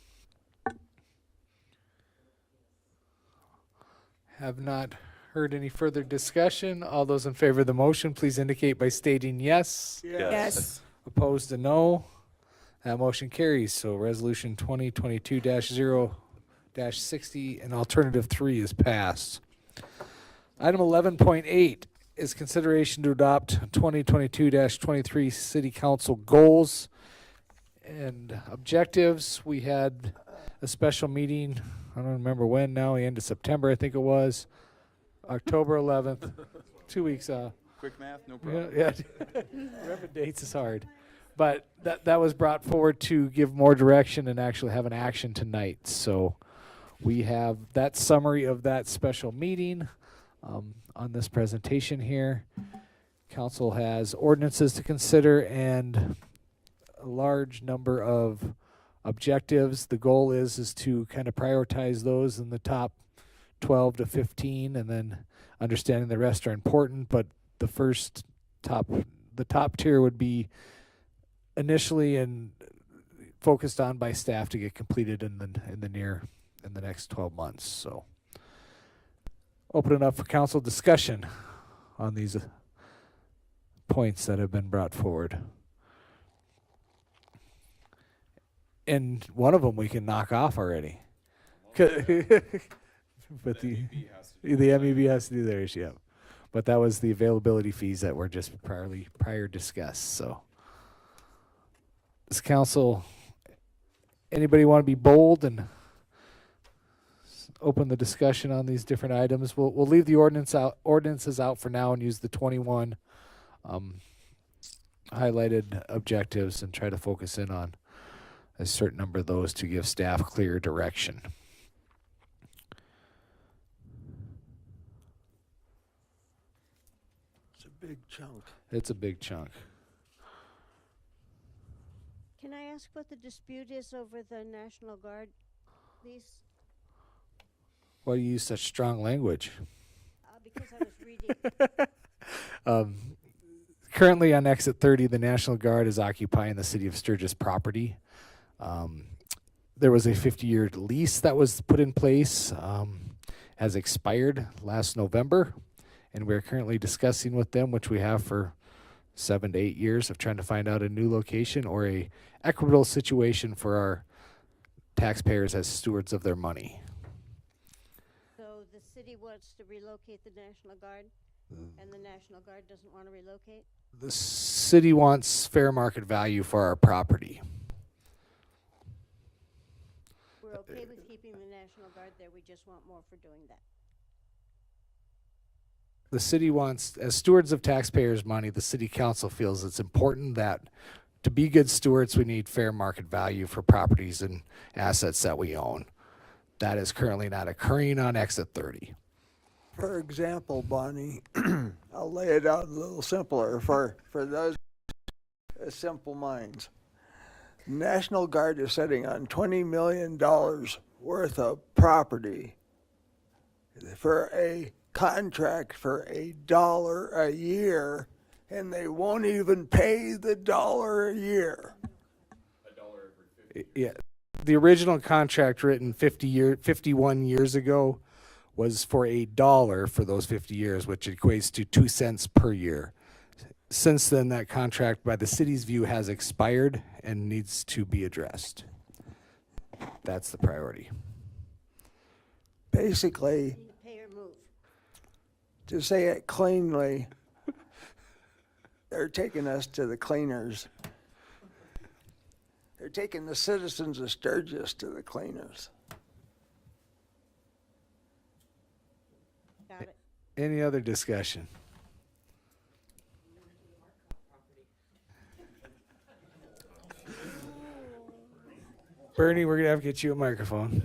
Have not heard any further discussion. All those in favor of the motion, please indicate by stating yes. Yes. Opposed to no. That motion carries. So resolution 2022-0-60 and alternative 3 is passed. Item 11.8 is consideration to adopt 2022-23 city council goals and objectives. We had a special meeting, I don't remember when now, the end of September I think it was, October 11th, 2 weeks Quick math, no problem. yeah. Remember dates is hard. But that was brought forward to give more direction and actually have an action tonight. So we have that summary of that special meeting on this presentation here. Council has ordinances to consider and a large number of objectives. The goal is to kind of prioritize those in the top 12 to 15, and then understanding the rest are important, but the top tier would be initially and focused on by staff to get completed in the next 12 months. So open it up for council discussion on these points that have been brought forward. And one of them we can knock off already. But the MUB has to do theirs, yeah. But that was the availability fees that were just prior discussed. So, this council, anybody want to be bold and open the discussion on these different items? We'll leave the ordinances out for now and use the 21 highlighted objectives and try to focus in on a certain number of those to give staff clear direction. It's a big chunk. It's a big chunk. Can I ask what the dispute is over the National Guard, please? Why do you use such strong language? Because I was reading. Currently on exit 30, the National Guard is occupying the city of Sturgis property. There was a 50-year lease that was put in place, has expired last November, and we're currently discussing with them, which we have for 7 to 8 years, of trying to find out a new location or a equitable situation for our taxpayers as stewards of their money. So the city wants to relocate the National Guard, and the National Guard doesn't want to relocate? The city wants fair market value for our property. We're okay with keeping the National Guard there, we just want more for doing that. the city wants, as stewards of taxpayers' money, the city council feels it's important that to be good stewards, we need fair market value for properties and assets that we own. That is currently not occurring on Exit 30. For example, Bonnie, I'll lay it out a little simpler for those simple minds. National Guard is sitting on $20 million worth of property for a contract for $1 a year, and they won't even pay the $1 a year. Yeah, the original contract written 51 years ago was for $1 for those 50 years, which equates to 2 cents per year. Since then, that contract, by the city's view, has expired and needs to be addressed. That's the priority. Basically, Pay or move. to say it cleanly, they're taking us to the cleaners. They're taking the citizens of Sturgis to the cleaners. Got it. Any other discussion? Bernie, we're gonna have to get you a microphone.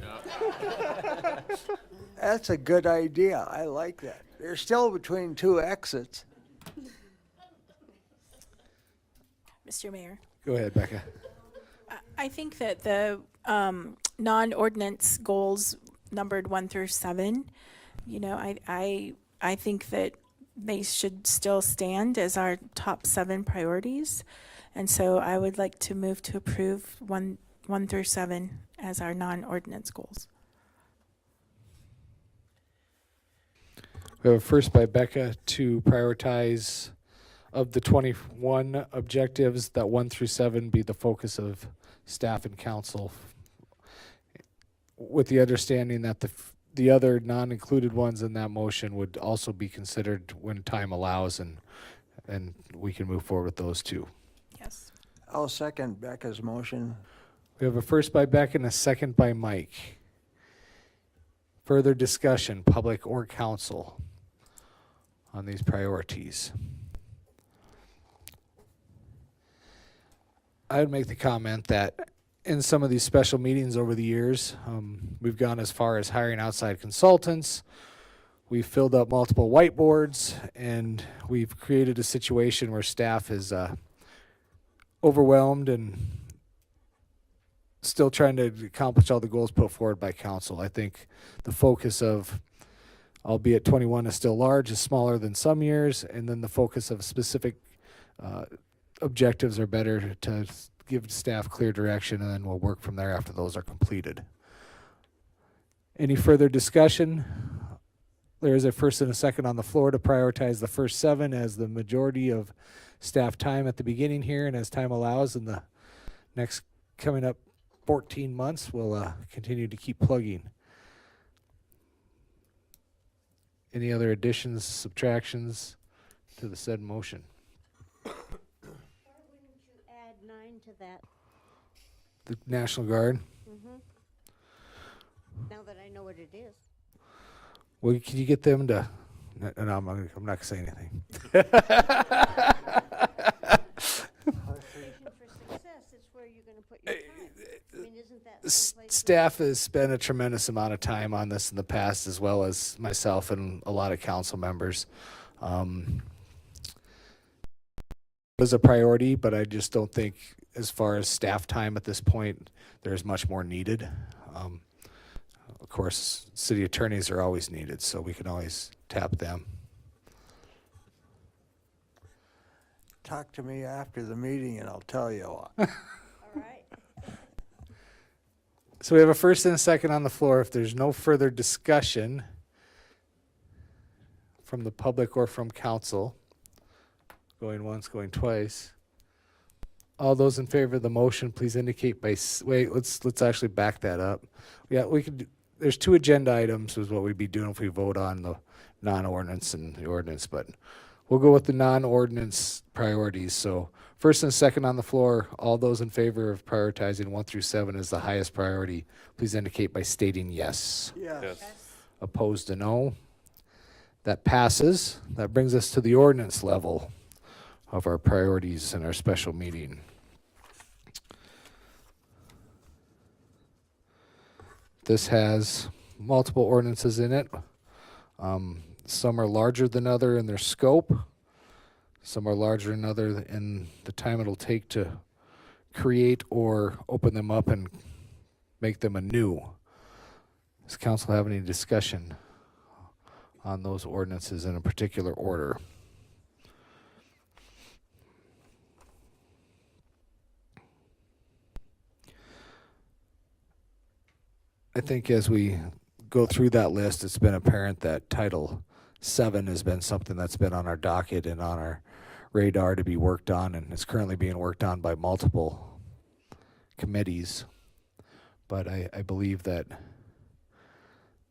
That's a good idea. I like that. They're still between two exits. Mr. Mayor, Go ahead, Becca. I think that the non-ordinance goals numbered 1 through 7, you know, I think that they should still stand as our top 7 priorities. And so I would like to move to approve 1 through 7 as our non-ordinance goals. We have a first by Becca to prioritize of the 21 objectives that 1 through 7 be the focus of staff and council, with the understanding that the other non-included ones in that motion would also be considered when time allows, and we can move forward with those too. Yes. I'll second Becca's motion. We have a first by Becca and a second by Mike. Further discussion, public or council, on these priorities. I would make the comment that in some of these special meetings over the years, we've gone as far as hiring outside consultants. We've filled up multiple whiteboards, and we've created a situation where staff is overwhelmed and still trying to accomplish all the goals put forward by council. I think the focus of, albeit 21 is still large, is smaller than some years, and then the focus of specific objectives are better to give staff clear direction, and then we'll work from there after those are completed. Any further discussion? There is a first and a second on the floor to prioritize the first 7 as the majority of staff time at the beginning here, and as time allows in the next coming up 14 months, we'll continue to keep plugging. Any other additions, subtractions to the said motion? Why wouldn't you add 9 to that? The National Guard. Now that I know what it is. Well, can you get them to? No, I'm not gonna say anything. For success, it's where you're gonna put your time. I mean, isn't that someplace Staff has spent a tremendous amount of time on this in the past, as well as myself and a lot of council members. It is a priority, but I just don't think, as far as staff time at this point, there's much more needed. Of course, city attorneys are always needed, so we can always tap them. Talk to me after the meeting and I'll tell you. all right? So we have a first and a second on the floor. If there's no further discussion from the public or from council, going once, going twice, all those in favor of the motion, please indicate by, wait, let's actually back that up. Yeah, we could, there's 2 agenda items is what we'd be doing if we vote on the non-ordinance and the ordinance, but we'll go with the non-ordinance priorities. So first and second on the floor, all those in favor of prioritizing 1 through 7 as the highest priority, please indicate by stating yes. Yes. Yes. Opposed to no. That passes. That brings us to the ordinance level of our priorities in our special meeting. This has multiple ordinances in it. Some are larger than other in their scope. Some are larger than other in the time it'll take to create or open them up and make them anew. Does council have any discussion on those ordinances in a particular order? I think as we go through that list, it's been apparent that Title 7 has been something that's been on our docket and on our radar to be worked on, and it's currently being worked on by multiple committees. But I believe that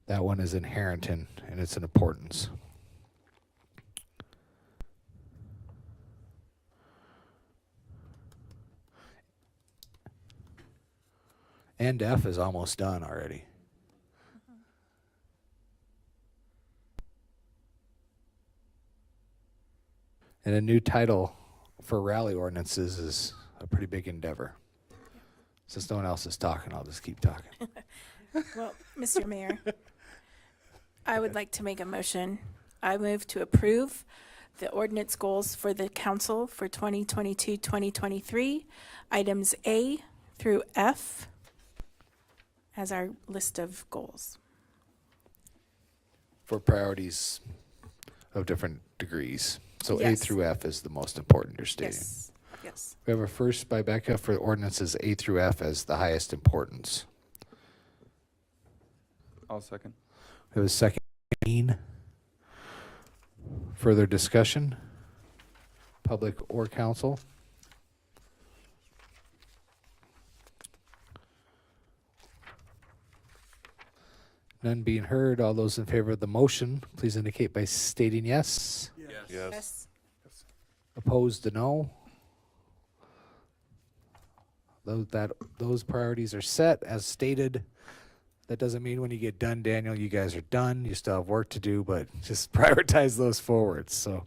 that one is inherent in its importance. And F is almost done already. And a new title for rally ordinances is a pretty big endeavor. Since no one else is talking, I'll just keep talking. Well, Mr. Mayor, I would like to make a motion. I move to approve the ordinance goals for the council for 2022-2023, items A through F as our list of goals. For priorities of different degrees. So A Yes. through F is the most important, you're stating. Yes, yes. We have a first by Becca for ordinances A through F as the highest importance. I'll second. We have a second. Further discussion? Public or council? None being heard. All those in favor of the motion, please indicate by stating yes. Yes. Opposed, no. Those priorities are set as stated. That doesn't mean when you get done, Daniel, you guys are done. You still have work to do, but just prioritize those forward. So,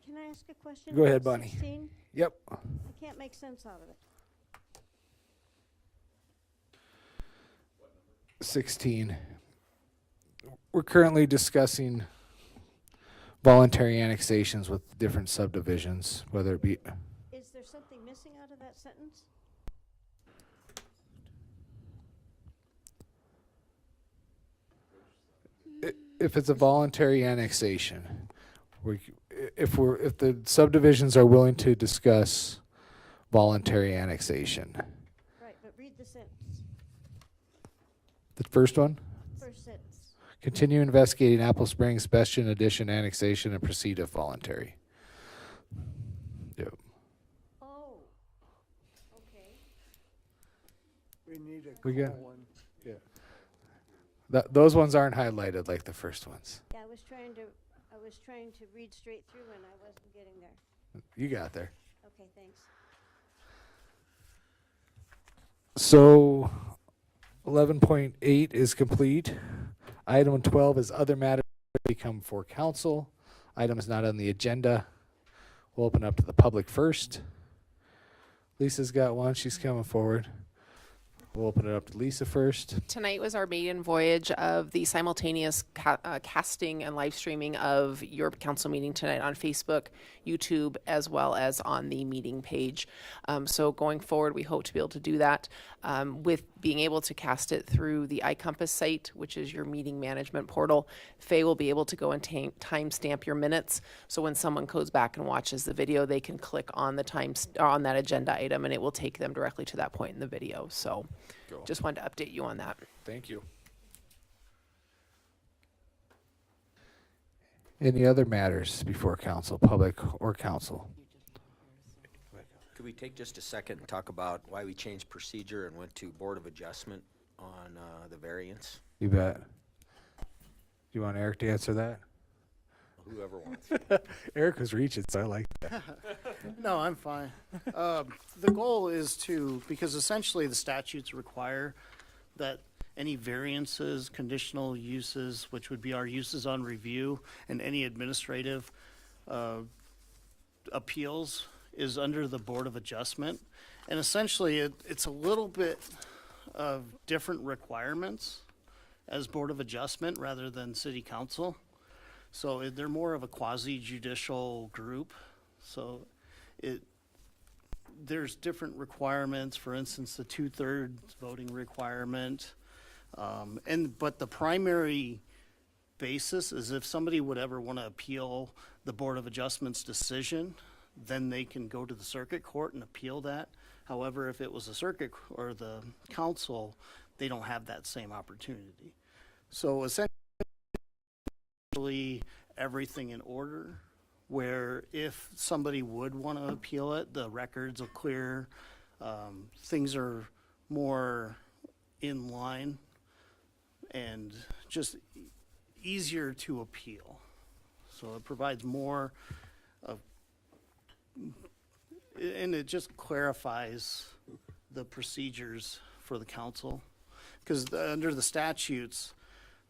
Can I ask a question? Go ahead, about Bonnie. 16? yep. I can't make sense out of it. 16. We're currently discussing voluntary annexations with different subdivisions, whether it be. Is there something missing out of that sentence? If it's a voluntary annexation, if the subdivisions are willing to discuss voluntary annexation. Right, but read the sentence, The first one? first sentence. Continue investigating Apple Springs Bastion addition annexation and proceed if voluntary. Yep. Oh, okay. We need a We got- colon. Yeah. Those ones aren't highlighted like the first ones. Yeah, I was trying to read straight through and I wasn't getting there. You got there. Okay, thanks. So 11.8 is complete. Item 12 is other matters to come for council. Item is not on the agenda. We'll open up to the public first. Lisa's got one. She's coming forward. We'll open it up to Lisa first. Tonight was our maiden voyage of the simultaneous casting and live streaming of your council meeting tonight on Facebook, YouTube, as well as on the meeting page. So going forward, we hope to be able to do that with being able to cast it through the iCompass site, which is your meeting management portal. Faye will be able to go and timestamp your minutes. So when someone goes back and watches the video, they can click on the on that agenda item, and it will take them directly to that point in the video. So. Cool. Just wanted to update you on that. Thank you. Any other matters before council, public or council? Could we take just a second and talk about why we changed procedure and went to Board of Adjustment on the variance? You bet. You want Eric to answer that? Whoever wants. Eric was reaching, so I like that. No, I'm fine. The goal is to, because essentially the statutes require that any variances, conditional uses, which would be our uses on review, and any administrative appeals is under the Board of Adjustment. And essentially, it's a little bit of different requirements as Board of Adjustment rather than City Council. So they're more of a quasi-judicial group. So there's different requirements, for instance, the 2/3 voting requirement. But the primary basis is if somebody would ever want to appeal the Board of Adjustment's decision, then they can go to the circuit court and appeal that. However, if it was a circuit or the council, they don't have that same opportunity. So essentially, everything in order, where if somebody would want to appeal it, the records will clear, things are more in line and just easier to appeal. So it provides more of, and it just clarifies the procedures for the council. Because under the statutes,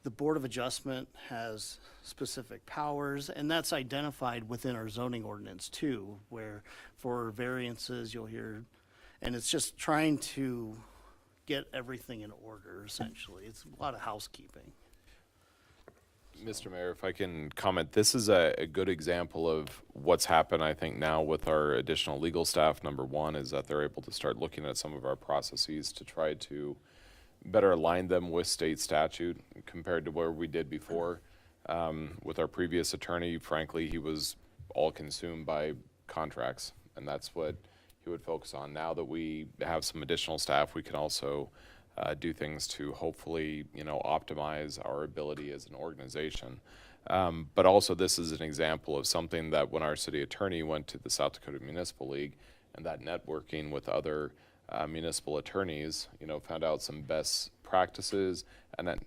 the Board of Adjustment has specific powers, and that's identified within our zoning ordinance too, where for variances you'll hear, and it's just trying to get everything in order, essentially. It's a lot of housekeeping. Mr. Mayor, if I can comment, this is a good example of what's happened, I think, now with our additional legal staff. Number one is that they're able to start looking at some of our processes to try to better align them with state statute compared to where we did before. With our previous attorney, frankly, he was all consumed by contracts, and that's what he would focus on. Now that we have some additional staff, we can also do things to hopefully, optimize our ability as an organization. But also, this is an example of something that when our city attorney went to the South Dakota Municipal League and that networking with other municipal attorneys, found out some best practices, and then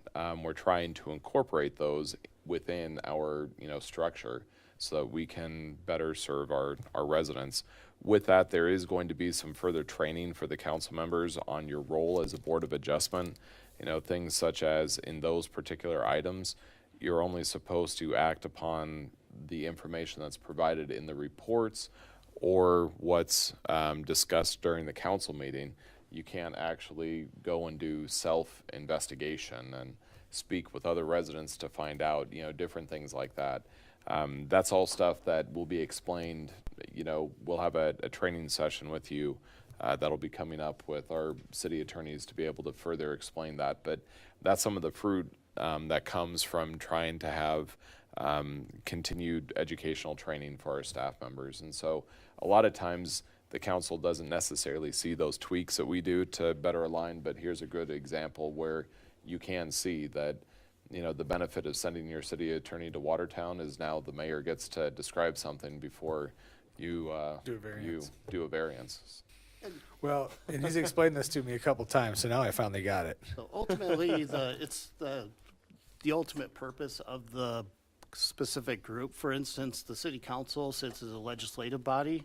we're trying to incorporate those within our, structure so that we can better serve our residents. With that, there is going to be some further training for the council members on your role as a Board of Adjustment. Things such as in those particular items, you're only supposed to act upon the information that's provided in the reports or what's discussed during the council meeting. You can't actually go and do self-investigation and speak with other residents to find out, different things like that. That's all stuff that will be explained. We'll have a training session with you that'll be coming up with our city attorneys to be able to further explain that. But that's some of the fruit that comes from trying to have continued educational training for our staff members. And so a lot of times the council doesn't necessarily see those tweaks that we do to better align, but here's a good example where you can see that the benefit of sending your city attorney to Watertown is now the mayor gets to describe something before you do a variance. Well, and he's explained this to me a couple times, so now I finally got it. So ultimately, it's the ultimate purpose of the specific group. For instance, the city council sits as a legislative body,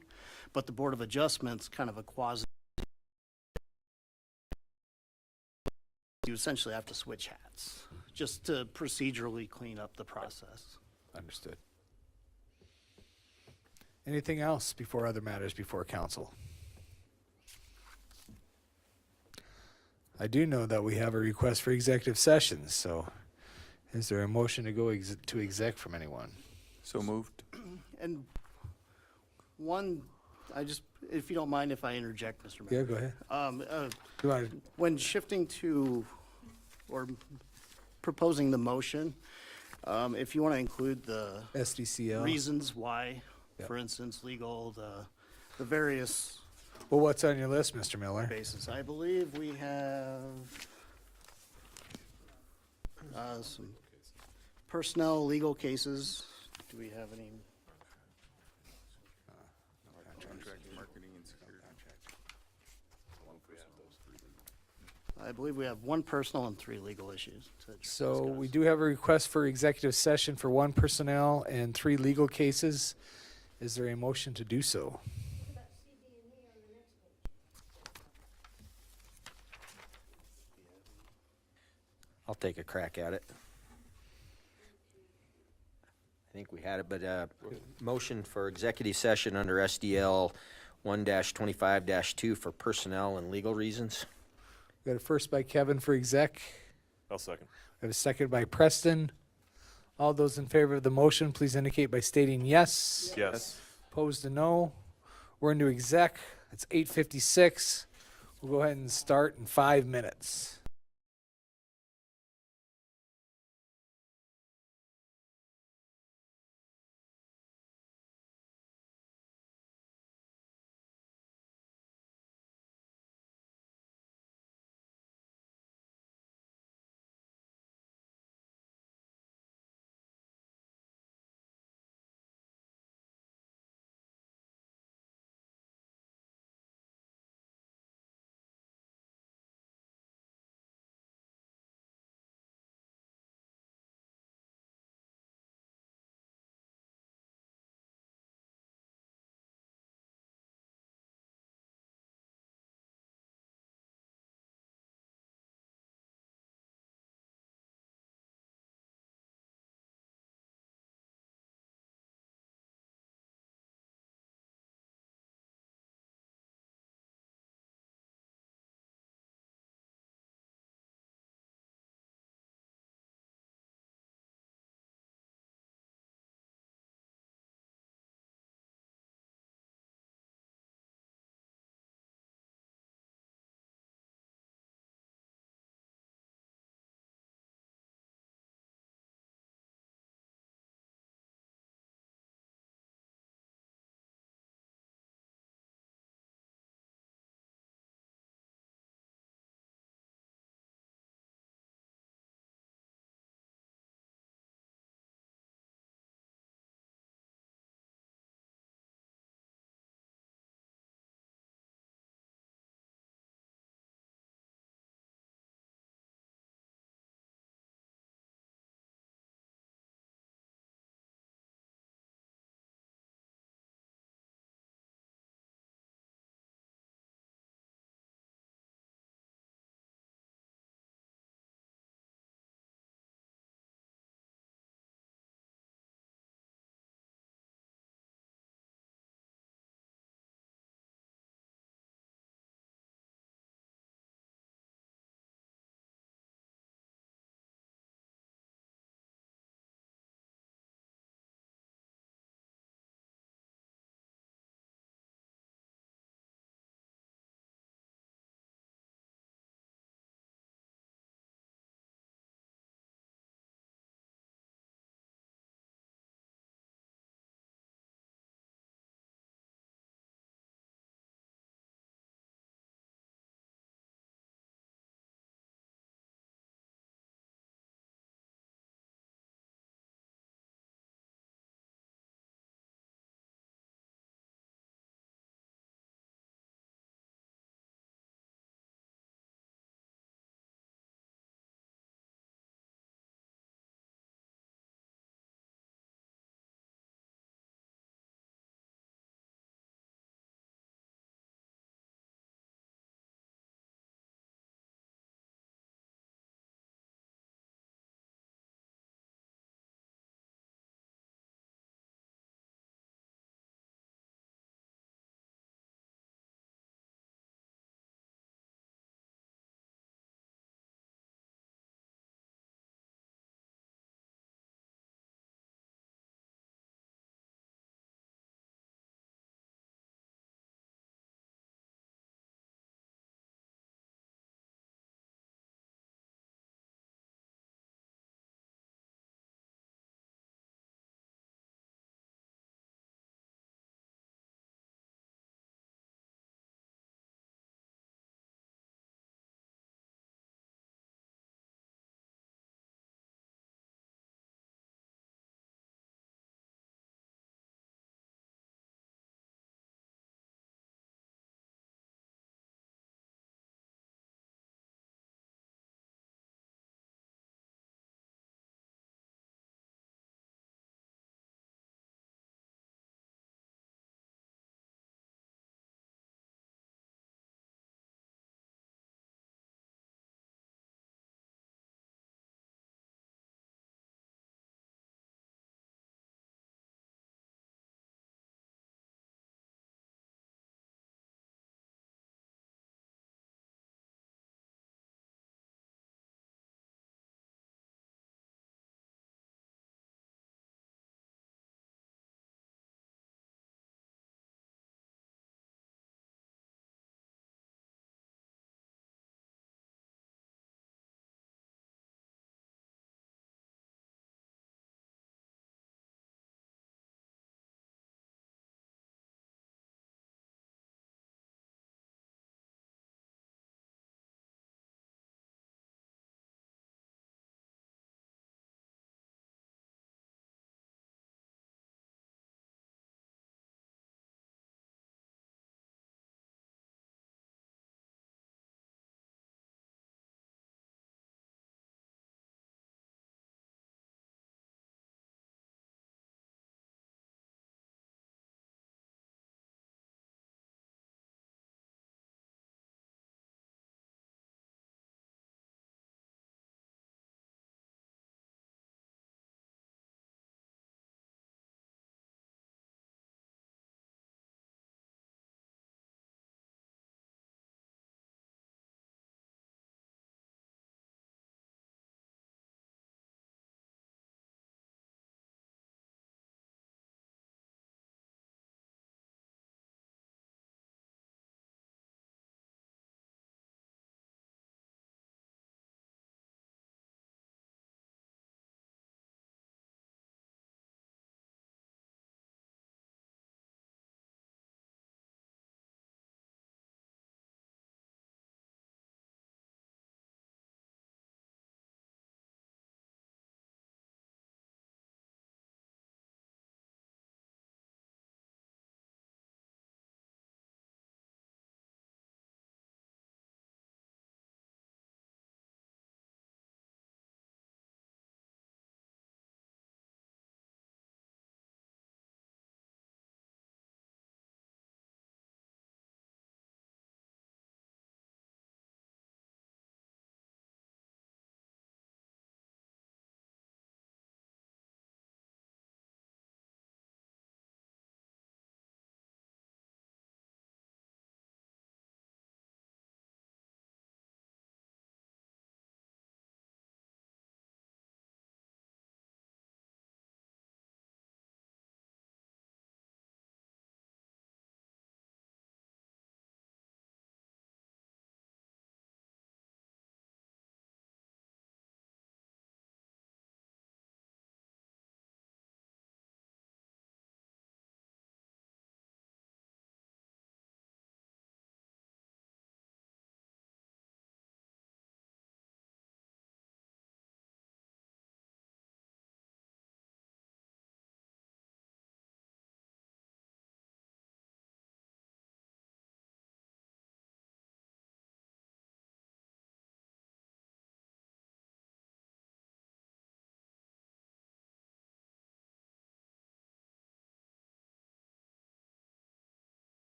but the Board of Adjustment's kind of a quasi. You essentially have to switch hats just to procedurally clean up the process. Understood. Anything else before other matters before council? I do know that we have a request for executive sessions, so is there a motion to go to exec from anyone? So moved. And one, if you don't mind if I interject, Mr. Mayor. Yeah, go ahead. When shifting to, or proposing the motion, if you want to include the SDCL reasons why, Yep. for instance, legal, the various Well, what's on your list, Mr. Miller? basis. I believe we have some personnel, legal cases. Do we have any? Contract, marketing, and security. I believe we have one personal and 3 legal issues to So discuss. we do have a request for executive session for 1 personnel and 3 legal cases. Is there a motion to do so? I'll take a crack at it. I think we had it, but motion for executive session under SDL 1-25-2 for personnel and legal reasons. We got a first by Kevin for exec. I'll second. We have a second by Preston. All those in favor of the motion, please indicate by stating yes. Yes. Opposed to no. We're into exec. It's 8:56. We'll go ahead and start in 5 minutes.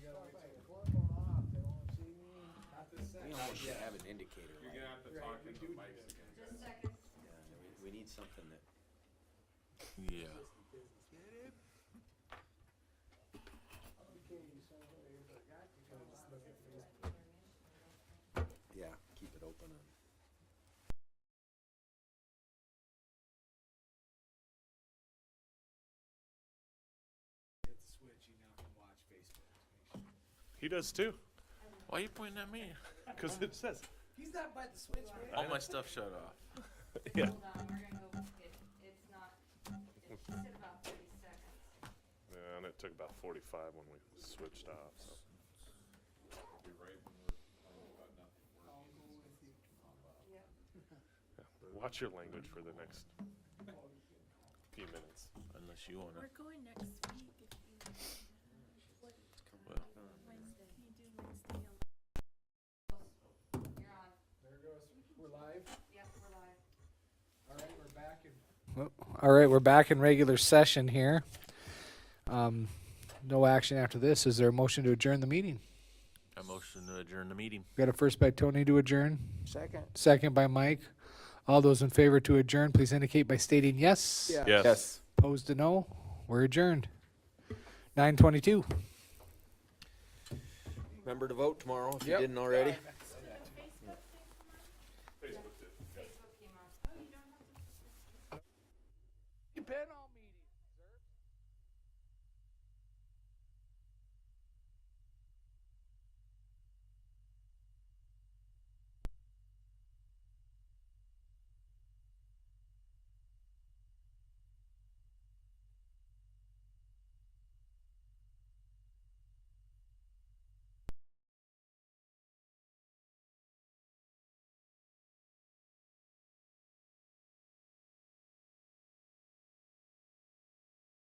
We almost should have an indicator. You're gonna have to talk into the mics again. Just a second. We need something that. Yeah. Yeah, keep it open. He does too. Why are you pointing at me? Because it says. He's not by the switch, man. All my stuff shut off. Yeah. Hold on, we're gonna go, it's not, it said about 30 seconds. Yeah, and it took about 45 when we switched off. So. Yeah, watch your language for the next few minutes. Unless you wanna. We're going next week if you, Well, Wednesday. Can you do Wednesday? You're on. There it goes. We're live. Yep, we're live. All right, we're back in regular session here. No action after this. Is there a motion to adjourn the meeting? I motion to adjourn the meeting. Got a first by Tony to adjourn, Second. second by Mike. All those in favor to adjourn, please indicate by stating yes. Yeah. Yes. Opposed to no. We're adjourned. 9:22. Remember to vote tomorrow if you didn't already. You bet on.